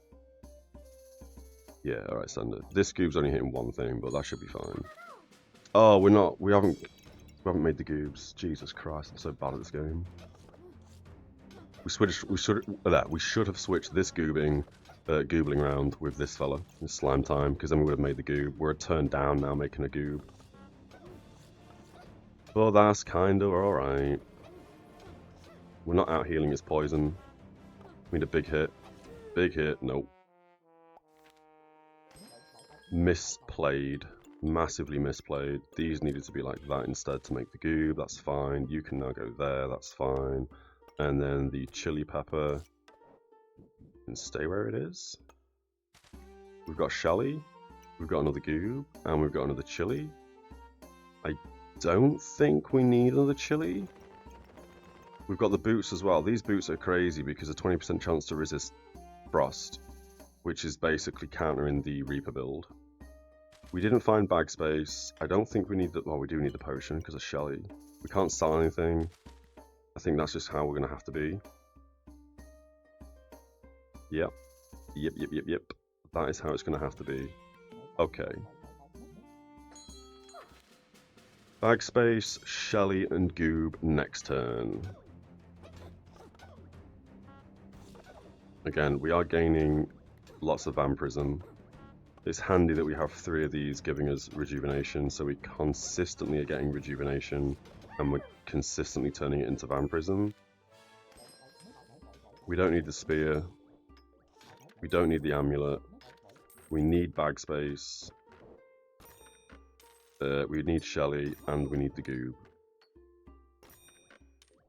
Yeah, alright, send it. This goob's only hitting one thing, but that should be fine. Oh, we haven't made the goobs. Jesus Christ, I'm so bad at this game. We should have switched this goobling round with this fella, this slime time, because then we would have made the goob. We're a turn down now making a goob. Well, that's kind of alright. We're not out healing his poison. We need a big hit. Big hit, nope. Misplayed. Massively misplayed. These needed to be like that instead to make the goob. That's fine. You can now go there. That's fine. And then the chili pepper can stay where it is. We've got Shelly. We've got another goob. And we've got another chili. I don't think we need another chili. We've got the boots as well. These boots are crazy because a 20% chance to resist frost, which is basically countering the Reaper build. We didn't find bag space. I don't think we need the... Well, we do need the potion because of Shelly. We can't sell anything. I think that's just how we're going to have to be. Yep. Yep. That is how it's going to have to be. Okay. Bag space, Shelly and Goob next turn. Again, we are gaining lots of vampirism. It's handy that we have 3 of these giving us rejuvenation, so we consistently are getting rejuvenation and we're consistently turning it into vampirism. We don't need the spear. We don't need the amulet. We need bag space. We need Shelly and we need the goob.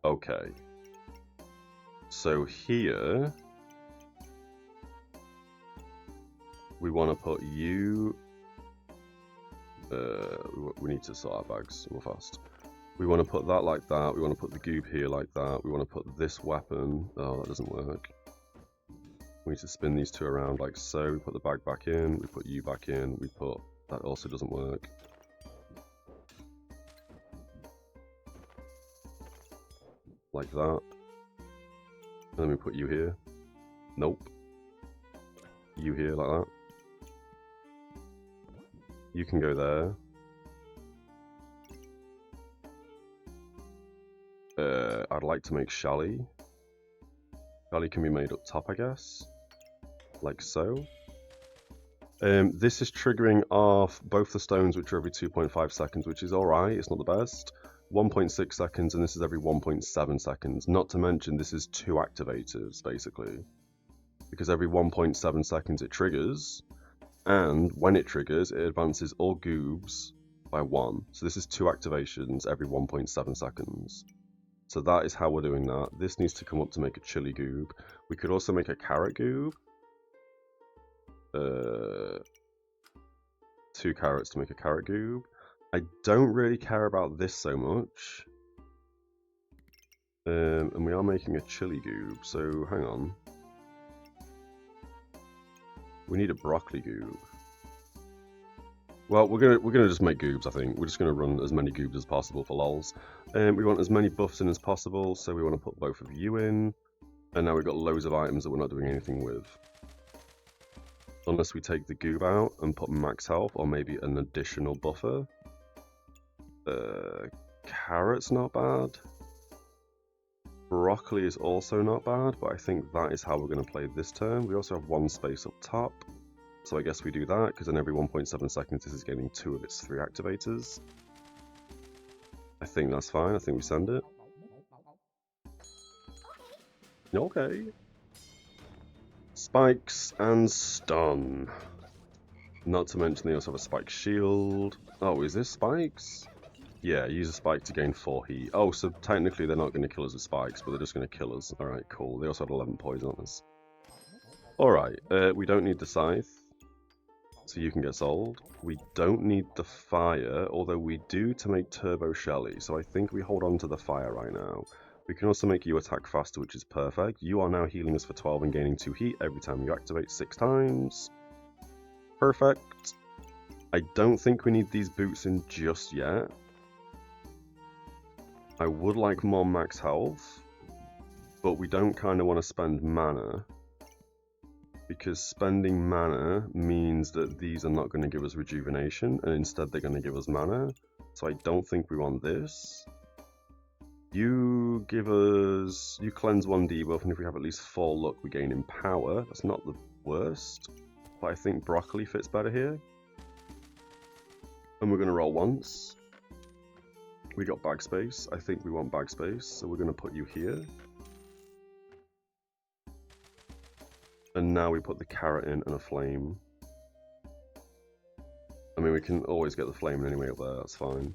Okay. So here... we want to put you... we need to sort our bags real fast. We want to put that like that. We want to put the goob here like that. We want to put this weapon... Oh, that doesn't work. We need to spin these 2 around like so. We put the bag back in. We put you back in. We put... That also doesn't work. Like that. And then we put you here. Nope. You here like that. You can go there. I'd like to make Shelly. Shelly can be made up top, I guess. Like so. This is triggering off both the stones, which are every 2.5 seconds, which is alright, it's not the best. 1.6 seconds, and this is every 1.7 seconds. Not to mention, this is 2 activators, basically. Because every 1.7 seconds it triggers, and when it triggers, it advances all goobs by 1. So this is 2 activations every 1.7 seconds. So that is how we're doing that. This needs to come up to make a chili goob. We could also make a carrot goob. 2 carrots to make a carrot goob. I don't really care about this so much. And we are making a chili goob, so hang on. We need a broccoli goob. Well, we're gonna just make goobs, I think. We're just gonna run as many goobs as possible for lols. We want as many buffs in as possible, so we want to put both of you in. And now we've got loads of items that we're not doing anything with. Unless we take the goob out and put max health, or maybe an additional buffer. Carrot's not bad. Broccoli is also not bad, but I think that is how we're going to play this turn. We also have 1 space up top, so I guess we do that, because then every 1.7 seconds this is getting 2 of its 3 activators. I think that's fine, I think we send it. Okay. Spikes and stun. Not to mention they also have a spike shield. Oh, is this spikes? Yeah, use a spike to gain 4 heat. Oh, so technically they're not going to kill us with spikes, but they're just going to kill us. Alright, cool. They also had 11 poison on us. Alright, we don't need the scythe, so you can get sold. We don't need the fire, although we do to make Turbo Shelly, so I think we hold on to the fire right now. We can also make you attack faster, which is perfect. You are now healing us for 12 and gaining 2 heat every time you activate 6 times. Perfect. I don't think we need these boots in just yet. I would like more max health, but we don't kind of want to spend mana, because spending mana means that these are not going to give us rejuvenation, and instead they're going to give us mana, so I don't think we want this. You cleanse 1 debuff, and if we have at least 4 luck, we gain in power. That's not the worst, but I think broccoli fits better here. And we're going to roll once. We got bag space. I think we want bag space, so we're going to put you here. And now we put the carrot in and a flame. I mean, we can always get the flame anyway up there, that's fine.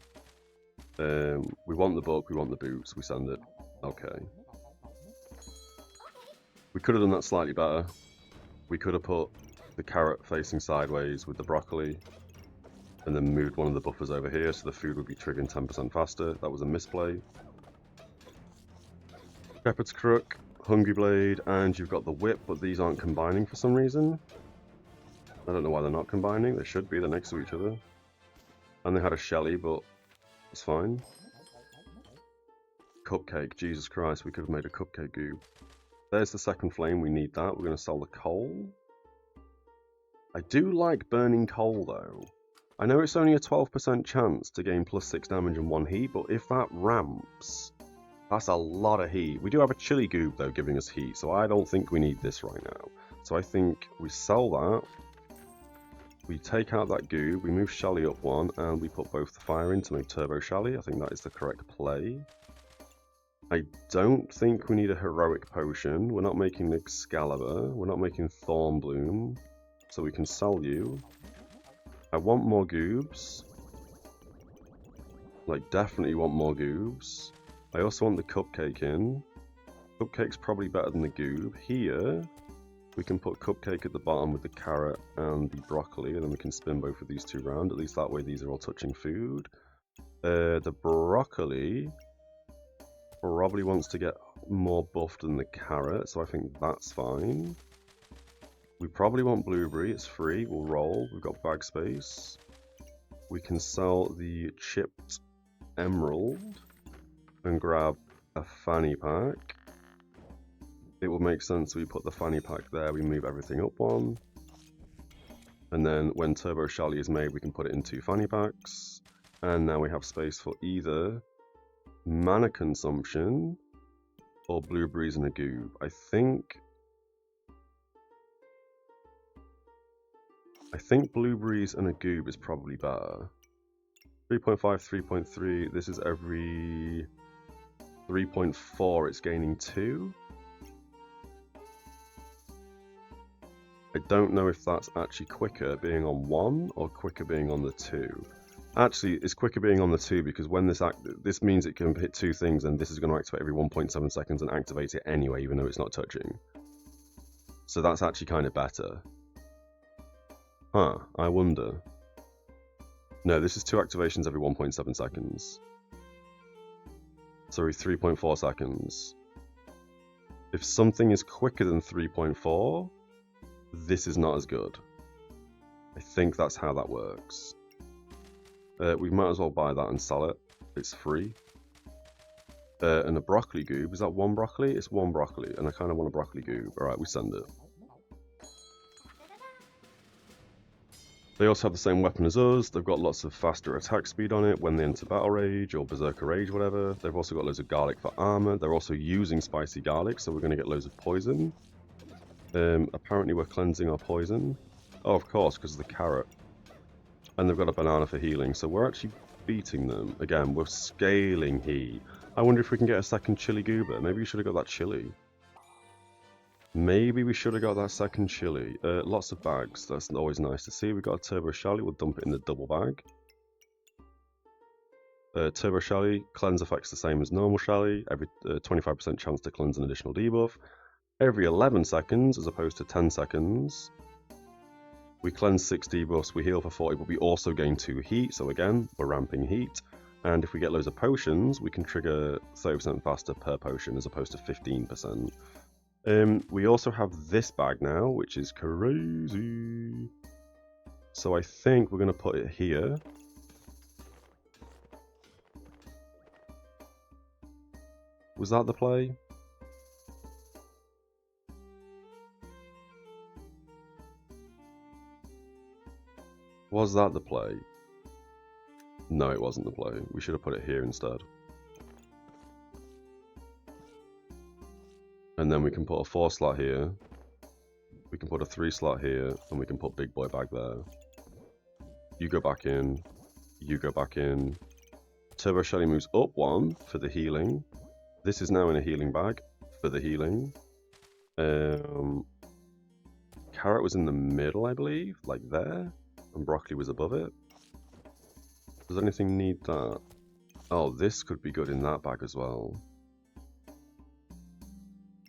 We want the book, we want the boots, we send it. Okay. We could have done that slightly better. We could have put the carrot facing sideways with the broccoli, and then moved one of the buffers over here so the food would be triggering 10% faster. That was a misplay. Shepherd's Crook, Hungry Blade, and you've got the whip, but these aren't combining for some reason. I don't know why they're not combining. They should be, they're next to each other. And they had a Shelly, but it's fine. Cupcake, Jesus Christ, we could have made a cupcake goob. There's the second flame, we need that. We're going to sell the coal. I do like burning coal though. I know it's only a 12% chance to gain plus 6 damage and 1 heat, but if that ramps, that's a lot of heat. We do have a chili goob though giving us heat, so I don't think we need this right now. So I think we sell that, we take out that goob, we move Shelly up 1, and we put both the fire in to make Turbo Shelly. I think that is the correct play. I don't think we need a heroic potion. We're not making Excalibur, we're not making Thornbloom, so we can sell you. I want more goobs. Like, definitely want more goobs. I also want the cupcake in. Cupcake's probably better than the goob. Here, we can put cupcake at the bottom with the carrot and the broccoli, and then we can spin both of these two round. At least that way these are all touching food. The broccoli probably wants to get more buffed than the carrot, so I think that's fine. We probably want blueberry, it's free, we'll roll, we've got bag space. We can sell the chipped emerald and grab a fanny pack. It will make sense we put the fanny pack there, we move everything up 1. And then when Turbo Shelly is made, we can put it in 2 fanny packs. And now we have space for either mana consumption or blueberries and a goob. I think blueberries and a goob is probably better. 3.5, 3.3, this is every 3.4, it's gaining 2. I don't know if that's actually quicker being on 1 or quicker being on the 2. Actually, it's quicker being on the 2 because when this means it can hit 2 things, and this is going to activate every 1.7 seconds and activate it anyway, even though it's not touching. So that's actually kind of better. Huh, I wonder. No, this is 2 activations every 1.7 seconds. Sorry, 3.4 seconds. If something is quicker than 3.4, this is not as good. I think that's how that works. We might as well buy that and sell it. It's free. And a broccoli goob. Is that 1 broccoli? It's 1 broccoli, and I kind of want a broccoli goob. Alright, we send it. They also have the same weapon as us. They've got lots of faster attack speed on it when they enter Battle Rage or Berserker Rage, whatever. They've also got loads of garlic for armor. They're also using spicy garlic, so we're going to get loads of poison. Apparently we're cleansing our poison. Oh, of course, because of the carrot. And they've got a banana for healing, so we're actually beating them. Again, we're scaling heat. I wonder if we can get a second chili goober. Maybe we should have got that chili. Maybe we should have got that second chili. Lots of bags. That's always nice to see. We got a Turbo Shelly. We'll dump it in the double bag. Turbo Shelly, cleanse effect's the same as normal Shelly, every 25% chance to cleanse an additional debuff. Every 11 seconds, as opposed to 10 seconds, we cleanse 6 debuffs, we heal for 40, but we also gain 2 heat, so again, we're ramping heat. And if we get loads of potions, we can trigger 30% faster per potion, as opposed to 15%. We also have this bag now, which is crazy. So I think we're going to put it here. Was that the play? Was that the play? No, it wasn't the play. We should have put it here instead. And then we can put a 4 slot here. We can put a 3 slot here, and we can put Big Boy back there. You go back in. You go back in. Turbo Shelly moves up 1 for the healing. This is now in a healing bag for the healing. Carrot was in the middle, I believe, like there. And Broccoli was above it. Does anything need that? Oh, this could be good in that bag as well.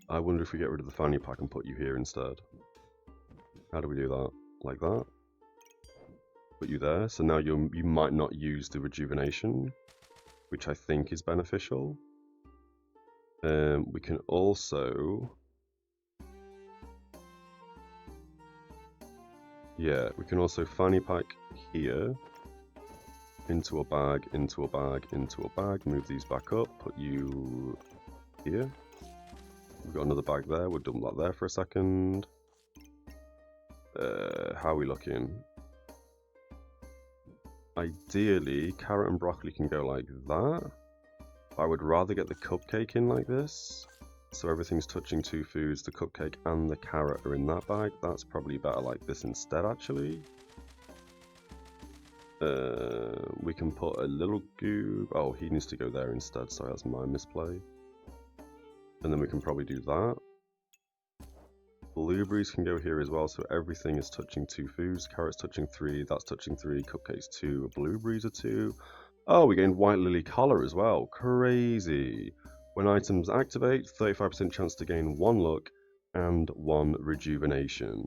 I wonder if we get rid of the fanny pack and put you here instead. How do we do that? Like that? Put you there. So now you might not use the rejuvenation, which I think is beneficial. We can also... Yeah, we can also fanny pack here. Into a bag, into a bag, into a bag. Move these back up. Put you here. We've got another bag there. We'll dump that there for a second. How are we looking? Ideally, carrot and broccoli can go like that. I would rather get the cupcake in like this. So everything's touching 2 foods. The cupcake and the carrot are in that bag. That's probably better like this instead, actually. We can put a little goob. Oh, he needs to go there instead. Sorry, that's my misplay. And then we can probably do that. Blueberries can go here as well, so everything is touching 2 foods. Carrot's touching 3, that's touching 3, cupcakes 2, blueberries are 2. Oh, we gained white lily collar as well. Crazy. When items activate, 35% chance to gain 1 luck and 1 rejuvenation.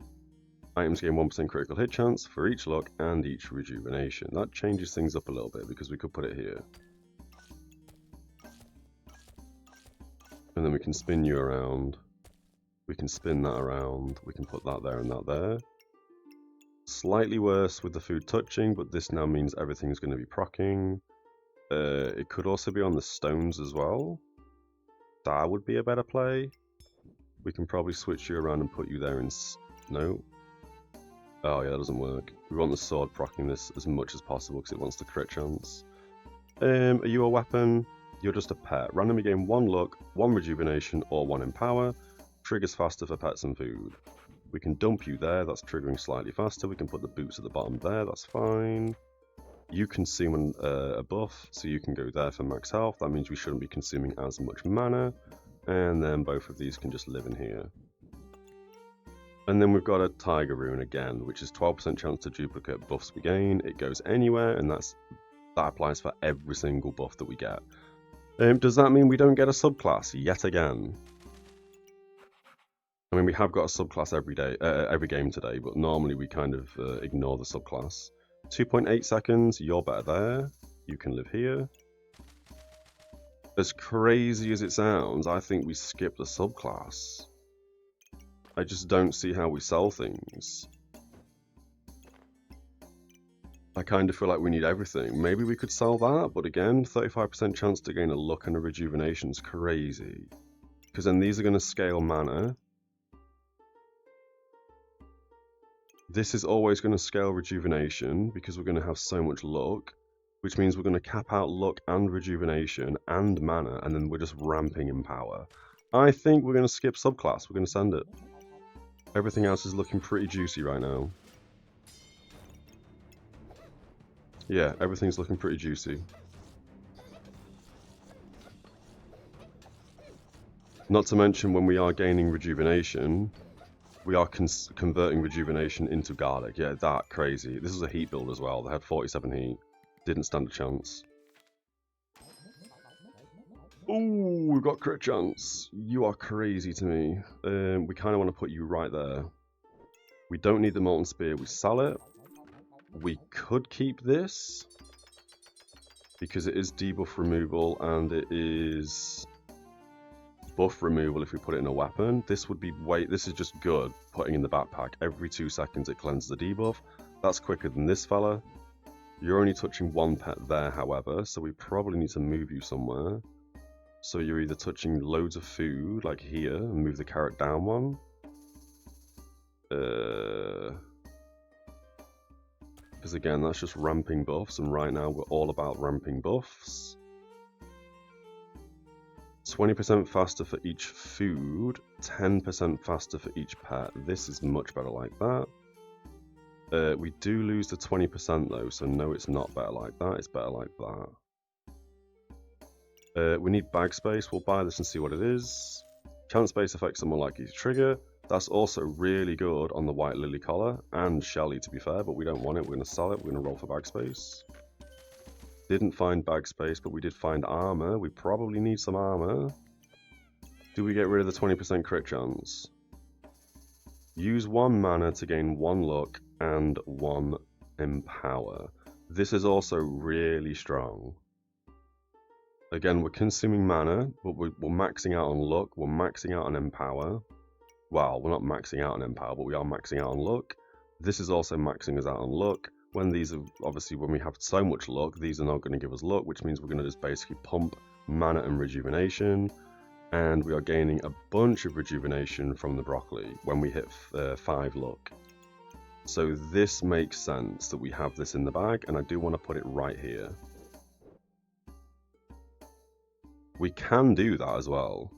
Items gain 1% critical hit chance for each luck and each rejuvenation. That changes things up a little bit because we could put it here. And then we can spin you around. We can spin that around. We can put that there and that there. Slightly worse with the food touching, but this now means everything's going to be proccing. It could also be on the stones as well. That would be a better play. We can probably switch you around and put you there in... No. Oh yeah, that doesn't work. We want the sword proccing this as much as possible because it wants the crit chance. Are you a weapon? You're just a pet. Randomly gain 1 luck, 1 rejuvenation, or 1 empower. Triggers faster for pets and food. We can dump you there, that's triggering slightly faster. We can put the boots at the bottom there, that's fine. You consume a buff, so you can go there for max health. That means we shouldn't be consuming as much mana. And then both of these can just live in here. And then we've got a Tiger Rune again, which is 12% chance to duplicate buffs we gain. It goes anywhere, and that applies for every single buff that we get. Does that mean we don't get a subclass yet again? I mean, we have got a subclass every game today, but normally we kind of ignore the subclass. 2.8 seconds, you're better there. You can live here. As crazy as it sounds, I think we skip the subclass. I just don't see how we sell things. I kind of feel like we need everything. Maybe we could sell that, but again, 35% chance to gain a luck and a rejuvenation is crazy. Because then these are going to scale mana. This is always going to scale rejuvenation because we're going to have so much luck, which means we're going to cap out luck and rejuvenation and mana, and then we're just ramping in power. I think we're going to skip subclass. We're going to send it. Everything else is looking pretty juicy right now. Yeah, everything's looking pretty juicy. Not to mention when we are gaining rejuvenation, we are converting rejuvenation into garlic. Yeah, that crazy. This is a heat build as well. They had 47 heat. Didn't stand a chance. Ooh, we've got crit chance. You are crazy to me. We kind of want to put you right there. We don't need the Molten Spear. We sell it. We could keep this because it is debuff removal and it is buff removal if we put it in a weapon. This would be this is just good putting in the backpack. Every 2 seconds it cleanses the debuff. That's quicker than this fella. You're only touching 1 pet there, however, so we probably need to move you somewhere. So you're either touching loads of food, like here, and move the carrot down 1. Because again, that's just ramping buffs, and right now we're all about ramping buffs. 20% faster for each food, 10% faster for each pet. This is much better like that. We do lose the 20% though, so no, it's not better like that, it's better like that. We need bag space. We'll buy this and see what it is. Chance space effects are more likely to trigger. That's also really good on the white lily collar and Shelly, to be fair, but we don't want it. We're going to sell it. We're going to roll for bag space. Didn't find bag space, but we did find armor. We probably need some armor. Do we get rid of the 20% crit chance? Use 1 mana to gain 1 luck and 1 empower. This is also really strong. Again, we're consuming mana, but we're maxing out on luck, we're maxing out on empower. Well, we're not maxing out on empower, but we are maxing out on luck. This is also maxing us out on luck. When these are, obviously, when we have so much luck, these are not going to give us luck, which means we're going to just basically pump mana and rejuvenation. And we are gaining a bunch of rejuvenation from the broccoli when we hit 5 luck. So this makes sense that we have this in the bag, and I do want to put it right here. We can do that as well.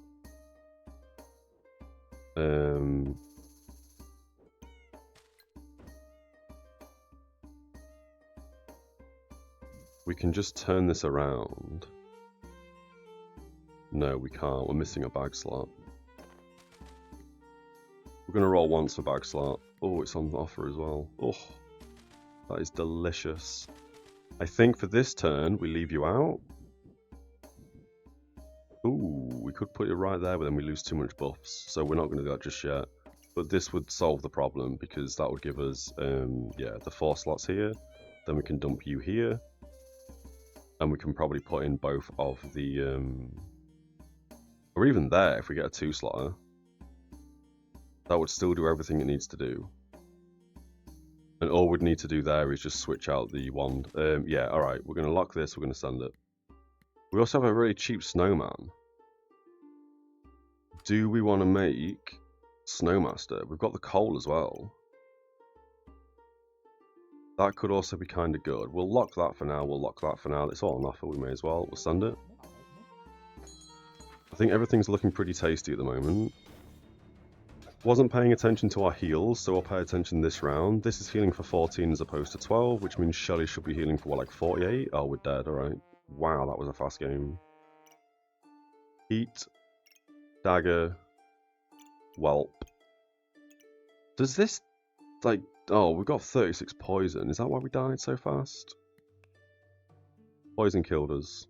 We can just turn this around. No, we can't. We're missing a bag slot. We're going to roll once for bag slot. Oh, it's on offer as well. Oh, that is delicious. I think for this turn, we leave you out. Ooh, we could put it right there, but then we lose too much buffs. So we're not going to do that just yet. But this would solve the problem because that would give us, yeah, the 4 slots here. Then we can dump you here. And we can probably put in both of the, or even there if we get a 2-slotter. That would still do everything it needs to do. And all we'd need to do there is just switch out the wand. Yeah, alright, we're going to lock this, we're going to send it. We also have a really cheap snowman. Do we want to make Snowmaster? We've got the coal as well. That could also be kind of good. We'll lock that for now, we'll lock that for now. It's all on offer, we may as well. We'll send it. I think everything's looking pretty tasty at the moment. Wasn't paying attention to our heals, so I'll pay attention this round. This is healing for 14 as opposed to 12, which means Shelly should be healing for what, like 48? Oh, we're dead, alright. Wow, that was a fast game. Heat. Dagger. Whelp. Does this, like, oh, we've got 36 poison. Is that why we died so fast? Poison killed us.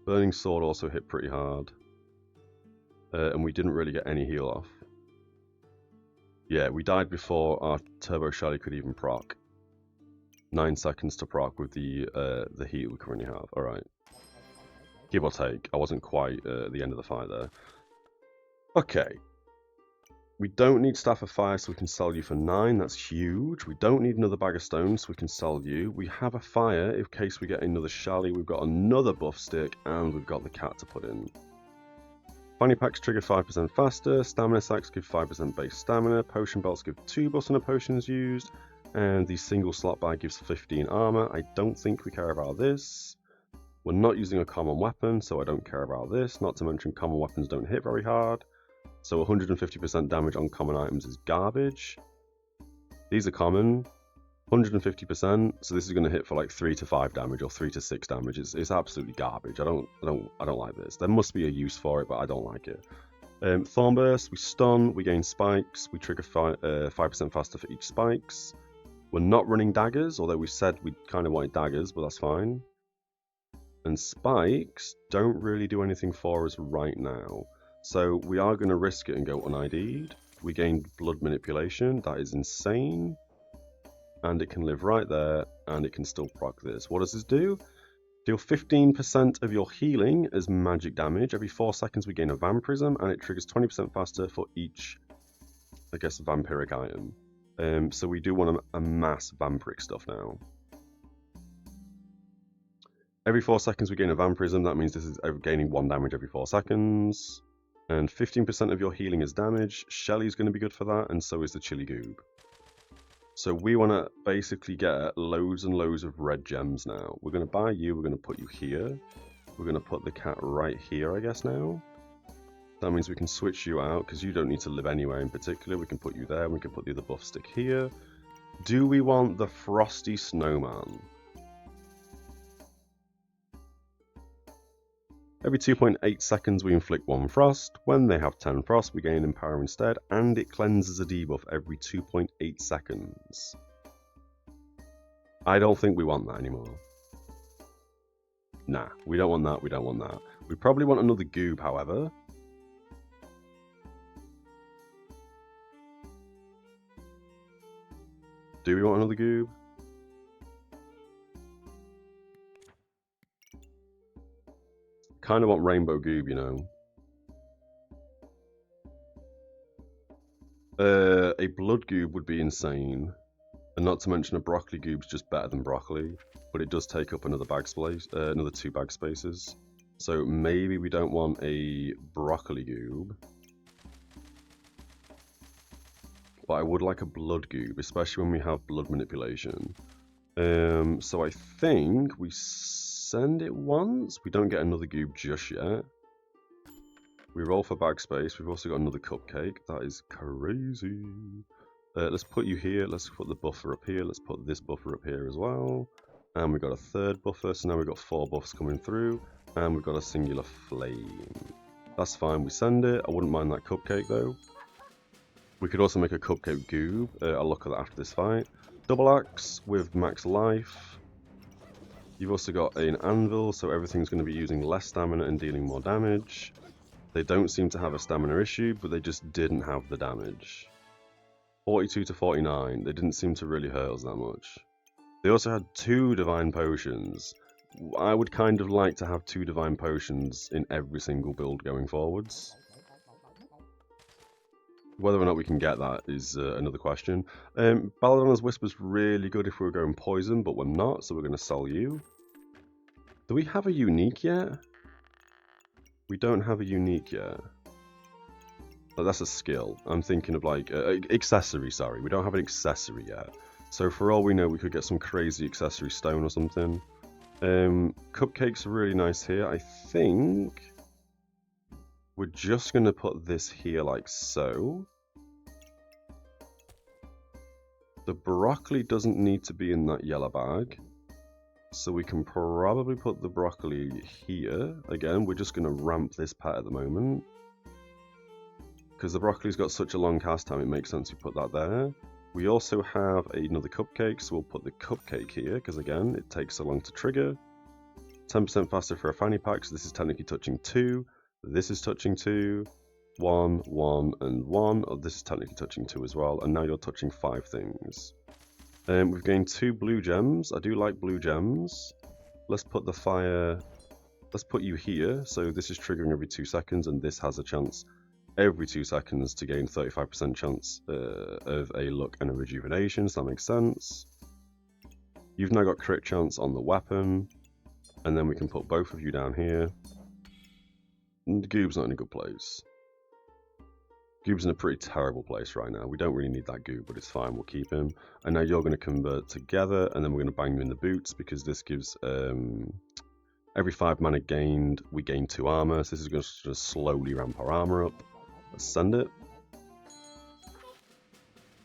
Burning Sword also hit pretty hard. And we didn't really get any heal off. Yeah, we died before our Turbo Shelly could even proc. 9 seconds to proc with the heat we currently have. Alright. Give or take. I wasn't quite at the end of the fight there. Okay. We don't need Staff of Fire, so we can sell you for 9. That's huge. We don't need another Bag of Stones, so we can sell you. We have a Fire in case we get another Shelly. We've got another buff stick, and we've got the cat to put in. Fanny Packs trigger 5% faster. Stamina Sacks give 5% base stamina. Potion Belts give 2 buffs on a potions used. And the single slot bag gives 15 armor. I don't think we care about this. We're not using a common weapon, so I don't care about this. Not to mention common weapons don't hit very hard. So 150% damage on common items is garbage. These are common. 150%, so this is going to hit for like 3 to 5 damage or 3 to 6 damage. It's absolutely garbage. I don't like this. There must be a use for it, but I don't like it. Thornburst, we stun, we gain spikes, we trigger 5% faster for each spikes. We're not running daggers, although we said we kind of wanted daggers, but that's fine. And spikes don't really do anything for us right now. So we are going to risk it and go un-ID'd. We gained blood manipulation. That is insane. And it can live right there, and it can still proc this. What does this do? Deal 15% of your healing as magic damage. Every 4 seconds we gain a vampirism, and it triggers 20% faster for each, I guess, vampiric item. So we do want to amass vampiric stuff now. Every 4 seconds we gain a vampirism. That means this is gaining 1 damage every 4 seconds. And 15% of your healing is damage. Shelly's going to be good for that, and so is the Chili Goob. So we want to basically get loads and loads of red gems now. We're going to buy you, we're going to put you here. We're going to put the cat right here, I guess, now. That means we can switch you out, because you don't need to live anywhere in particular. We can put you there, we can put the other buff stick here. Do we want the Frosty Snowman? Every 2.8 seconds we inflict 1 frost. When they have 10 frost we gain Empower instead, and it cleanses a debuff every 2.8 seconds. I don't think we want that anymore. Nah, we don't want that, we don't want that. We probably want another Goob, however. Do we want another Goob? Kind of want Rainbow Goob, you know. A Blood Goob would be insane. And not to mention a Broccoli Goob's just better than Broccoli. But it does take up another bag space, another 2 bag spaces. So maybe we don't want a Broccoli Goob. But I would like a Blood Goob, especially when we have blood manipulation. So I think we send it once. We don't get another Goob just yet. We roll for bag space. We've also got another cupcake. That is crazy. Let's put you here. Let's put the buffer up here. Let's put this buffer up here as well. And we've got a 3rd buffer. So now we've got 4 buffs coming through. And we've got a singular flame. That's fine. We send it. I wouldn't mind that cupcake though. We could also make a cupcake Goob. I'll look at that after this fight. Double axe with max life. You've also got an anvil, so everything's going to be using less stamina and dealing more damage. They don't seem to have a stamina issue, but they just didn't have the damage. 42 to 49, they didn't seem to really hurt us that much. They also had 2 divine potions. I would kind of like to have 2 divine potions in every single build going forwards. Whether or not we can get that is another question. Belladonna's Whisper's really good if we were going poison, but we're not, so we're going to sell you. Do we have a unique yet? We don't have a unique yet. Oh, that's a skill. I'm thinking of like accessory, sorry. We don't have an accessory yet. So for all we know, we could get some crazy accessory stone or something. Cupcakes are really nice here. I think we're just going to put this here like so. The broccoli doesn't need to be in that yellow bag. So we can probably put the broccoli here. Again, we're just going to ramp this pet at the moment. Because the broccoli's got such a long cast time, it makes sense we put that there. We also have another cupcake, so we'll put the cupcake here, because again, it takes so long to trigger. 10% faster for a fanny pack, so this is technically touching 2. This is touching 2. 1, 1, and 1. Oh, this is technically touching 2 as well, and now you're touching 5 things. We've gained 2 blue gems. I do like blue gems. Let's put the fire... Let's put you here, so this is triggering every 2 seconds, and this has a chance every 2 seconds to gain 35% chance of a luck and a rejuvenation, so that makes sense. You've now got crit chance on the weapon, and then we can put both of you down here. And the Goob's not in a good place. Goob's in a pretty terrible place right now. We don't really need that Goob, but it's fine, we'll keep him. And now you're going to convert together, and then we're going to bang you in the boots, because this gives... every 5 mana gained, we gain 2 armor, so this is going to just slowly ramp our armor up. Let's send it.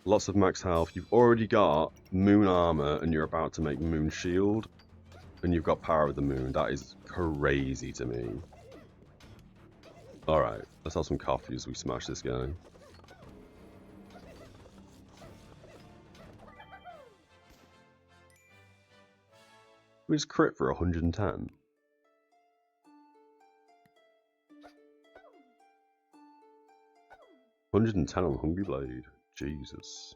Lots of max health. You've already got moon armor and you're about to make moon shield. And you've got power of the moon. That is crazy to me. Alright, let's have some coffee as we smash this guy. We just crit for 110. 110 on Hungry Blade. Jesus.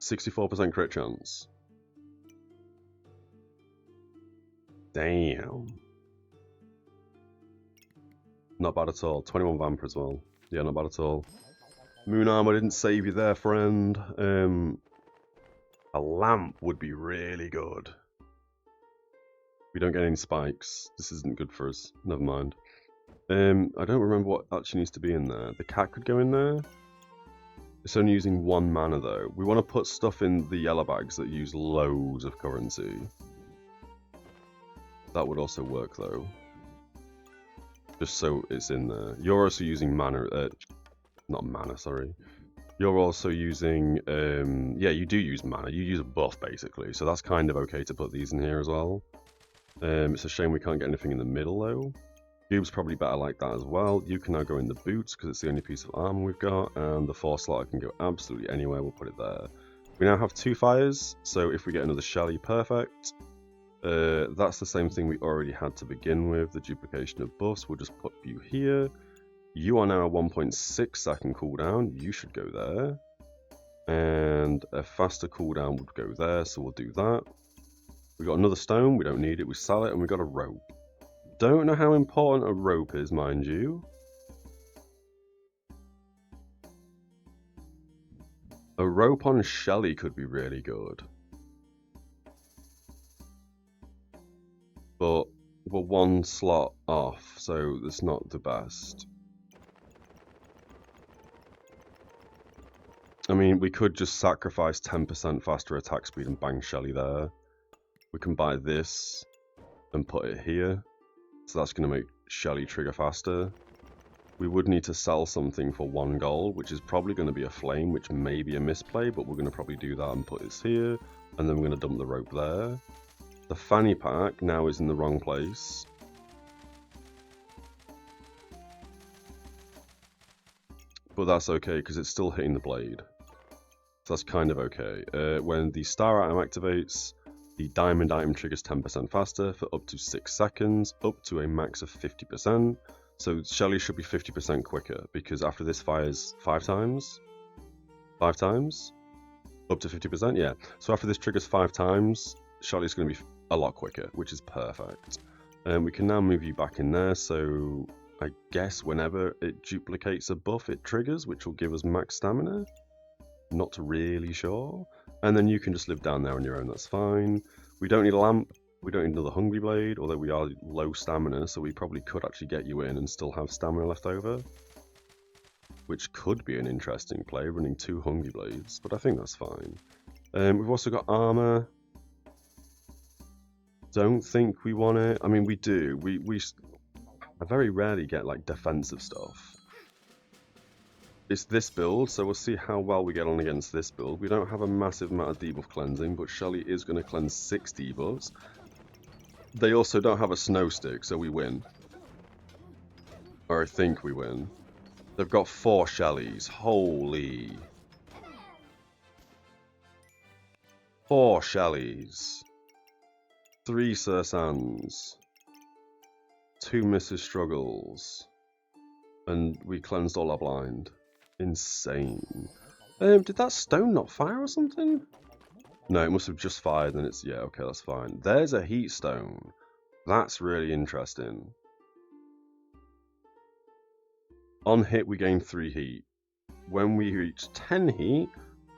64% crit chance. Damn. Not bad at all. 21 Vamp as well. Yeah, not bad at all. Moon Armor didn't save you there, friend. A lamp would be really good. We don't get any spikes. This isn't good for us. Never mind. I don't remember what actually needs to be in there. The cat could go in there. It's only using 1 mana though. We want to put stuff in the yellow bags that use loads of currency. That would also work though. Just so it's in there. You're also using mana, not mana, sorry. You're also using, yeah, you do use mana. You use a buff basically, so that's kind of okay to put these in here as well. It's a shame we can't get anything in the middle though. Cube's probably better like that as well. You can now go in the boots because it's the only piece of armor we've got, and the 4 slot can go absolutely anywhere. We'll put it there. We now have 2 fires, so if we get another Shelly, perfect. That's the same thing we already had to begin with, the duplication of buffs. We'll just put you here. You are now a 1.6 second cooldown. You should go there. And a faster cooldown would go there, so we'll do that. We got another stone. We don't need it. We sell it, and we got a rope. Don't know how important a rope is, mind you. A rope on Shelly could be really good. But we're 1 slot off, so that's not the best. I mean, we could just sacrifice 10% faster attack speed and bang Shelly there. We can buy this and put it here. So that's going to make Shelly trigger faster. We would need to sell something for 1 gold, which is probably going to be a flame, which may be a misplay, but we're going to probably do that and put this here. And then we're going to dump the rope there. The fanny pack now is in the wrong place. But that's okay, because it's still hitting the blade. So that's kind of okay. When the star item activates, the diamond item triggers 10% faster for up to 6 seconds, up to a max of 50%. So Shelly should be 50% quicker, because after this fires 5 times? 5 times? Up to 50%? Yeah. So after this triggers 5 times, Shelly's going to be a lot quicker, which is perfect. And we can now move you back in there, so I guess whenever it duplicates a buff, it triggers, which will give us max stamina. Not really sure. And then you can just live down there on your own, that's fine. We don't need a lamp, we don't need another Hungry Blade, although we are low stamina, so we probably could actually get you in and still have stamina left over. Which could be an interesting play, running 2 Hungry Blades, but I think that's fine. We've also got armor. Don't think we want it. I mean, we do. I very rarely get like defensive stuff. It's this build, so we'll see how well we get on against this build. We don't have a massive amount of debuff cleansing, but Shelly is going to cleanse 6 debuffs. They also don't have a snow stick, so we win. Or I think we win. They've got 4 Shellys. Holy. 4 Shellys. 3 Sursans. 2 Mrs. Struggles. And we cleansed all our blind. Insane. Did that stone not fire or something? No, it must have just fired and it's... Yeah, okay, that's fine. There's a heat stone. That's really interesting. On hit, we gain 3 heat. When we reach 10 heat,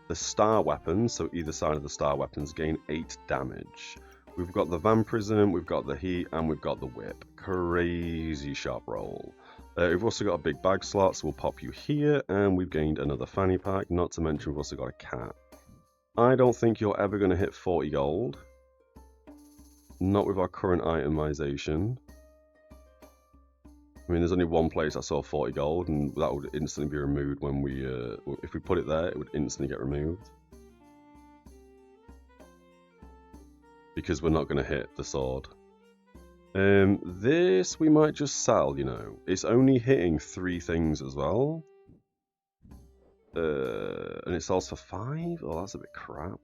the star weapons, so either side of the star weapons, gain 8 damage. We've got the vampirism, we've got the heat, and we've got the whip. Crazy sharp roll. We've also got a big bag slot, so we'll pop you here, and we've gained another fanny pack, not to mention we've also got a cat. I don't think you're ever going to hit 40 gold. Not with our current itemization. I mean, there's only one place I saw 40 gold, and that would instantly be removed when we... if we put it there, it would instantly get removed. Because we're not going to hit the sword. This we might just sell, you know. It's only hitting 3 things as well. And it sells for 5? Oh, that's a bit crap.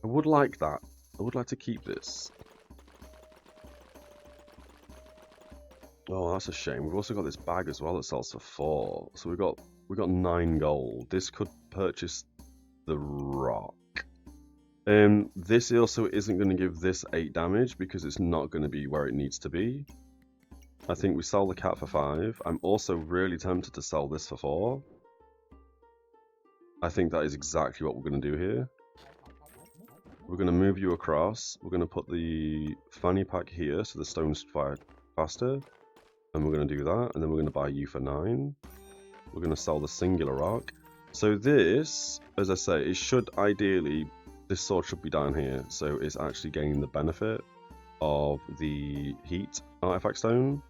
I would like that. I would like to keep this. Oh, that's a shame. We've also got this bag as well that sells for 4. So we got 9 gold. This could purchase the rock. This also isn't going to give this 8 damage because it's not going to be where it needs to be. I think we sell the cat for 5. I'm also really tempted to sell this for 4. I think that is exactly what we're going to do here. We're going to move you across. We're going to put the fanny pack here so the stones fire faster. And we're going to do that. And then we're going to buy you for 9. We're going to sell the singular rock. So this, as I say, it should ideally, this sword should be down here. So it's actually gaining the benefit of the heat artifact stone.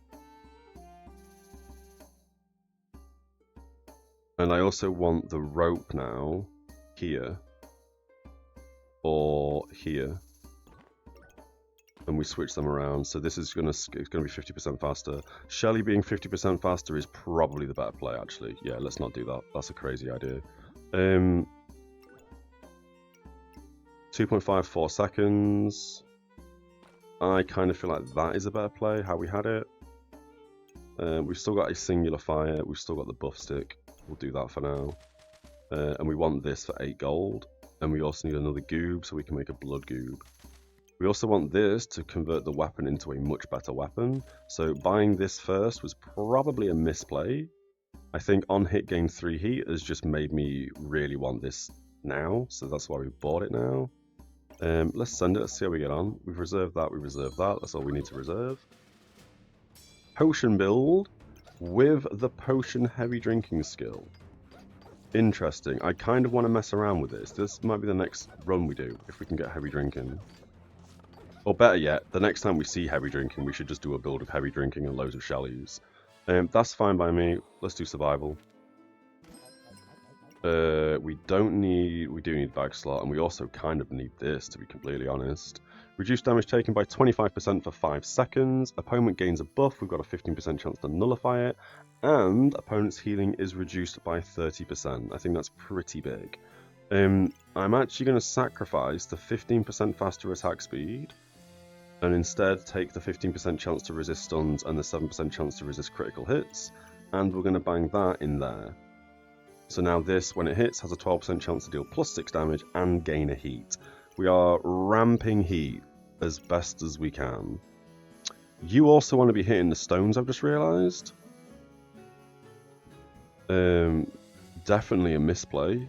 And I also want the rope now here or here. And we switch them around. So this is it's gonna be 50% faster. Shelly being 50% faster is probably the better play, actually. Yeah, let's not do that. That's a crazy idea. 2.54 seconds. I kind of feel like that is a better play, how we had it. We've still got a singular fire. We've still got the buff stick. We'll do that for now. And we want this for 8 gold. And we also need another goob so we can make a blood goob. We also want this to convert the weapon into a much better weapon. So buying this first was probably a misplay. I think on hit gain 3 heat has just made me really want this now. So that's why we bought it now. Let's send it. Let's see how we get on. We've reserved that. We reserved that. That's all we need to reserve. Potion build with the potion heavy drinking skill. Interesting. I kind of want to mess around with this. This might be the next run we do, if we can get heavy drinking. Or better yet, the next time we see heavy drinking, we should just do a build of heavy drinking and loads of shellies. That's fine by me. Let's do survival. We do need bag slot, and we also kind of need this, to be completely honest. Reduce damage taken by 25% for 5 seconds. Opponent gains a buff. We've got a 15% chance to nullify it. And opponent's healing is reduced by 30%. I think that's pretty big. I'm actually going to sacrifice the 15% faster attack speed. And instead take the 15% chance to resist stuns and the 7% chance to resist critical hits. And we're going to bang that in there. So now this, when it hits, has a 12% chance to deal plus 6 damage and gain a heat. We are ramping heat as best as we can. You also want to be hitting the stones, I've just realised. Definitely a misplay.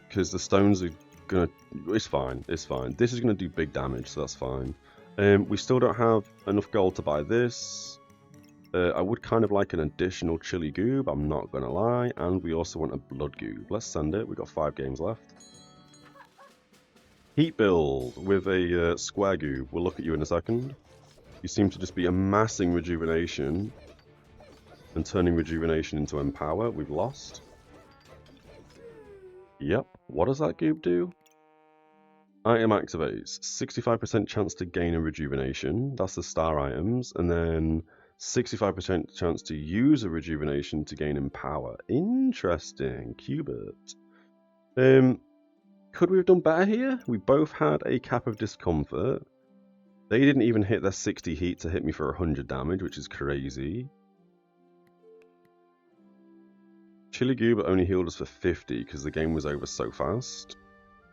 Because the stones are going to... It's fine, it's fine. This is going to do big damage, so that's fine. We still don't have enough gold to buy this. I would kind of like an additional chili goob, I'm not going to lie. And we also want a blood goob. Let's send it. We've got 5 games left. Heat build with a square goob. We'll look at you in a second. You seem to just be amassing rejuvenation and turning rejuvenation into empower. We've lost. Yep. What does that goob do? Item activates. 65% chance to gain a rejuvenation. That's the star items. And then 65% chance to use a rejuvenation to gain empower. Interesting. Cubert. Could we have done better here? We both had a cap of discomfort. They didn't even hit their 60 heat to hit me for 100 damage, which is crazy. Chili Goober only healed us for 50 because the game was over so fast.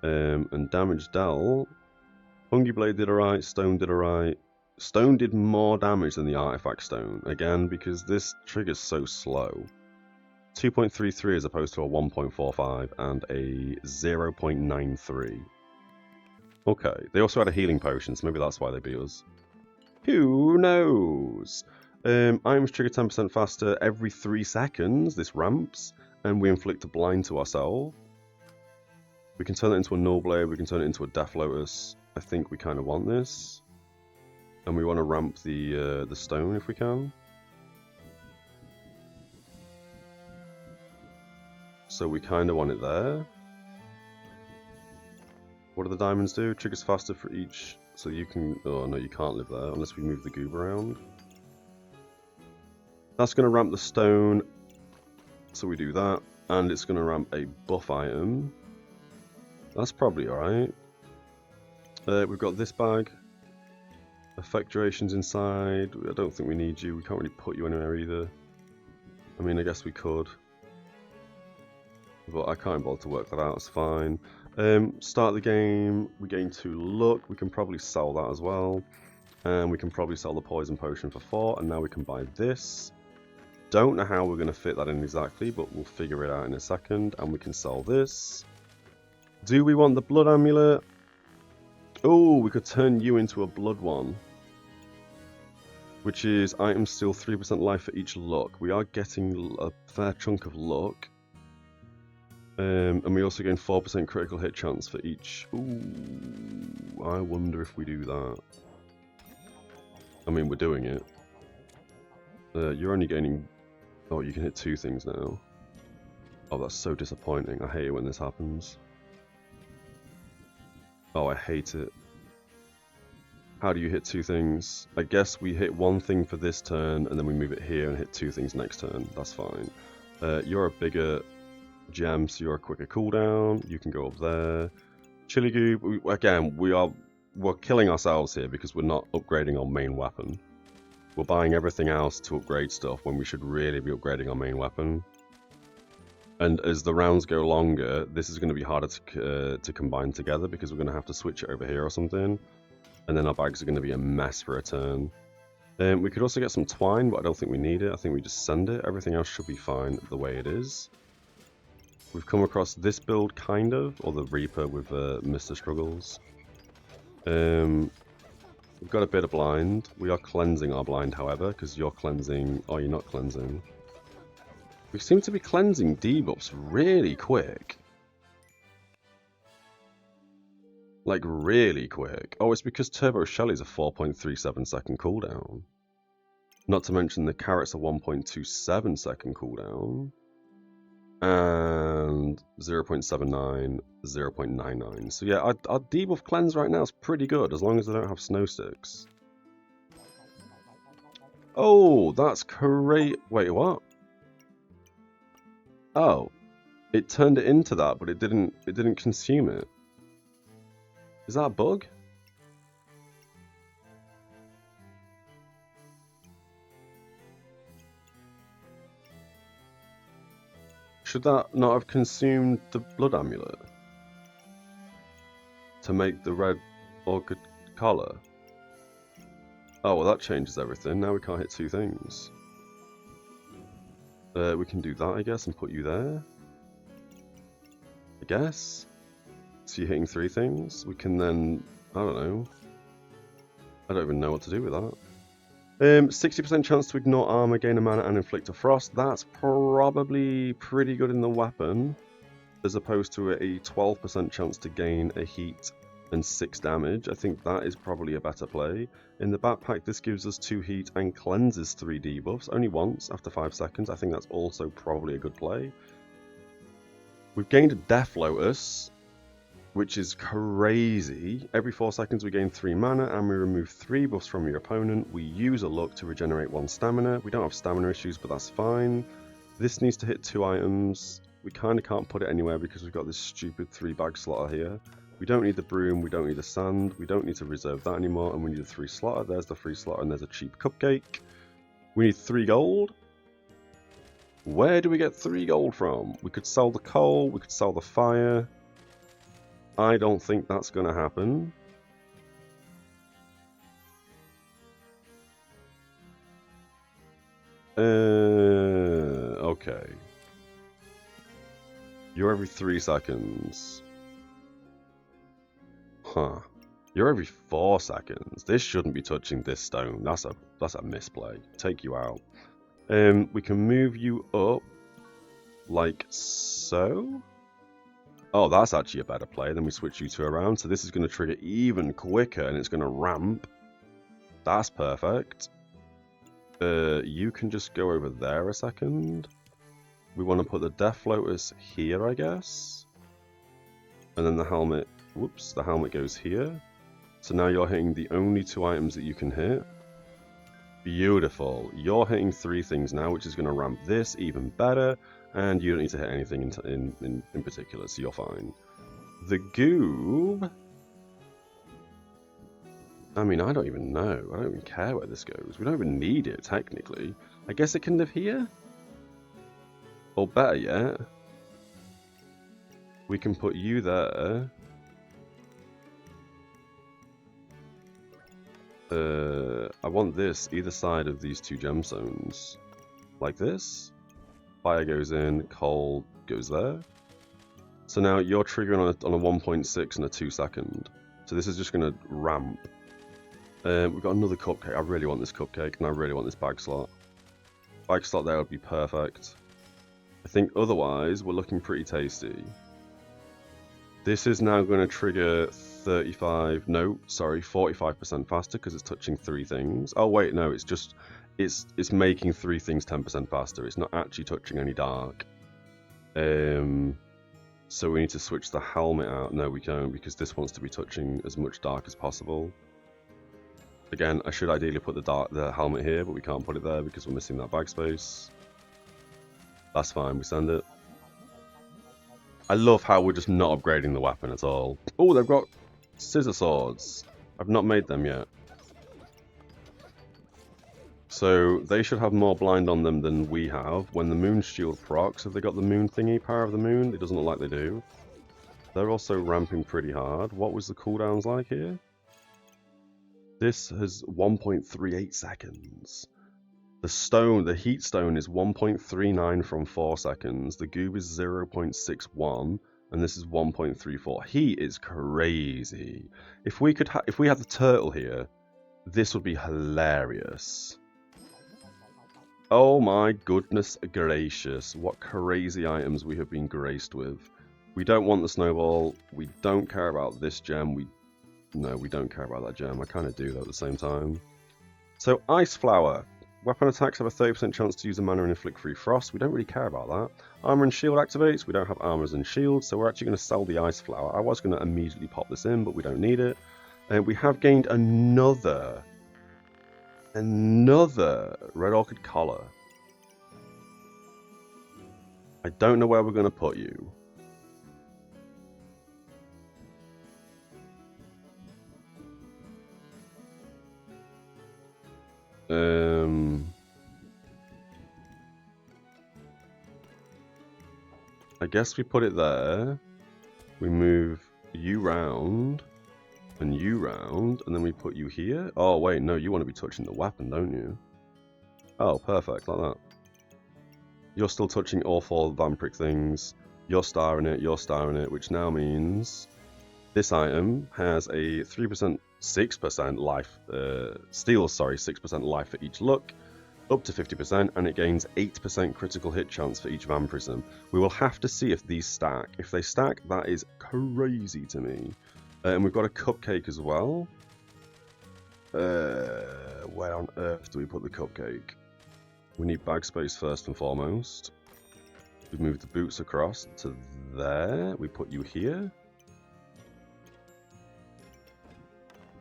And damage dealt. Hungry Blade did alright, Stone did alright. Stone did more damage than the Artifact Stone, again, because this trigger's so slow. 2.33 as opposed to a 1.45 and a 0.93. Okay, they also had a healing potion, so maybe that's why they beat us. Who knows? Items trigger 10% faster every 3 seconds, this ramps, and we inflict a blind to ourselves. We can turn it into a Null Blade, we can turn it into a Death Lotus. I think we kind of want this. And we want to ramp the stone if we can. So we kind of want it there. What do the diamonds do? Triggers faster for each, so you can... Oh no, you can't live there unless we move the goob around. That's going to ramp the stone, so we do that. And it's going to ramp a buff item. That's probably alright. We've got this bag. Effect durations inside. I don't think we need you. We can't really put you anywhere either. I mean, I guess we could. But I can't bother to work that out. It's fine. Start the game. We gain 2 luck. We can probably sell that as well. And we can probably sell the poison potion for 4. And now we can buy this. Don't know how we're going to fit that in exactly, but we'll figure it out in a second. And we can sell this. Do we want the blood amulet? Oh, we could turn you into a blood one. Which is items steal 3% life for each luck. We are getting a fair chunk of luck. And we also gain 4% critical hit chance for each. Ooh, I wonder if we do that. I mean, we're doing it. You're only gaining... Oh, you can hit 2 things now. Oh, that's so disappointing. I hate it when this happens. Oh, I hate it. How do you hit 2 things? I guess we hit 1 thing for this turn, and then we move it here and hit 2 things next turn. That's fine. You're a bigger gem, so you're a quicker cooldown. You can go up there. Chili Goob, again, we're killing ourselves here because we're not upgrading our main weapon. We're buying everything else to upgrade stuff when we should really be upgrading our main weapon. And as the rounds go longer, this is going to be harder to combine together because we're going to have to switch it over here or something. And then our bags are going to be a mess for a turn. We could also get some twine, but I don't think we need it. I think we just send it. Everything else should be fine the way it is. We've come across this build, kind of, or the Reaper with Mr. Struggles. We've got a bit of blind. We are cleansing our blind, however, because you're cleansing... Oh, you're not cleansing. We seem to be cleansing debuffs really quick. Like, really quick. Oh, it's because Turbo Shelly's a 4.37 second cooldown. Not to mention the carrots are 1.27 second cooldown. And 0.79, 0.99. So yeah, our debuff cleanse right now is pretty good, as long as they don't have snow sticks. Oh, that's great. Wait, what? Oh, it turned it into that, but it didn't consume it. Is that a bug? Should that not have consumed the blood amulet? To make the red orchid collar? Oh, well that changes everything. Now we can't hit 2 things. We can do that, I guess, and put you there. I guess. So you're hitting 3 things. We can then... I don't know. I don't even know what to do with that. 60% chance to ignore armor, gain a mana, and inflict a frost. That's probably pretty good in the weapon, as opposed to a 12% chance to gain a heat and 6 damage. I think that is probably a better play. In the backpack, this gives us 2 heat and cleanses 3 debuffs, only once after 5 seconds. I think that's also probably a good play. We've gained a Death Lotus, which is crazy. Every 4 seconds we gain 3 mana and we remove 3 buffs from your opponent. We use a luck to regenerate 1 stamina. We don't have stamina issues, but that's fine. This needs to hit 2 items. We kind of can't put it anywhere because we've got this stupid 3-bag slotter here. We don't need the broom, we don't need the sand, we don't need to reserve that anymore, and we need a 3 slotter. There's the 3 slotter and there's a cheap cupcake. We need 3 gold. Where do we get 3 gold from? We could sell the coal, we could sell the fire. I don't think that's going to happen. Okay. You're every 3 seconds. Huh. You're every 4 seconds. This shouldn't be touching this stone. That's a misplay. Take you out. We can move you up like so. Oh, that's actually a better play. Then we switch you 2 around. So this is going to trigger even quicker and it's going to ramp. That's perfect. You can just go over there a second. We want to put the Death Lotus here, I guess. And then the helmet, whoops, the helmet goes here. So now you're hitting the only 2 items that you can hit. Beautiful. You're hitting 3 things now, which is going to ramp this even better. And you don't need to hit anything in particular, so you're fine. The Goob I mean, I don't even know. I don't even care where this goes. We don't even need it, technically. I guess it can live here? Or better yet, we can put you there. I want this either side of these two gemstones. Like this. Fire goes in, coal goes there. So now you're triggering on a 1.6 and a 2 second. So this is just going to ramp. We've got another cupcake. I really want this cupcake and I really want this bag slot. Bag slot there would be perfect. I think otherwise we're looking pretty tasty. This is now going to trigger 45% faster because it's touching 3 things. Oh wait, no, it's just, it's making 3 things 10% faster. It's not actually touching any dark. So we need to switch the helmet out. No, we don't, because this wants to be touching as much dark as possible. Again, I should ideally put the helmet here, but we can't put it there because we're missing that bag space. That's fine, we send it. I love how we're just not upgrading the weapon at all. Oh, they've got scissor swords. I've not made them yet. So they should have more blind on them than we have. When the moon shield procs, have they got the moon thingy, power of the moon? It doesn't look like they do. They're also ramping pretty hard. What was the cooldowns like here? This has 1.38 seconds. The heat stone is 1.39 from 4 seconds. The goob is 0.61, and this is 1.34. Heat is crazy. If we had the turtle here, this would be hilarious. Oh my goodness gracious! What crazy items we have been graced with. We don't want the snowball. We don't care about this gem. No, we don't care about that gem. I kind of do though at the same time. So ice flower. Weapon attacks have a 30% chance to use a mana and inflict free frost. We don't really care about that. Armor and shield activates. We don't have armors and shields, so we're actually going to sell the ice flower. I was going to immediately pop this in, but we don't need it. And we have gained another red orchid collar. I don't know where we're going to put you. I guess we put it there. We move you round and you round, and then we put you here. Oh wait, no, you want to be touching the weapon, don't you? Oh, perfect, like that. You're still touching all 4 vampiric things. You're starring it, which now means this item has a 6% life, steals 6% life for each look, up to 50%, and it gains 8% critical hit chance for each vampirism. We will have to see if these stack. If they stack, that is crazy to me. And we've got a cupcake as well. Where on earth do we put the cupcake? We need bag space first and foremost. We move the boots across to there. We put you here.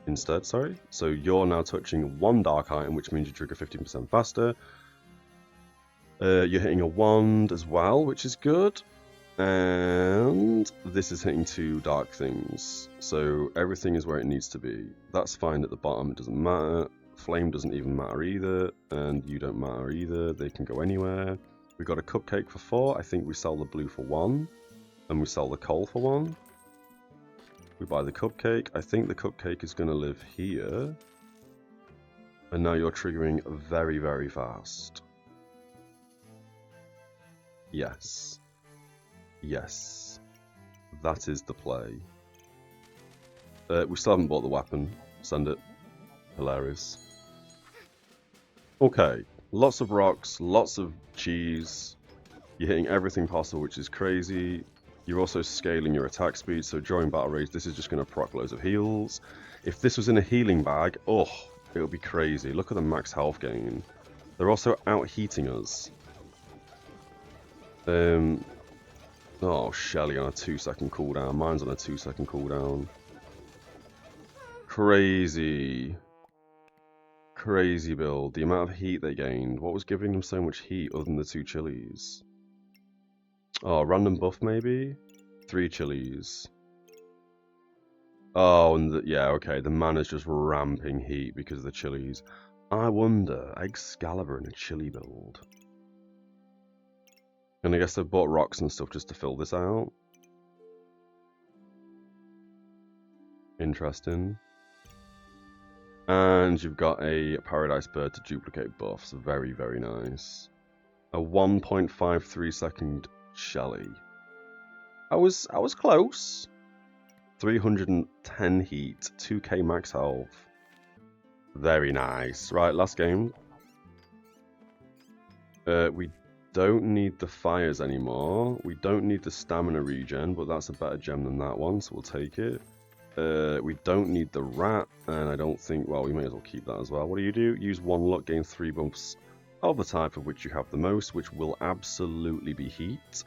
Instead, sorry. So you're now touching 1 dark item, which means you trigger 15% faster. You're hitting a wand as well, which is good. And this is hitting 2 dark things. So everything is where it needs to be. That's fine at the bottom, it doesn't matter. Flame doesn't even matter either, and you don't matter either. They can go anywhere. We got a cupcake for 4. I think we sell the blue for 1. And we sell the coal for 1. We buy the cupcake. I think the cupcake is going to live here. And now you're triggering very, very fast. Yes. Yes. That is the play. We still haven't bought the weapon. Send it. Hilarious. Okay. Lots of rocks. Lots of cheese. You're hitting everything possible, which is crazy. You're also scaling your attack speed, so during battle rage, this is just going to proc loads of heals. If this was in a healing bag, oh, it would be crazy. Look at the max health gain. They're also out-heating us. Oh, Shelly on a 2-second cooldown. Mine's on a 2-second cooldown. Crazy. Crazy build. The amount of heat they gained. What was giving them so much heat other than the 2 chilies? Oh, random buff maybe? 3 chilies. Oh, and yeah, okay, the mana's just ramping heat because of the chilies. I wonder, Excalibur in a chili build. And I guess they've bought rocks and stuff just to fill this out. Interesting. And you've got a Paradise Bird to duplicate buffs. Very, very nice. A 1.53 second Shelly. I was close. 310 heat, 2k max health. Very nice. Right, last game. We don't need the fires anymore. We don't need the stamina regen, but that's a better gem than that one, so we'll take it. We don't need the rat, and I don't think, well, we may as well keep that as well. What do? Use 1 luck, gain 3 bumps of the type of which you have the most, which will absolutely be heat.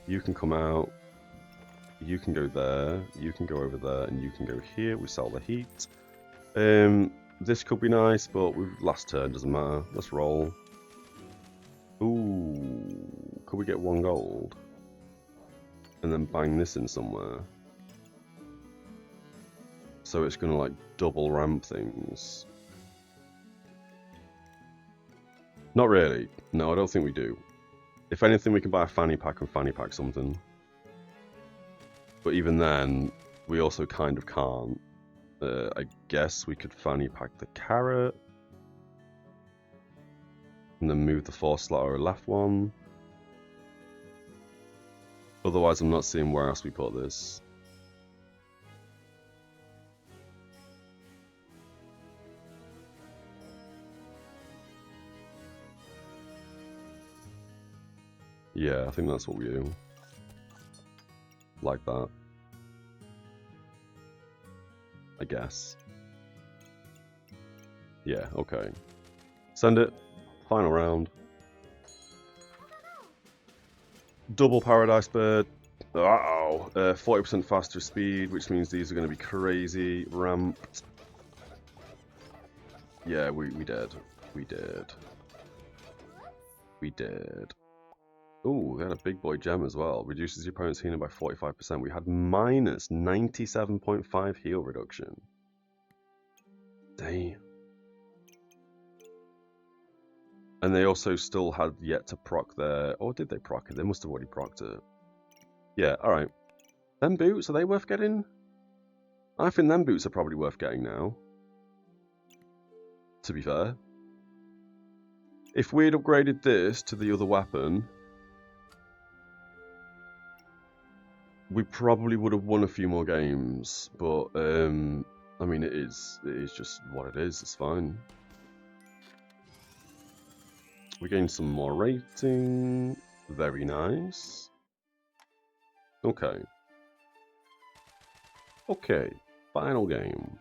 You can come out, you can go there, you can go over there, and you can go here. We sell the heat. This could be nice, but last turn, doesn't matter. Let's roll. Ooh, could we get 1 gold? And then bang this in somewhere. So it's gonna like double ramp things. Not really. No, I don't think we do. If anything, we can buy a fanny pack and fanny pack something. But even then, we also kind of can't. I guess we could fanny pack the carrot. And then move the 4 slot or left one. Otherwise, I'm not seeing where else we put this. Yeah, I think that's what we do. Like that. I guess. Yeah, okay. Send it. Final round. Double Paradise Bird. Uh-oh. 40% faster speed, which means these are going to be crazy ramped. Yeah, we did. We did. We did. Ooh, we had a big boy gem as well. Reduces your opponent's healing by 45%. We had minus 97.5 heal reduction. Damn. And they also still had yet to proc their... Or did they proc it? They must have already procced it. Yeah, alright. Them boots, are they worth getting? I think them boots are probably worth getting now. To be fair. If we had upgraded this to the other weapon... we probably would have won a few more games, but I mean it is just what it is. It's fine. We gained some more rating. Very nice. Okay. Okay. Final game.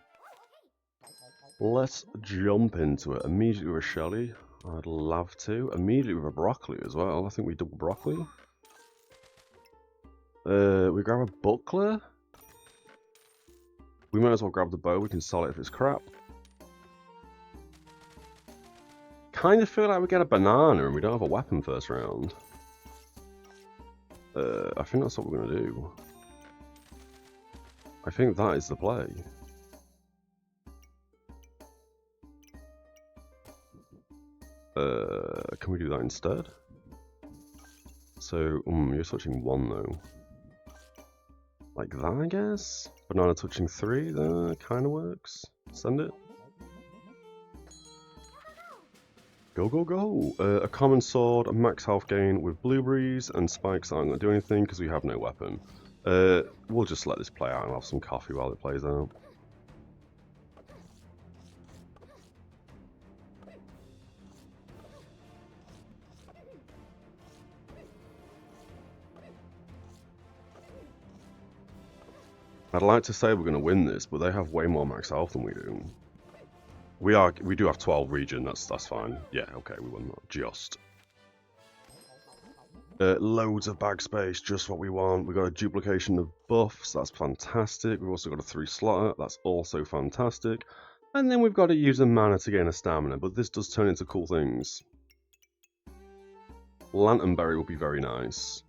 Let's jump into it. Immediately with a Shelly. I'd love to. Immediately with a broccoli as well. I think we double broccoli. We grab a buckler. We might as well grab the bow. We can sell it if it's crap. Kind of feel like we get a banana and we don't have a weapon first round. I think that's what we're going to do. I think that is the play. Can we do that instead? So, you're touching 1 though. Like that, I guess? Banana touching 3, that kind of works. Send it. Go, go, go! A common sword, a max health gain with blueberries, and spikes aren't going to do anything because we have no weapon. We'll just let this play out and have some coffee while it plays out. I'd like to say we're going to win this, but they have way more max health than we do. We do have 12 regen, that's fine. Yeah, okay, we won that. Just. Loads of bag space, just what we want. We've got a duplication of buffs, that's fantastic. We've also got a 3 slotter, that's also fantastic. And then we've got to use a mana to gain a stamina, but this does turn into cool things. Lanternberry will be very nice.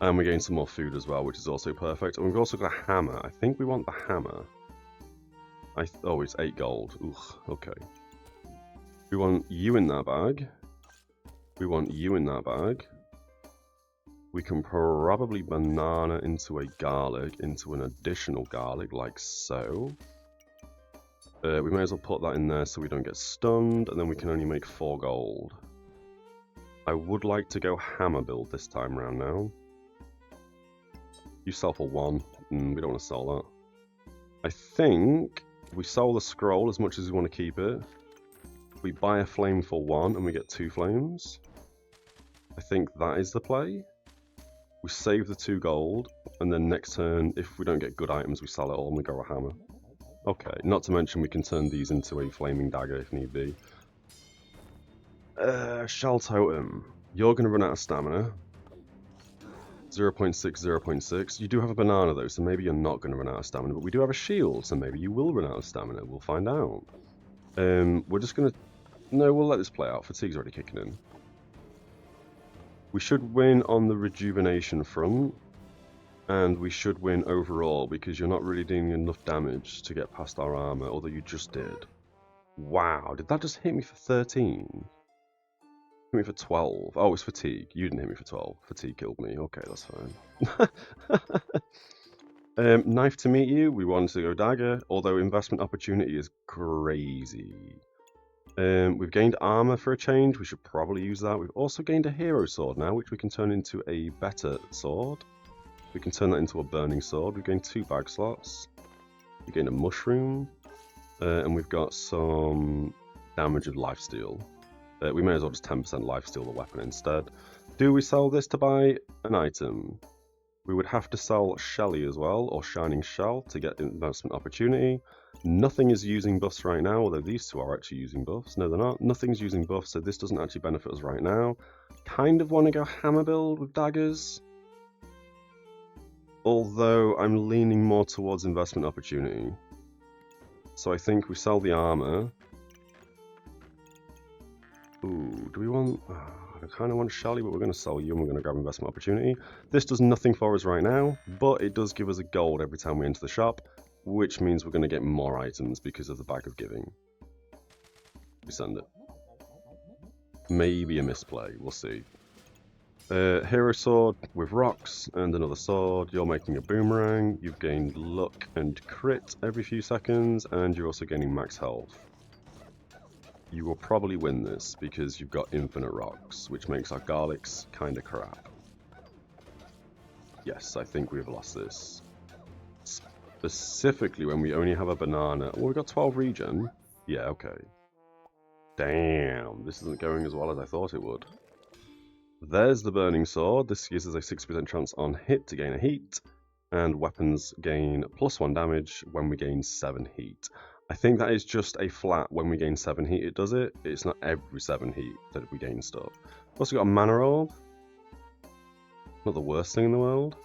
And we gain some more food as well, which is also perfect. And we've also got a hammer. I think we want the hammer. Oh, it's 8 gold. Ugh, okay. We want you in that bag. We want you in that bag. We can probably banana into a garlic, into an additional garlic, like so. We may as well put that in there so we don't get stunned, and then we can only make 4 gold. I would like to go hammer build this time around now. You sell for 1. We don't want to sell that. I think we sell the scroll as much as we want to keep it. We buy a flame for 1 and we get 2 flames. I think that is the play. We save the 2 gold, and then next turn, if we don't get good items, we sell it all and we go a hammer. Okay, not to mention we can turn these into a flaming dagger if need be. Shell Totem. You're going to run out of stamina. 0.6, 0.6. You do have a banana though, so maybe you're not going to run out of stamina, but we do have a shield, so maybe you will run out of stamina. We'll find out. We're just going to... No, we'll let this play out. Fatigue's already kicking in. We should win on the rejuvenation front, and we should win overall because you're not really doing enough damage to get past our armor, although you just did. Wow, did that just hit me for 13? Hit me for 12. Oh, it's fatigue. You didn't hit me for 12. Fatigue killed me. Okay, that's fine. Knife to meet you. We wanted to go dagger, although investment opportunity is crazy. We've gained armor for a change. We should probably use that. We've also gained a hero sword now, which we can turn into a better sword. We can turn that into a burning sword. We've gained 2 bag slots. We gained a mushroom. And we've got some damage of lifesteal. We may as well just 10% lifesteal the weapon instead. Do we sell this to buy an item? We would have to sell Shelly as well, or Shining Shell, to get investment opportunity. Nothing is using buffs right now, although these 2 are actually using buffs. No, they're not. Nothing's using buffs, so this doesn't actually benefit us right now. Kind of want to go hammer build with daggers. Although I'm leaning more towards investment opportunity. So I think we sell the armor. Ooh, do we want... I kind of want Shelly, but we're going to sell you and we're going to grab investment opportunity. This does nothing for us right now, but it does give us a gold every time we enter the shop, which means we're going to get more items because of the bag of giving. We send it. Maybe a misplay, we'll see. Hero sword with rocks and another sword. You're making a boomerang. You've gained luck and crit every few seconds, and you're also gaining max health. You will probably win this because you've got infinite rocks, which makes our garlics kind of crap. Yes, I think we've lost this. Specifically when we only have a banana. Well, we've got 12 regen. Yeah, okay. Damn, this isn't going as well as I thought it would. There's the burning sword. This gives us a 60% chance on hit to gain a heat, and weapons gain +1 damage when we gain 7 heat. I think that is just a flat when we gain 7 heat it does it. It's not every 7 heat that we gain stuff. We've also got a mana orb. Not the worst thing in the world.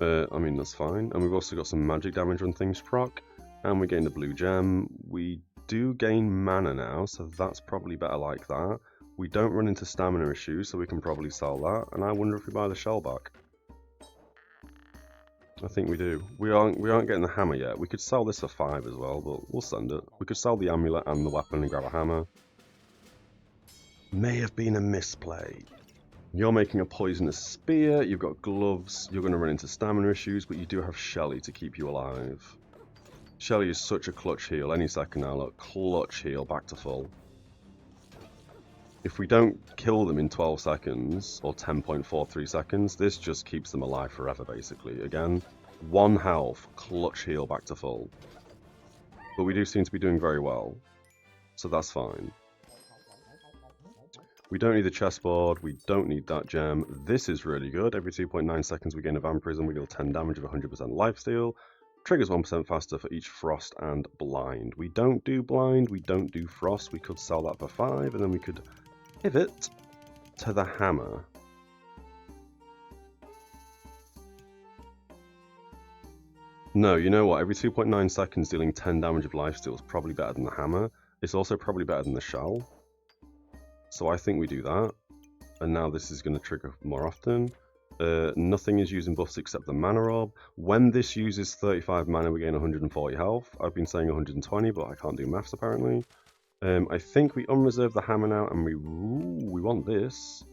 I mean, that's fine. And we've also got some magic damage when things proc. And we gained a blue gem. We do gain mana now, so that's probably better like that. We don't run into stamina issues, so we can probably sell that. And I wonder if we buy the shell back. I think we do. We aren't getting the hammer yet. We could sell this for 5 as well, but we'll send it. We could sell the amulet and the weapon and grab a hammer. May have been a misplay. You're making a poisonous spear. You've got gloves. You're going to run into stamina issues, but you do have Shelly to keep you alive. Shelly is such a clutch heal. Any second now, look. Clutch heal back to full. If we don't kill them in 12 seconds, or 10.43 seconds, this just keeps them alive forever, basically. Again, 1 health, clutch heal back to full. But we do seem to be doing very well, so that's fine. We don't need the chessboard, we don't need that gem. This is really good. Every 2.9 seconds we gain a vampirism, we deal 10 damage with 100% lifesteal. Triggers 1% faster for each frost and blind. We don't do blind, we don't do frost. We could sell that for 5, and then we could pivot to the hammer. No, you know what? Every 2.9 seconds dealing 10 damage of lifesteal is probably better than the hammer. It's also probably better than the shell. So I think we do that. and now this is going to trigger more often. Nothing is using buffs except the mana orb. When this uses 35 mana, we gain 140 health. I've been saying 120, but I can't do maths apparently. I think we unreserve the hammer now, and we want this.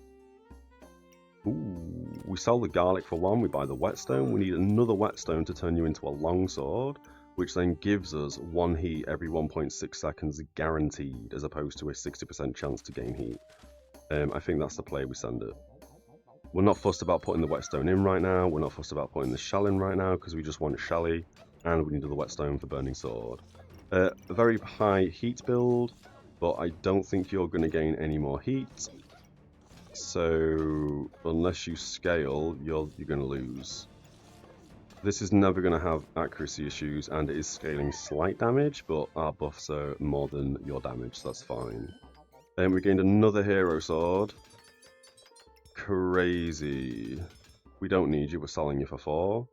Ooh, we sell the garlic for one, we buy the whetstone. We need another whetstone to turn you into a longsword, which then gives us 1 heat every 1.6 seconds guaranteed, as opposed to a 60% chance to gain heat. I think that's the play we send it. We're not fussed about putting the whetstone in right now, we're not fussed about putting the shell in right now, because we just want Shelly, and we need the whetstone for burning sword. A very high heat build, but I don't think you're going to gain any more heat. So unless you scale, you're going to lose. This is never going to have accuracy issues, and it is scaling slight damage, but our buffs are more than your damage, so that's fine. And we gained another hero sword. Crazy. We don't need you, we're selling you for 4.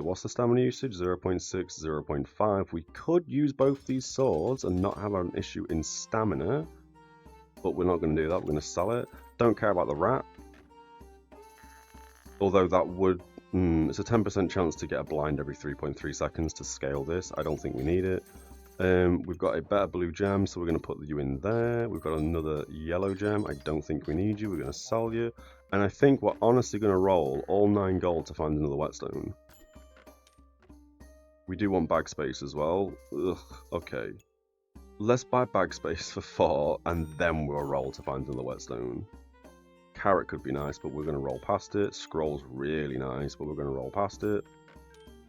What's the stamina usage? 0.6, 0.5. We could use both these swords and not have an issue in stamina, but we're not going to do that, we're going to sell it. Don't care about the rat. Although that would... it's a 10% chance to get a blind every 3.3 seconds to scale this. I don't think we need it. We've got a better blue gem, so we're going to put you in there. We've got another yellow gem. I don't think we need you. We're going to sell you. And I think we're honestly going to roll all 9 gold to find another whetstone. We do want bag space as well. Ugh, okay. Let's buy bag space for 4, and then we'll roll to find another whetstone. Carrot could be nice, but we're going to roll past it. Scroll's really nice, but we're going to roll past it.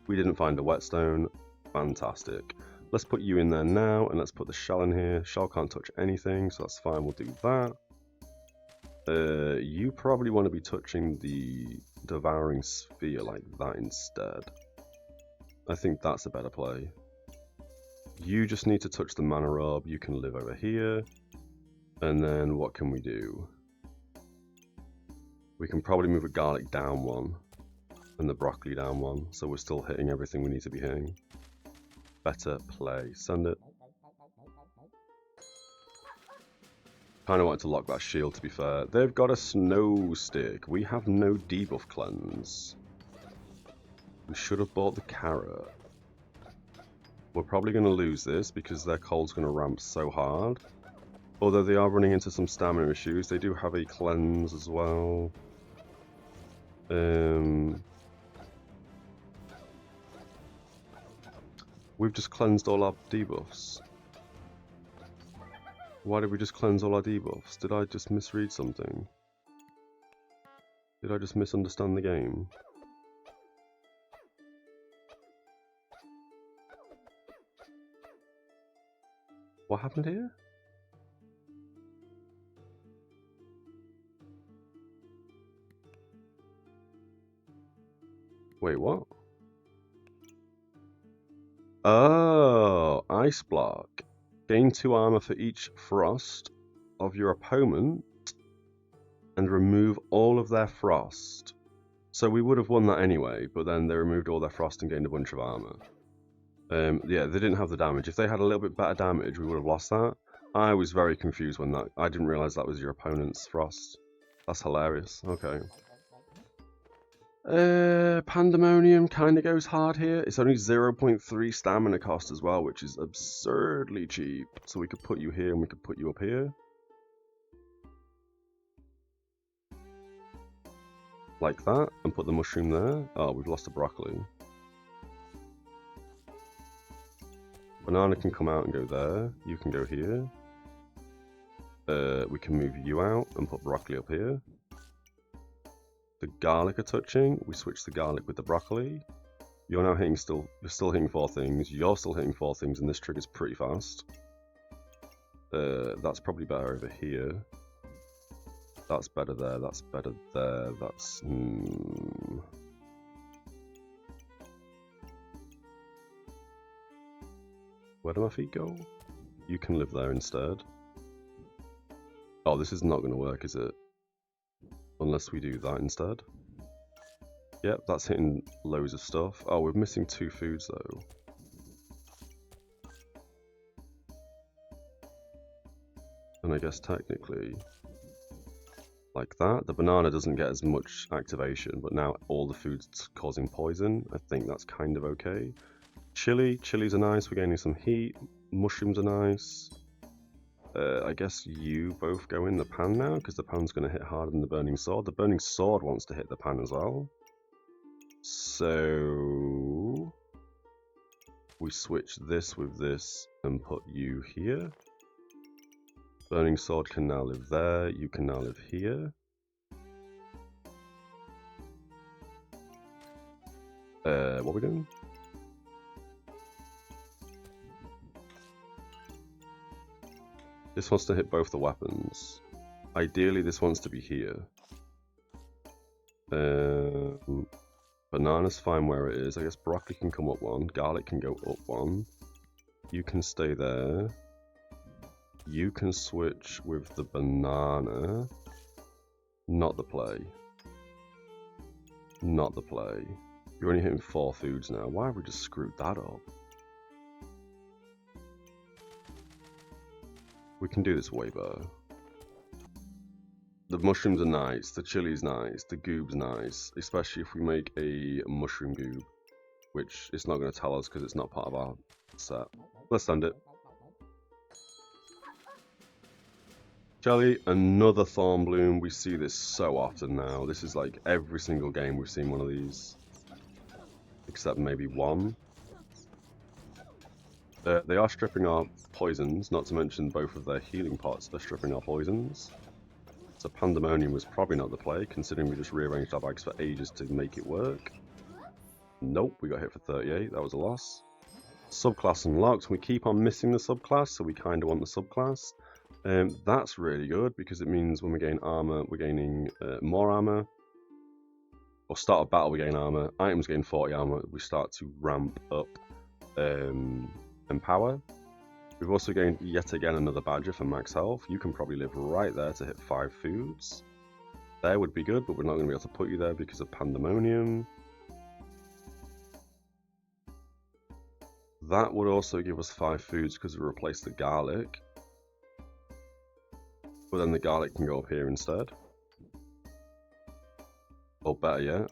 We didn't find a whetstone. Fantastic. Let's put you in there now, and let's put the shell in here. Shell can't touch anything, so that's fine. We'll do that. You probably want to be touching the devouring sphere like that instead. I think that's a better play. You just need to touch the mana orb. You can live over here. And then what can we do? We can probably move a garlic down 1 and the broccoli down 1, so we're still hitting everything we need to be hitting. Better play. Send it. Kind of wanted to lock that shield, to be fair. They've got a snow stick. We have no debuff cleanse. We should have bought the carrot. We're probably going to lose this because their cold's going to ramp so hard. Although they are running into some stamina issues. They do have a cleanse as well. We've just cleansed all our debuffs. Why did we just cleanse all our debuffs? Did I just misread something? Did I just misunderstand the game? What happened here? Wait, what? Oh, ice block. Gain 2 armor for each frost of your opponent and remove all of their frost. So we would have won that anyway, but then they removed all their frost and gained a bunch of armor. Yeah, they didn't have the damage. If they had a little bit better damage, we would have lost that. I was very confused when I didn't realize that was your opponent's frost. That's hilarious. Okay. Pandemonium kind of goes hard here. It's only 0.3 stamina cost as well, which is absurdly cheap. So we could put you here and we could put you up here. Like that, and put the mushroom there. Oh, we've lost the broccoli. Banana can come out and go there. You can go here. We can move you out and put broccoli up here. The garlic are touching. We switch the garlic with the broccoli. You're now hitting you're still hitting 4 things. You're still hitting 4 things, and this triggers pretty fast. That's probably better over here. That's better there. That's better there. That's Where do my feet go? You can live there instead. Oh, this is not going to work, is it? Unless we do that instead. Yep, that's hitting loads of stuff. Oh, we're missing 2 foods though. And I guess technically, like that. The banana doesn't get as much activation, but now all the food's causing poison. I think that's kind of okay. Chilies are nice, we're gaining some heat. Mushrooms are nice. I guess you both go in the pan now, because the pan's going to hit harder than the burning sword. The burning sword wants to hit the pan as well. So we switch this with this and put you here. Burning sword can now live there, you can now live here. What are we doing? This wants to hit both the weapons. Ideally, this wants to be here. Banana's fine where it is. I guess broccoli can come up one. Garlic can go up one. You can stay there. You can switch with the banana. Not the play. Not the play. You're only hitting 4 foods now. Why have we just screwed that up? We can do this way better. The mushrooms are nice, the chili's nice, the goob's nice, especially if we make a mushroom goob, which it's not going to tell us because it's not part of our set. Let's send it. Jelly, another thorn bloom. We see this so often now. This is like every single game we've seen one of these, except maybe one. They are stripping our poisons, not to mention both of their healing pots. They're stripping our poisons. So Pandemonium was probably not the play, considering we just rearranged our bags for ages to make it work. Nope, we got hit for 38. That was a loss. Subclass unlocked. We keep on missing the subclass, so we kind of want the subclass. That's really good, because it means when we gain armor, we're gaining more armor. Or start of battle, we gain armor. Items gain 40 armor. We start to ramp up Empower. We've also gained yet again another badger for max health. You can probably live right there to hit 5 foods. There would be good, but we're not going to be able to put you there because of Pandemonium. That would also give us 5 foods because we replaced the garlic. But then the garlic can go up here instead. Or better yet,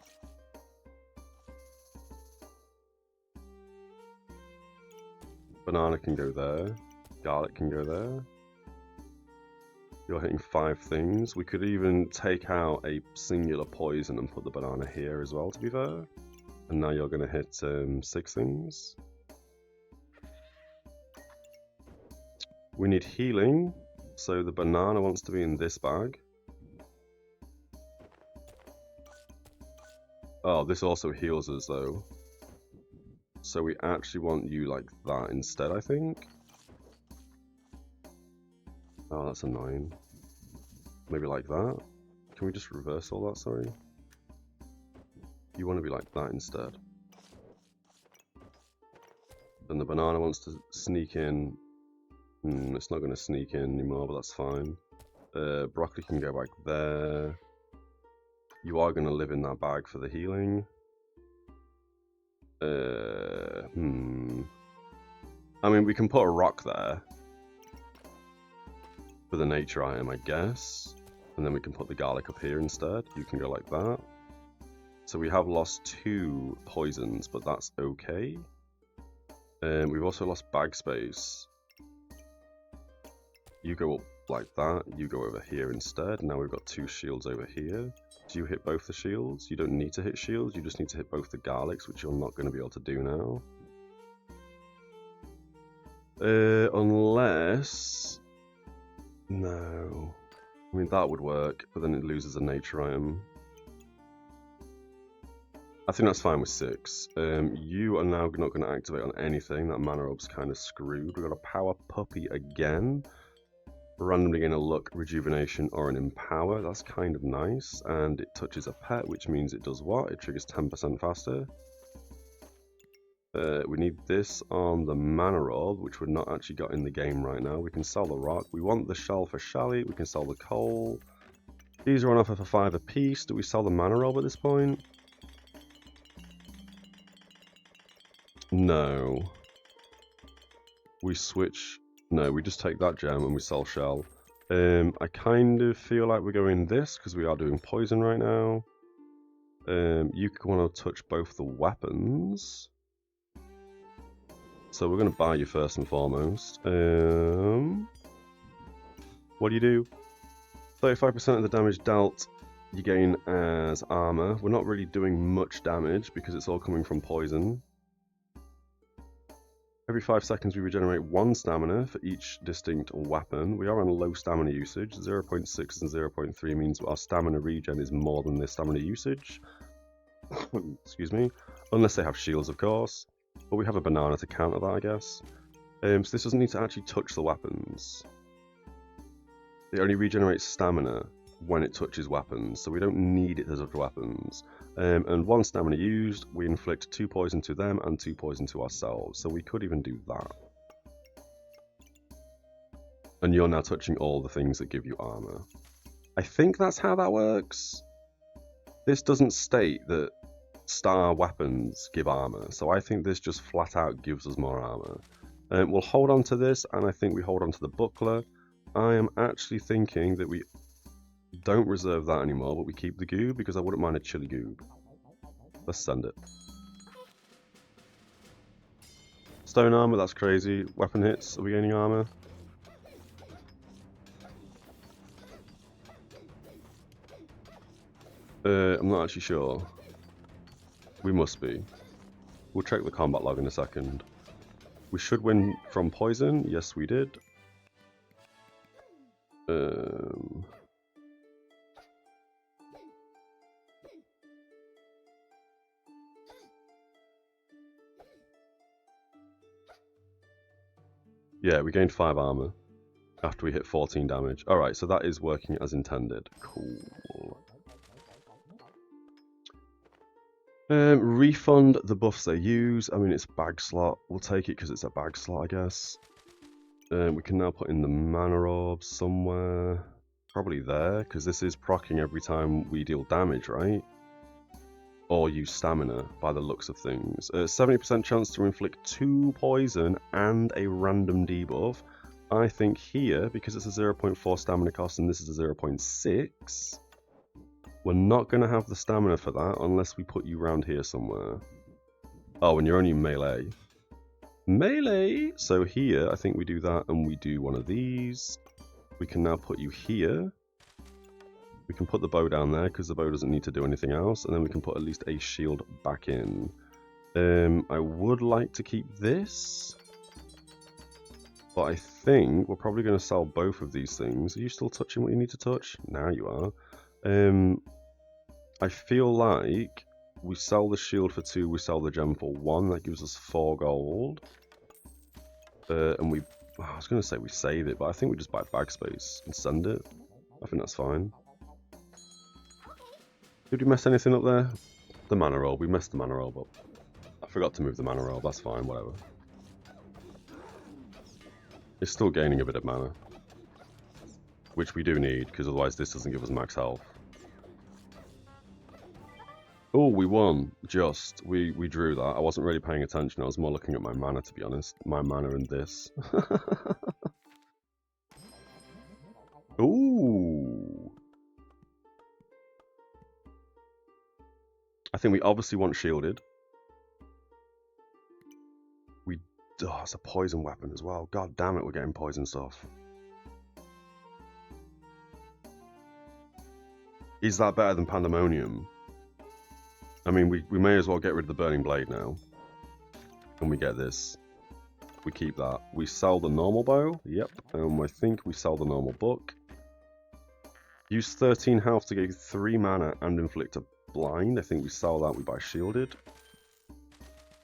banana can go there, garlic can go there. You're hitting 5 things. We could even take out a singular poison and put the banana here as well, to be fair. And now you're going to hit 6 things. We need healing, so the banana wants to be in this bag. Oh, this also heals us though. So we actually want you like that instead, I think. Oh, that's annoying. Maybe like that. Can we just reverse all that, sorry? You want to be like that instead. Then the banana wants to sneak in. It's not going to sneak in anymore, but that's fine. Broccoli can go back there. You are going to live in that bag for the healing. I mean, we can put a rock there for the nature item, I guess. And then we can put the garlic up here instead. You can go like that. So we have lost 2 poisons, but that's okay. We've also lost bag space. You go up like that. You go over here instead. Now we've got 2 shields over here. Do you hit both the shields? You don't need to hit shields, you just need to hit both the garlics, which you're not going to be able to do now. Unless... No. I mean, that would work, but then it loses a nature item. I think that's fine with 6. You are now not going to activate on anything. That mana orb's kind of screwed. We've got a power puppy again. Randomly gain a luck, rejuvenation, or an empower. That's kind of nice. And it touches a pet, which means it does what? It triggers 10% faster. We need this on the mana orb, which we're not actually got in the game right now. We can sell the rock. We want the shell for Shelly. We can sell the coal. These are on offer for 5 apiece. Do we sell the mana orb at this point? No. We switch... No, we just take that gem and we sell shell. I kind of feel like we're going this because we are doing poison right now. You want to touch both the weapons. So we're going to buy you first and foremost. What do you do? 35% of the damage dealt you gain as armor. We're not really doing much damage because it's all coming from poison. Every 5 seconds we regenerate 1 stamina for each distinct weapon. We are on low stamina usage. 0.6 and 0.3 means our stamina regen is more than their stamina usage. Excuse me. Unless they have shields, of course. But we have a banana to counter that, I guess. So this doesn't need to actually touch the weapons. It only regenerates stamina when it touches weapons, so we don't need it to touch weapons. And 1 stamina used, we inflict 2 poison to them and 2 poison to ourselves, so we could even do that. And you're now touching all the things that give you armor. I think that's how that works. This doesn't state that star weapons give armor, so I think this just flat out gives us more armor. We'll hold on to this, and I think we hold on to the buckler. I am actually thinking that we don't reserve that anymore, but we keep the goob because I wouldn't mind a chili goob. Let's send it. Stone armor, that's crazy. Weapon hits, are we gaining armor? I'm not actually sure. We must be. We'll check the combat log in a second. We should win from poison. Yes, we did. Yeah, we gained 5 armor after we hit 14 damage. Alright, so that is working as intended. Cool. Refund the buffs they use. I mean, it's bag slot. We'll take it because it's a bag slot, I guess. We can now put in the mana orb somewhere. Probably there, because this is proccing every time we deal damage, right? Or use stamina, by the looks of things. 70% chance to inflict 2 poison and a random debuff. I think here, because it's a 0.4 stamina cost and this is a 0.6, we're not going to have the stamina for that unless we put you around here somewhere. Oh, and you're only melee. Melee! So here, I think we do that and we do one of these. We can now put you here. We can put the bow down there because the bow doesn't need to do anything else. And then we can put at least a shield back in. I would like to keep this. But I think we're probably going to sell both of these things. Are you still touching what you need to touch? Now you are. I feel like we sell the shield for 2, we sell the gem for 1. That gives us 4 gold. And we... I was going to say we save it, but I think we just buy bag space and send it. I think that's fine. Did we mess anything up there? The mana roll. We messed the mana roll up. I forgot to move the mana roll. That's fine, whatever. It's still gaining a bit of mana. Which we do need, because otherwise this doesn't give us max health. Oh, we won. Just. We drew that. I wasn't really paying attention. I was more looking at my mana, to be honest. My mana and this. Ooh. I think we obviously want shielded. Oh, it's a poison weapon as well. God damn it, we're getting poison stuff. Is that better than Pandemonium? I mean, we may as well get rid of the Burning Blade now. And we get this. We keep that. We sell the normal bow. Yep. I think we sell the normal book. Use 13 health to gain 3 mana and inflict a blind. I think we sell that. We buy shielded.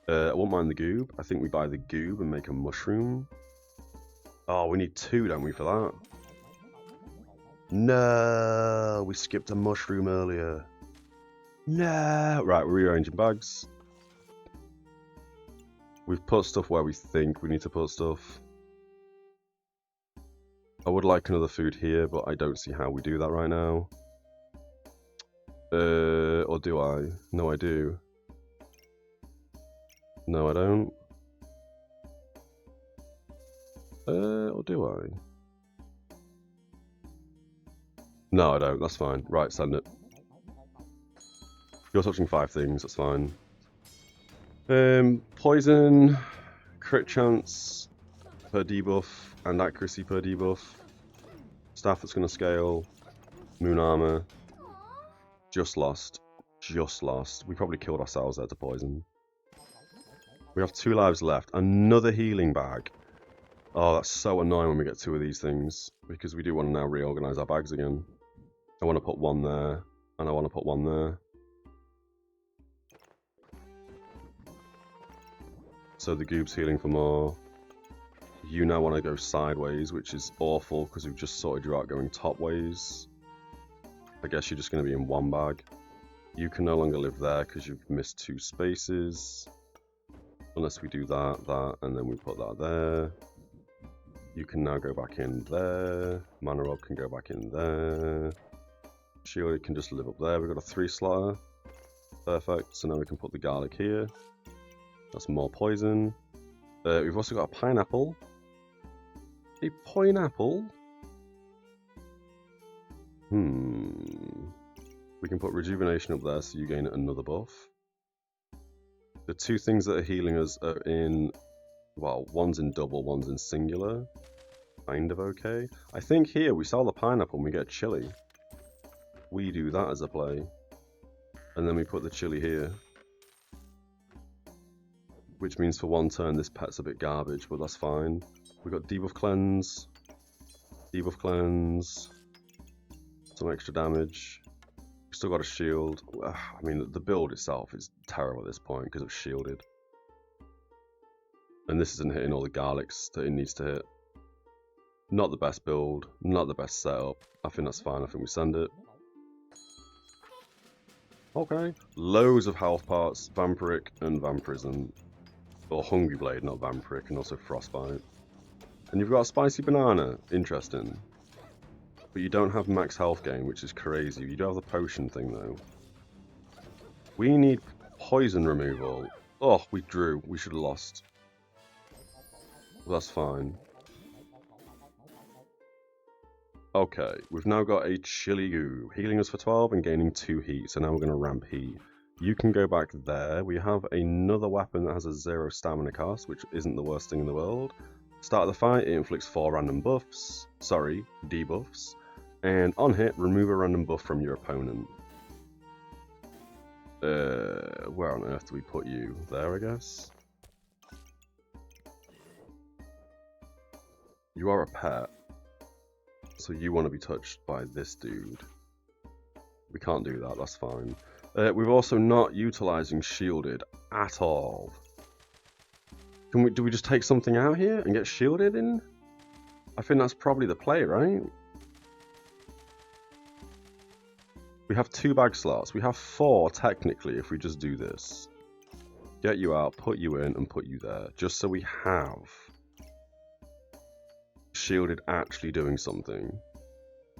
I won't mind the goob. I think we buy the goob and make a mushroom. Oh, we need 2, don't we, for that? No, we skipped a mushroom earlier. No. Right, we're rearranging bags. We've put stuff where we think we need to put stuff. I would like another food here, but I don't see how we do that right now. Or do I? No, I do. No, I don't. Or do I? No, I don't. That's fine. Right, send it. You're touching 5 things. That's fine. Poison, crit chance per debuff, and accuracy per debuff. Staff that's going to scale. Moon armor. Just lost. Just lost. We probably killed ourselves there to poison. We have 2 lives left. Another healing bag. Oh, that's so annoying when we get 2 of these things, because we do want to now reorganize our bags again. I want to put 1 there, and I want to put 1 there. So the goob's healing for more. You now want to go sideways, which is awful because we've just sorted you out going top ways. I guess you're just going to be in 1 bag. You can no longer live there because you've missed 2 spaces. Unless we do that, and then we put that there. You can now go back in there. Mana Orb can go back in there. Shield can just live up there. We've got a 3 slotter. Perfect. So now we can put the garlic here. That's more poison. We've also got a pineapple. A pineapple? We can put rejuvenation up there so you gain another buff. The 2 things that are healing us are in... Well, one's in double, one's in singular. Kind of okay. I think here we sell the pineapple and we get chili. We do that as a play. And then we put the chili here. Which means for 1 turn this pet's a bit garbage, but that's fine. We've got debuff cleanse. Debuff cleanse. Some extra damage. We've still got a shield. I mean, the build itself is terrible at this point because it's shielded. And this isn't hitting all the garlics that it needs to hit. Not the best build, not the best setup. I think that's fine, I think we send it. Okay. Loads of health parts, Vampiric and Vampirism. Or Hungry Blade, not Vampiric, and also Frostbite. And you've got a Spicy Banana, interesting. But you don't have max health gain, which is crazy. You do have the potion thing though. We need poison removal. Oh, we drew. We should have lost. Well, that's fine. Okay, we've now got a Chili Goo, healing us for 12 and gaining 2 heat, so now we're going to ramp heat. You can go back there. We have another weapon that has a 0 stamina cost, which isn't the worst thing in the world. Start of the fight, it inflicts 4 random buffs, sorry, debuffs, and on hit, remove a random buff from your opponent. Where on earth do we put you? There, I guess? You are a pet. So you want to be touched by this dude. We can't do that, that's fine. We're also not utilising shielded at all. Do we just take something out here and get shielded in? I think that's probably the play, right? We have 2 bag slots. We have 4 technically if we just do this. Get you out, put you in, and put you there. Just so we have shielded actually doing something.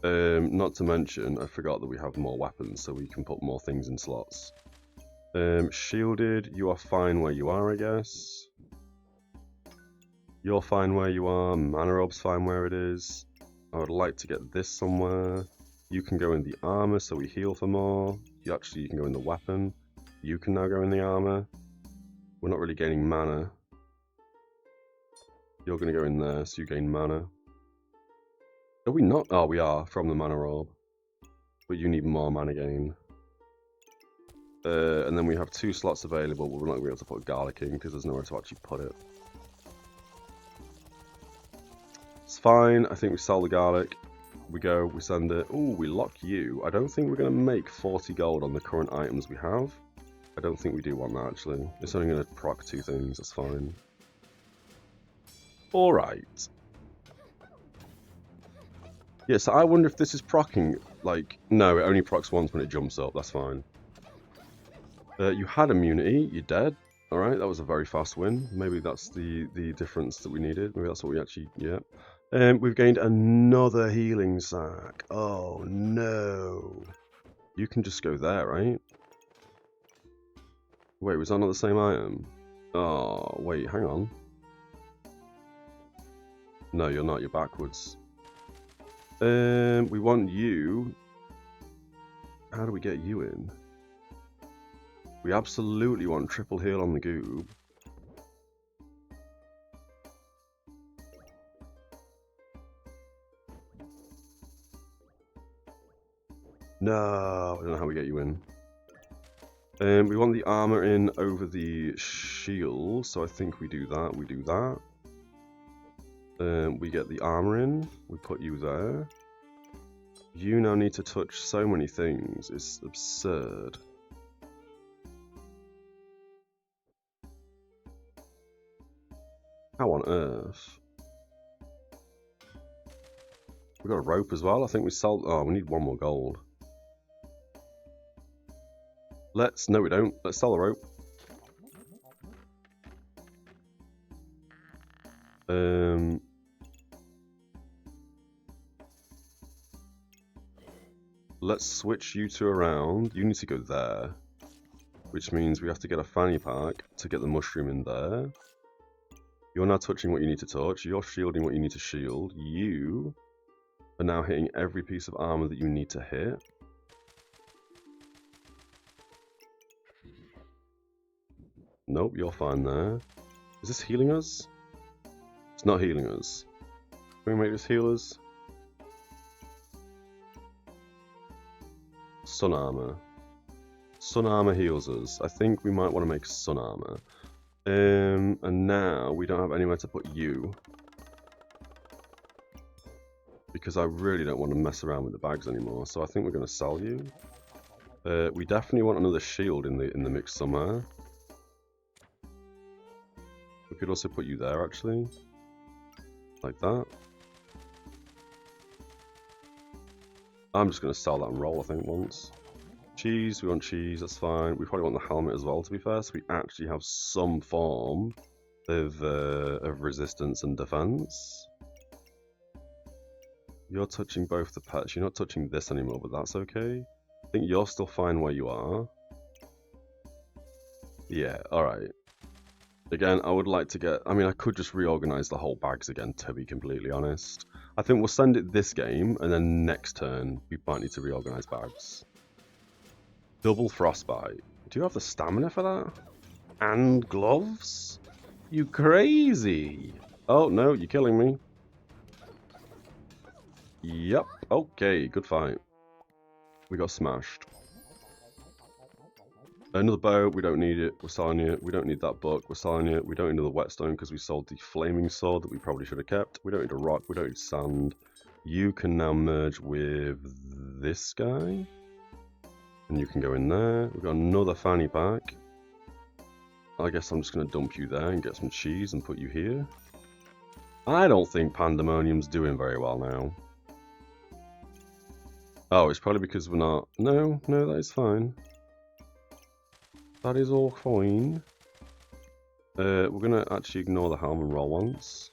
Not to mention, I forgot that we have more weapons, so we can put more things in slots. Shielded, you are fine where you are, I guess. You're fine where you are. Mana Orb's fine where it is. I would like to get this somewhere. You can go in the armor, so we heal for more. You can go in the weapon. You can now go in the armor. We're not really gaining mana. You're going to go in there, so you gain mana. Are we not? Oh, we are, from the Mana Orb. But you need more mana gain. And then we have 2 slots available, but we're not going to be able to put garlic in because there's nowhere to actually put it. It's fine. I think we sell the garlic. We go, we send it. Ooh, we lock you. I don't think we're going to make 40 gold on the current items we have. I don't think we do want that, actually. It's only going to proc 2 things. That's fine. Alright. Yeah, so I wonder if this is proccing, like, no, it only procs once when it jumps up, that's fine. You had immunity, you're dead. Alright, that was a very fast win. Maybe that's the difference that we needed. Maybe that's what we actually, yeah. We've gained another healing sack. Oh, no. You can just go there, right? Wait, was that not the same item? Oh, wait, hang on. No, you're not, you're backwards. We want you How do we get you in? We absolutely want triple heal on the Goob. No, I don't know how we get you in. We want the armor in over the shield, so I think we do that. We do that. We get the armor in. We put you there. You now need to touch so many things. It's absurd. How on earth? We got a rope as well. I think we sold. Oh, we need one more gold. No, we don't. Let's sell the rope. Let's switch you two around. You need to go there, which means we have to get a fanny pack to get the mushroom in there. You're now touching what you need to touch. You're shielding what you need to shield. You are now hitting every piece of armor that you need to hit. Nope, you're fine there. Is this healing us? It's not healing us. Can we make this heal us? Sun armor. Sun armor heals us. I think we might want to make sun armor. And now we don't have anywhere to put you. Because I really don't want to mess around with the bags anymore. So I think we're going to sell you. We definitely want another shield in the mix somewhere. We could also put you there actually. Like that. I'm just going to sell that and roll, I think, once. Cheese, we want cheese, that's fine. We probably want the helmet as well, to be fair, so we actually have some form of resistance and defense. You're touching both the pets. You're not touching this anymore, but that's okay. I think you're still fine where you are. Yeah, alright. Again, I would like to get... I mean, I could just reorganize the whole bags again, to be completely honest. I think we'll send it this game, and then next turn, we might need to reorganize bags. Double frostbite. Do you have the stamina for that? And gloves? You crazy! Oh, no, you're killing me. Yep, okay, good fight. We got smashed. Another bow, we don't need it, we're selling it. We don't need that book, we're selling it. We don't need another whetstone because we sold the flaming sword that we probably should have kept. We don't need a rock, we don't need sand. You can now merge with this guy. And you can go in there. We've got another fanny pack. I guess I'm just going to dump you there and get some cheese and put you here. I don't think Pandemonium's doing very well now. Oh, it's probably because we're not... No, that is fine. That is all fine. We're going to actually ignore the helm and roll once.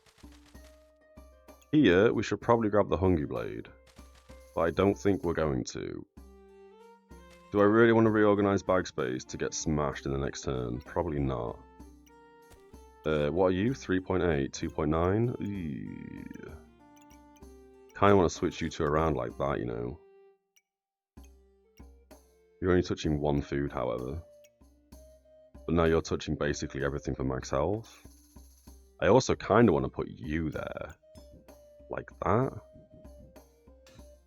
Here, we should probably grab the Hungry Blade. But I don't think we're going to. Do I really want to reorganize bag space to get smashed in the next turn? Probably not. What are you? 3.8, 2.9? Kind of want to switch you two around like that, you know. You're only touching one food, however. But now you're touching basically everything for max health. I also kind of want to put you there. Like that.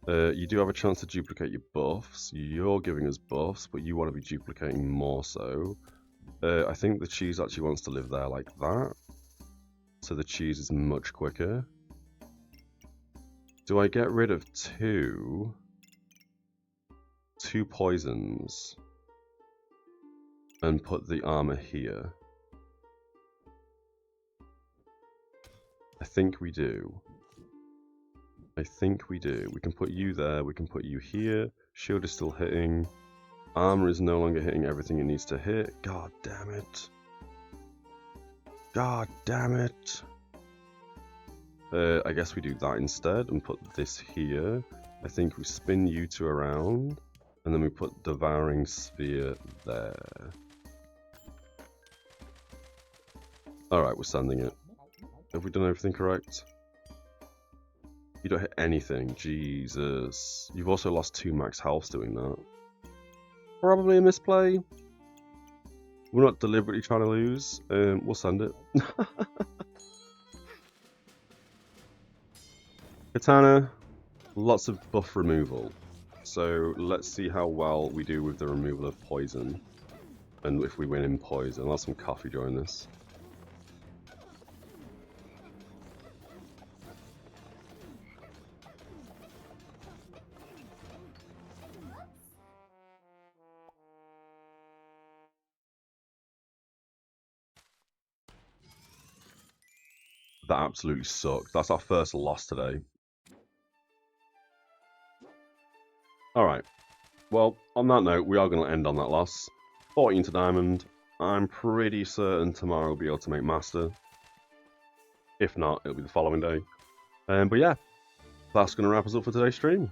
You do have a chance to duplicate your buffs. You're giving us buffs, but you want to be duplicating more so. I think the cheese actually wants to live there like that. So the cheese is much quicker. Do I get rid of two poisons and put the armor here? I think we do. I think we do. We can put you there, we can put you here. Shield is still hitting. Armor is no longer hitting everything it needs to hit. God damn it. God damn it. I guess we do that instead and put this here. I think we spin you two around and then we put Devouring Sphere there. Alright, we're sending it. Have we done everything correct? You don't hit anything. Jesus. You've also lost 2 max health doing that. Probably a misplay. We're not deliberately trying to lose. We'll send it. Katana, lots of buff removal. So let's see how well we do with the removal of poison. And if we win in poison. I'll have some coffee during this. That absolutely sucked. That's our first loss today. Alright. Well, on that note, we are going to end on that loss. 14 to diamond. I'm pretty certain tomorrow we'll be able to make master. If not, it'll be the following day. But yeah, that's going to wrap us up for today's stream.